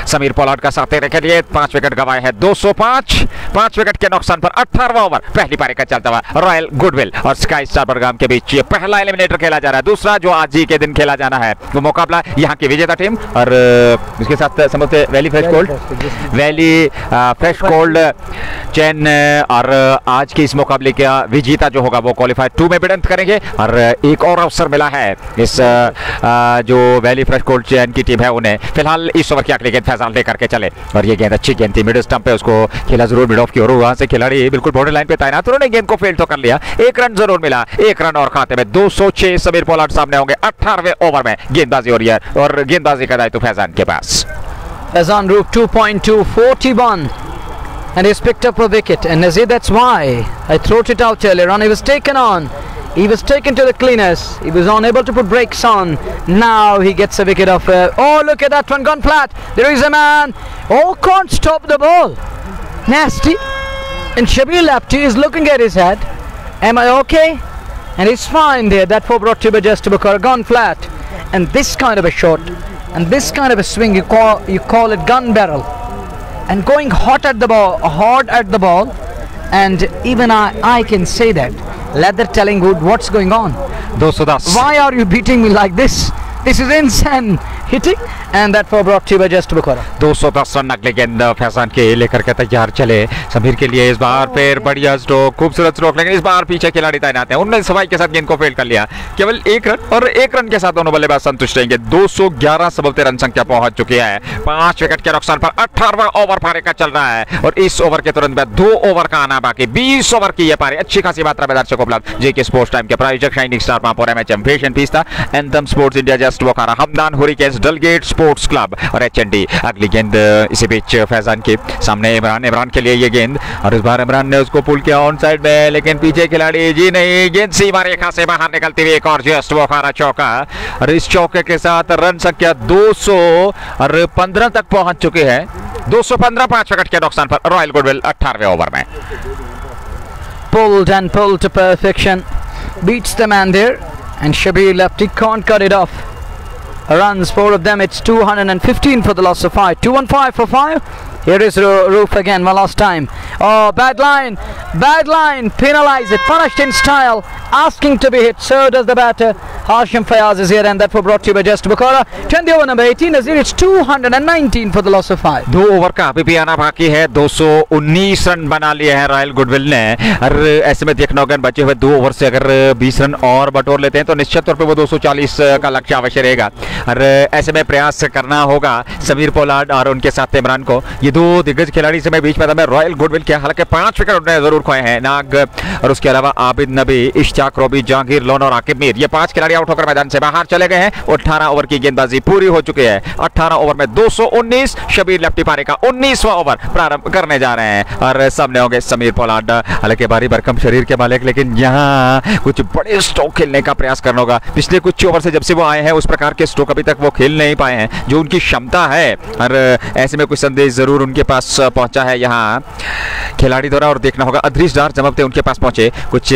समीर पोलार्ड का साथ देने के लिए 5 विकेट गंवाए हैं। 205, 5 विकेट के नुकसान पर 18वां ओवर पहली पारी का चलता हुआ रॉयल गुडविल और स्काई स्टार बडगाम के बीच ये पहला एलिमिनेटर खेला जा रहा है। दूसरा जो आज ही के दिन खेला जाना है वो मुकाबला यहाँ की विजेता टीम और इसके साथ समझते वैली फ्रेश कोल्ड चैन और आज के इस मुकाबले का विजेता जो होगा वो क्वालिफायर 2 में भिड़ंत करेंगे। और एक और अवसर मिला है इस जो वैली फ्रेश कोल्ड चैन की टीम है उन्हें। फिलहाल इस ओवर की अगली गेंद फैजाल लेकर के चले और ये गेंद अच्छी गेंद थी, मिड स्टंप पे उसको खेला जरूर मिड ऑफ की ओर, वहां से खिलाड़ी बिल्कुल बॉर्डर लाइन पे तैनात, उन्होंने गेंद को फील्ड तो कर लिया। 1 रन जरूर मिला, 1 रन और खाते में 206। समीर पोलार्ड सामने होंगे 18वें ओवर में। गेंदबाजी हो रही है और गेंदबाजी का दायित्व फैजान के पास। Fazan Roop 2.2, 41, and he's picked up a wicket. And Nazir, that's why I threw it out earlier on. He was taken on. He was taken to the cleaners. He was unable to put brakes on. Now he gets a wicket off. Oh, look at that one gone flat. There is a man. Oh, can't stop the ball. Nasty. And Shabir Lapti is looking at his head. Am I okay? And he's fine there. That for brought to just Bakar gone flat. And this kind of a shot and this kind of a swing, you call it gun barrel. And going hot at the ball, and even I can say that. Leather telling Wood what's going on. 210. Why are you beating me like this? This is insane hitting, and that for brought to by just Bukhara. 210 run अगले गेंद फैजान के लेकर के तैयार चले समीर के लिए। इस बार फिर बढ़िया स्ट्रोक, खूबसूरत स्ट्रोक, लेकिन इस बार पीछे खिलाड़ी तैनात हैं। उन्होंने सफाई के साथ गेंद को फील्ड कर लिया। केवल 1 रन और 1 रन के साथ दोनों बल्लेबाज संतुष्ट रहेंगे। 211 सबलते रन संख्या पहुंच चुकी है। 5 विकेट के नुकसान पर 18वां ओवर पारी का चल रहा है और इस ओवर के तुरंत बाद 2 ओवर का आना बाकी। 20 ओवर की यह पारी अच्छी खासी मात्रा में दर्शकों उपलब्ध। जेके स्पोर्ट्स टाइम के प्रायोजक शाइनिंग स्टार महापौर MHM fashion fiesta, anthem sports India, just Bokaro, Hamdan Hurricanes, Dalgate sports club और एचएनडी। अगली गेंद इसी बीच फैजान के सामने इमरान के लिए ये गेंद, और इस बार इमरान ने उसको पुल किया ऑन साइड में, लेकिन पीछे खिलाड़ी जी नहीं, गेंद सीमा रेखा से बाहर निकलती हुई एक और जस्ट बोकारो चौका। और इस चौके के साथ रन संख्या 215 तक पहुंच चुके हैं। 215, 5 विकेट के नुकसान पर रॉयल गुडविल 18वें ओवर में। Pulled and pulled to perfection, beats the man there, and Shabir Lapti can't cut it off. Runs, 4 of them. It's 215 for the loss of 5. 215 for 5. Here is Roof again, one last time. Oh, bad line, penalize it, punished in style, asking to be hit. So does the batter. Hashim Fayaz is here, and that was brought to you by Just Bukhara. 20 over number 18, Nazir, it's 219 for the loss of 5. 2 over का अभी भी आना बाकी है। 219 run बना लिए हैं royal goodwill ने। और ऐसे में देखना होगा बचे हुए 2 ओवर से अगर 20 रन और बटोर लेते हैं तो निश्चित तौर पे वो 240 का लक्ष्य अवश्य रहेगा। और ऐसे में प्रयास करना होगा समीर पोलार्ड और उनके साथ इमरान को। ये 2 दिग्गज खिलाड़ी से बीच मैदान में रॉयल गुडविल के हालांकि 5 विकेट उन्होंने जरूर खोए हैं। नाग और उसके अलावा आबिद नबी, इश्तियाक रोबी, जहांगीर लोन और आकिब मीर, ये 5 खिलाड़ी आउट होकर मैदान से बाहर चले गए हैं। 18 ओवर की गेंदबाजी पूरी हो चुकी है। 18 ओवर में 219। शबीर लेफ्टी पारी का 19वां ओवर प्रारंभ करने जा रहे हैं और सामने होंगे समीर पोलार्ड। हालांकि भारी भरकम शरीर के मालिक, लेकिन यहाँ कुछ बड़े स्ट्रोक खेलने का प्रयास करना होगा। पिछले कुछ ओवर से जब से वो आए हैं उस प्रकार के स्ट्रोक अभी तक वो खेल नहीं पाए हैं जो उनकी क्षमता है। और ऐसे में कुछ संदेश जरूर उनके पास पहुंचा है यहाँ खिलाड़ी द्वारा, और देखना होगा अधरीश डार जमकते उनके पास पहुंचे कुछ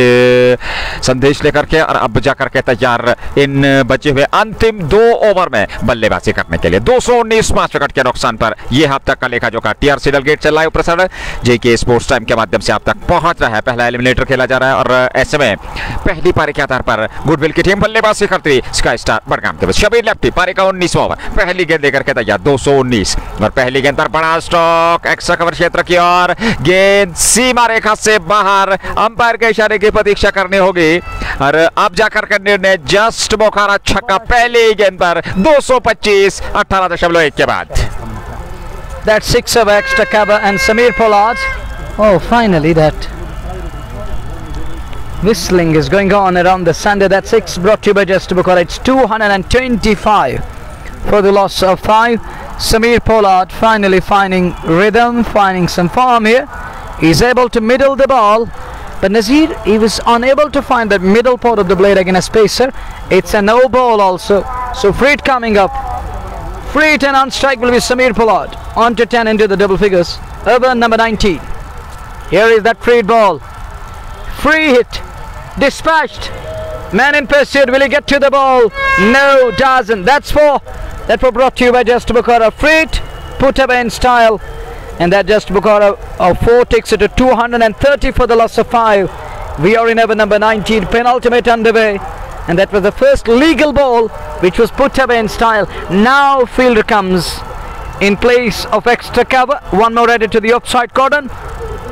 संदेश लेकर के, और अब जाकर के तैयार इन बचे हुए अंतिम 2 ओवर में बल्लेबाजी करने के लिए। 219, 5 विकेट के नुकसान पर यह अब तक का लेखा जोखा टीआरसी डलगेट से लाइव प्रसारण जेके स्पोर्ट्स टाइम के माध्यम से आप तक पहुंच रहा है। पहला एलिमिनेटर खेला जा रहा है और ऐसे में पहली पारी के आधार पर गुडविल की टीम बल्लेबाजी करती हुई स्काई स्टार बडगाम के शबीर लेफ्टी पारी का 19वां ओवर, पहली गेंद लेकर के तैयार। 219 और पहली गेंद पर बड़ा स्ट्रोक एक्स्ट्रा कवर क्षेत्र की और गेंद सीमा रेखा से बाहर, अंपायर के इशारे की प्रतीक्षा करनी होगी। और अब जाकर के निर्णय जस्ट बोखारा छक्का पहली गेंद पर 225, 18.1 के बाद। That 6 over extra cover, and Samir Pollard. Oh, finally that whistling is going on around the Sunday. That 6 brought to you by Just Bukara. It's 225 for the loss of 5. Samir Pollard finally finding rhythm, finding some form here. He's able to middle the ball, but Nazir, he was unable to find the middle part of the blade against a spacer. It's a no ball also. So free hit coming up. Free hit and unstrike will be Samir Pollard. On to 10 into the double figures. Over number 19. Here is that free hit ball. Free hit. Dispatched. Man in pursuit. Will he get to the ball? No, doesn't. That's 4. That was brought to you by Just Bukara. Free hit. Put away in style. And that Just Bukara of 4 takes it to 230 for the loss of 5. We are in over number 19. Penultimate underway. And that was the first legal ball which was put away in style. Now fielder comes in place of extra cover. One more added to the offside cordon.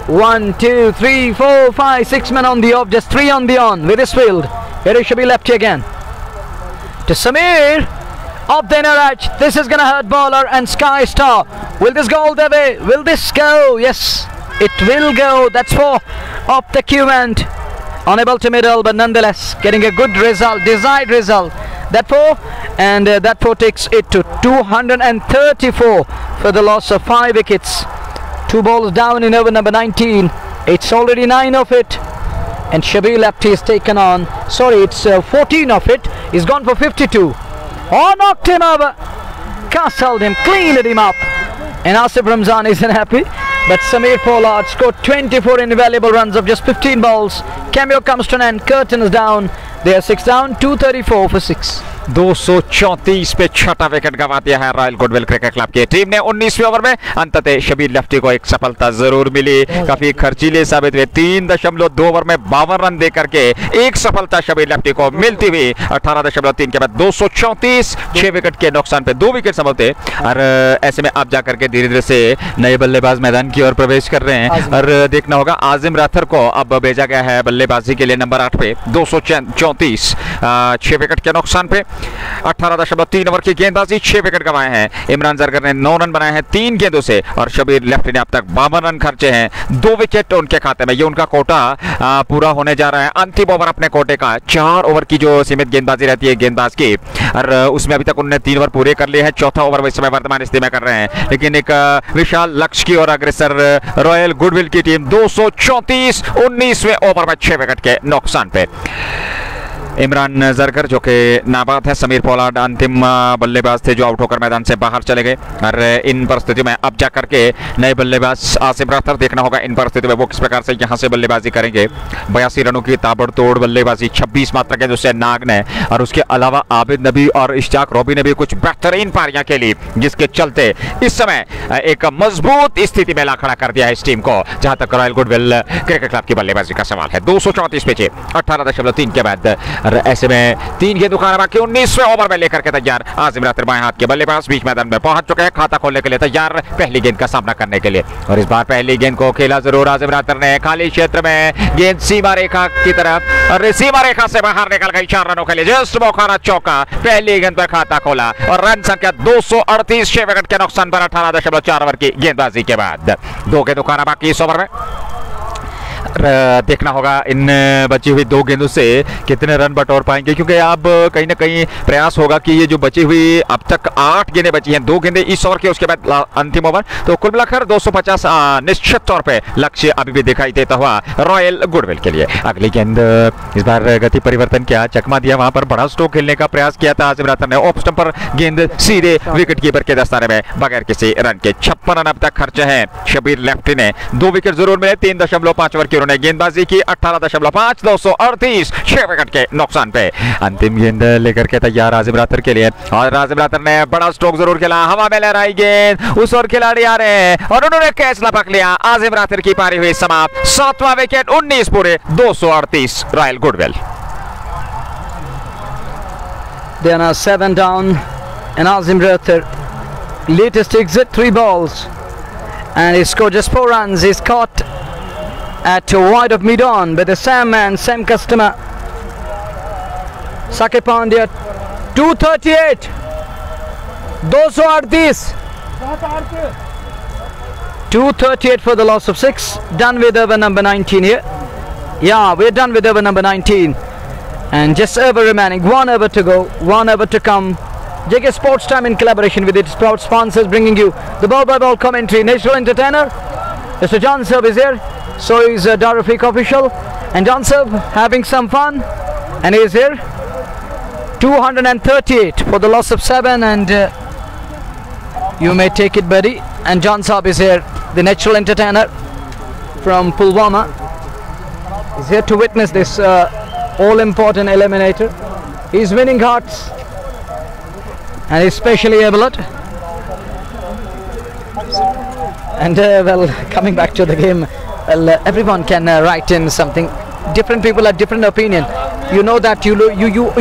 1, 2, 3, 4, 5, 6 men on the off. Just 3 on the on with this field. Here it should be lefty again. To Samir. Up the inner edge. This is going to hurt bowler and Sky Star. Will this go all the way? Will this go? Yes, it will go. That's 4 up the cue end. Unable to middle, but nonetheless getting a good result, desired result. That 4, and that 4 takes it to 234 for the loss of 5 wickets. 2 balls down in over number 19. It's already 9 of it. And Shabir lefty is taken on. Sorry, it's 14 of it. He's gone for 52. Oh, knocked him over. Castled him, cleaned him up. And Asif Ramzan isn't happy. But Samir Pollard scored 24 invaluable runs of just 15 balls. Cameo comes to an end. Curtains down. They are 6 down. 234 for 6. 234 पे छठा wicket गंवा दिया है royal goodwill cricket club की team ने। 19वें over में अंततः Shabir lefty को एक सफलता जरूर मिली। काफी खर्चीले साबित हुए। 3.2 ओवर में 52 रन देकर के एक सफलता शबीर लेफ्टी को मिलती हुई। 18.3 के बाद 234, 6 विकेट के नुकसान पे 2 विकेट संभलते। और ऐसे में अब जाकर के धीरे धीरे से नए बल्लेबाज मैदान की ओर प्रवेश कर रहे हैं। और देखना होगा आजिम राथर को अब भेजा गया है बल्लेबाजी के लिए नंबर 8 पे। 234, 6 विकेट के नुकसान पे। 18.3 ओवर की गेंदबाजी, 6 विकेट गंवाए हैं। इमरान जरगर ने 9 रन बनाए हैं 3 गेंदों से और शबीर लेफ्टी ने अब तक 52 रन खर्चे हैं। 2 विकेट उनके खाते में। ये उनका कोटा पूरा होने जा रहा है। अंतिम ओवर अपने कोटे का 4 ओवर की जो सीमित गेंदबाजी रहती है गेंदबाज की, और उसमें अभी तक उन्होंने 3 ओवर पूरे कर लिए हैं। चौथा ओवर इस समय वर्तमान स्थिति में कर रहे हैं। लेकिन एक विशाल लक्ष्य की ओर अग्रसर रॉयल गुडविल की टीम। 234, 19वें ओवर में 6 विकेट के नुकसान पे। इमरान जरगर जो कि नाबाद है, समीर पोलार्ड अंतिम बल्लेबाज थे जो आउट होकर मैदान से बाहर चले गए। और इन परिस्थितियों में अब जाकर के नए बल्लेबाज आसिफ राथर, देखना होगा इन परिस्थितियों में वो किस प्रकार से यहां से बल्लेबाजी करेंगे। 82 रनों की ताबड़तोड़ बल्लेबाजी, 26 मात्र गेंदों से नाग ने, और उसके अलावा आबिद नबी और इश्तियाक रॉबी ने भी कुछ बेहतरीन पारियां खेली, जिसके चलते इस समय एक मजबूत स्थिति में ला खड़ा कर दिया है इस टीम को जहां तक रॉयल गुडविल क्रिकेट क्लब की बल्लेबाजी का सवाल है। 234 पे 18.3 के बाद। और ऐसे में 3 गेंदों का बाकी 19वें ओवर में लेकर के तैयार आजिम राथर बाएं हाथ के बल्लेबाज बीच मैदान में पहुंच चुके हैं, खाता खोलने के लिए तैयार पहली गेंद का सामना करने के लिए। और इस बार पहली गेंद को खेला जरूर आजिम राथर ने, खाली क्षेत्र में गेंद सीमा रेखा की तरफ, और सीमा रेखा से बाहर निकल गई 4 रनों के लिए। जस्ट मौका चौका, पहली गेंद पर खाता खोला और रन संख्या 238, 6 विकेट के नुकसान पर 18.4 ओवर की गेंदबाजी के बाद। 2 गेंदों का बाकी इस ओवर में। देखना होगा इन बची हुई 2 गेंदों से कितने रन बटोर पाएंगे, क्योंकि अब कहीं ना कहीं प्रयास होगा कि ये जो बची हुई अब तक 8 गेंदें बची हैं, 2 गेंदें इस ओवर के, उसके बाद अंतिम ओवर, तो कुल मिलाकर 250 निश्चित तौर पे लक्ष्य अभी भी दिखाई देता हुआ रॉयल गुडविल के लिए। अगली गेंद इस बार गति परिवर्तन किया, चकमा दिया, वहां पर बड़ा स्ट्रोक खेलने का प्रयास किया था आसिफ राथर ने। ऑफ स्टंप पर गेंद सीधे विकेट कीपर के दस्ताने में बगैर किसी रन के। 56 रन अब तक खर्चे हैं शबीर लेफ्टी ने। 2 विकेट जरूर मिले, 3.5 ओवर की उन्होंने गेंदबाजी की। 18.5, 238, 6 विकेट के नुकसान पे। अंतिम गेंद लेकर के तैयार आजिम राथर के लिए, और आजिम राथर ने बड़ा स्ट्रोक जरूर खेला, हवा में लहराई गेंद, उस ओर खिलाड़ी आ रहे हैं और उन्होंने कैच लपक लिया। आजिम राथर की पारी हुई समाप्त, 7वां विकेट, 19 पूरे, 238 royal goodwill. They are now 7 down, and Azim Rathar, latest exit, 3 balls, and he scored just 4 runs. He's caught at wide of mid-on by the Sam man, Sam customer. Sakib Pandya, 238, 238, 238 for the loss of 6. Done with over number 19 here. Yeah, we're done with over number 19. And just over remaining. 1 over to go. 1 over to come. JK Sports Time in collaboration with its proud sponsors bringing you the ball by ball commentary. National entertainer Mr. John Serb is here. So is Dara Freak official. And John Serb having some fun. And he is here. 238 for the loss of 7. And you may take it, buddy. And John Saab is here, the natural entertainer from Pulwama. He's here to witness this all-important eliminator. He's winning hearts and he's specially able it. And well, coming back to the game, well, everyone can write in something. Different people have different opinion. You know that you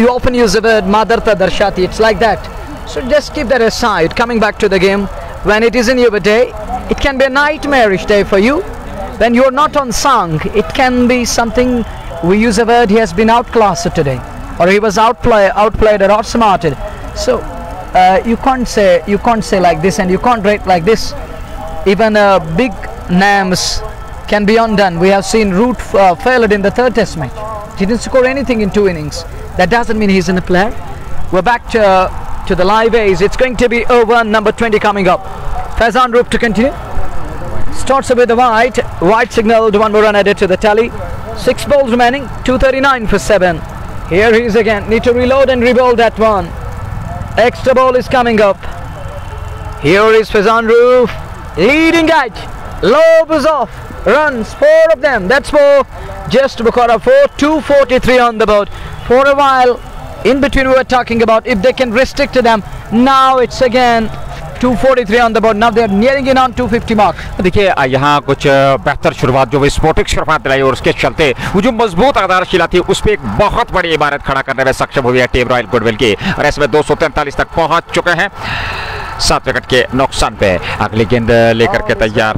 often use the word Madarta Darshati. It's like that. So just keep that aside. Coming back to the game, when it isn't your day, it can be a nightmarish day for you. When you're not on song, it can be something. We use a word, he has been outclassed today, or he was outplayed or outsmarted. So you can't say like this, and you can't rate like this. Even big names can be undone. We have seen Root failed in the 3rd test match. He didn't score anything in 2 innings. That doesn't mean he's in a player. We're back to the live A's. It's going to be over number 20 coming up. Faizan Roop to continue. Starts with the white signaled, 1 more run added to the tally. 6 balls remaining, 239 for 7. Here he is again. Need to reload and re-bowl that one. Extra ball is coming up. Here is Faizan Roop. Leading edge. Lob is off. Runs, 4 of them. That's 4. Just Bukhara 4. 243 on the board. For a while, in between we were talking about if they can restrict to them. Now it's again 243 on the board. Now they are nearing in on 250 mark. देखिए यहाँ कुछ बेहतर शुरुआत जो स्पोर्टिक शुरुआत दिलाई और उसके चलते वो जो मजबूत आधारशिला थी उस पर एक बहुत बड़ी इमारत खड़ा करने में सक्षम हुई है टीम रॉयल गुडविल की, और इसमें 243 तक पहुंच चुके हैं। 7 विकेट के नुकसान पे अगली गेंद लेकर के तैयार।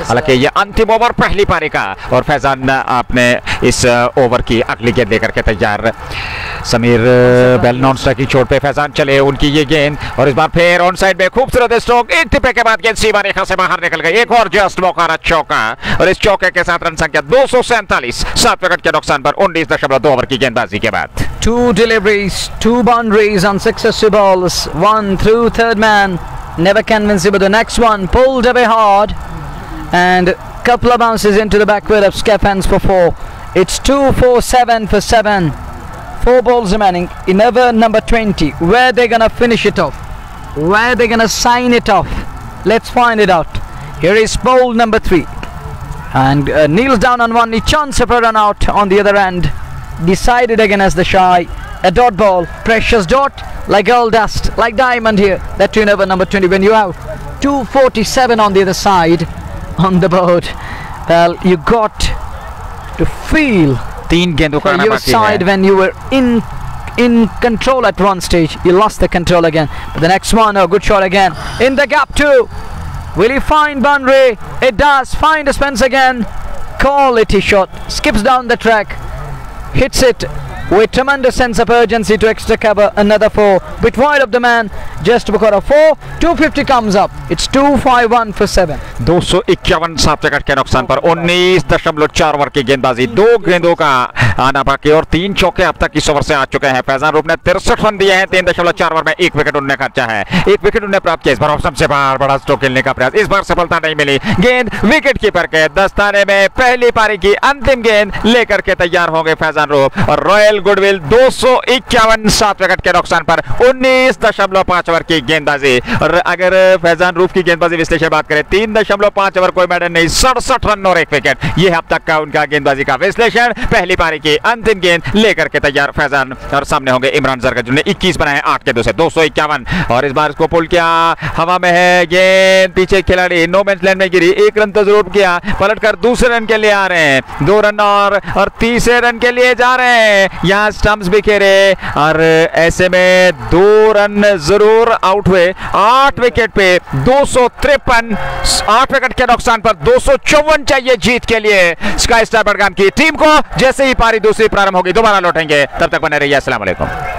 हालांकि ये अंतिम ओवर पहली पारी का, और फैजान आपने इस ओवर की अगली गेंद लेकर के तैयार। समीर बेल नॉन स्ट्राइकिंग चोट पे फैजान चले, उनकी ये गेंद, और इस बार फिर ऑन साइड में खूबसूरत स्ट्रोक। एक टिप्पे के बाद गेंद सीमा रेखा से बाहर निकल गई। एक और जस्ट मौका चौका, और इस चौके के साथ रन संख्या 247। 7 विकेट के नुकसान पर 19.2 ओवर की गेंदबाजी के बाद 2 deliveries, 2 boundaries on successive balls. 1 through 3rd man. Never convincing, but the next one pulled away hard, and couple of bounces into the backward of Skeffens for 4. It's 2-4-7 for 7. 4 balls remaining in over number 20. Where they gonna finish it off? Where they gonna sign it off? Let's find it out. Here is bowl number 3, and kneels down on one. He chance of a run out on the other end. Decided again as the shy. A dot ball, precious dot, like gold dust, like diamond here. That in over number 20. When you have 247 on the other side on the board, well, you got to feel 3 गेंदों का your side when you were in control at one stage. You lost the control again. But the next one, a good shot again in the gap too. Will he find boundary? It does. Find a Spence again. Quality shot. Skips down the track, hits it with tremendous sense of urgency to extra cover. Another 4, bit wide of the man. Just Bukhara 4. 250 comes up. It's 251 for 7. 251 7 wicket के नुकसान पर 19.4 over की गेंदबाजी। 2 गेंदों का आना बाकी, और 3 चौके अब तक इस ओवर से आ चुके हैं। फैजान रूप ने 63 रन दिए हैं। 3.4 ओवर में 1 विकेट उन्होंने खर्चा है। 1 विकेट उन्होंने प्राप्त किया। इस बार सबसे बड़ा स्ट्रोक खेलने का प्रयास, इस बार सफलता नहीं मिली। गेंद विकेट कीपर के दस्ताने में। पहली पारी की अंतिम गेंद लेकर के तैयार होंगे फैजान रूप, और रॉयल गुडविल 251 7 विकेट के नुकसान पर 19.5 ओवर की गेंदबाजी। और अगर फैजान रूफ की गेंदबाजी विश्लेषण बात करें, 3.5 ओवर कोई मैडल नहीं, 67 रन और 1 विकेट। ये अब तक का उनका गेंदबाजी का विश्लेषण। पहली पारी की अंतिम गेंद लेकर के तैयार फैजान, और सामने होंगे इमरान जरगा जिन्होंने 21 बनाए 8 के 2 से 251। और इस बार इसको पुल किया, हवा में है गेंद, पीछे खिलाड़ी नो मैच लैंड में गिरी। 1 रन तो जरूर किया, पलटकर दूसरे रन के लिए आ रहे हैं। 2 रन और तीसरे रन के लिए जा रहे हैं। यहाँ स्टंप्स बिखेरे, और ऐसे में 2 रन जरूर आउट हुए। 8 विकेट पे 253, 8 विकेट के नुकसान पर 254 चाहिए जीत के लिए स्काई स्टार बडगाम की टीम को। जैसे ही पारी दूसरी प्रारंभ होगी दोबारा लौटेंगे, तब तक बने रहिए। अस्सलाम वालेकुम।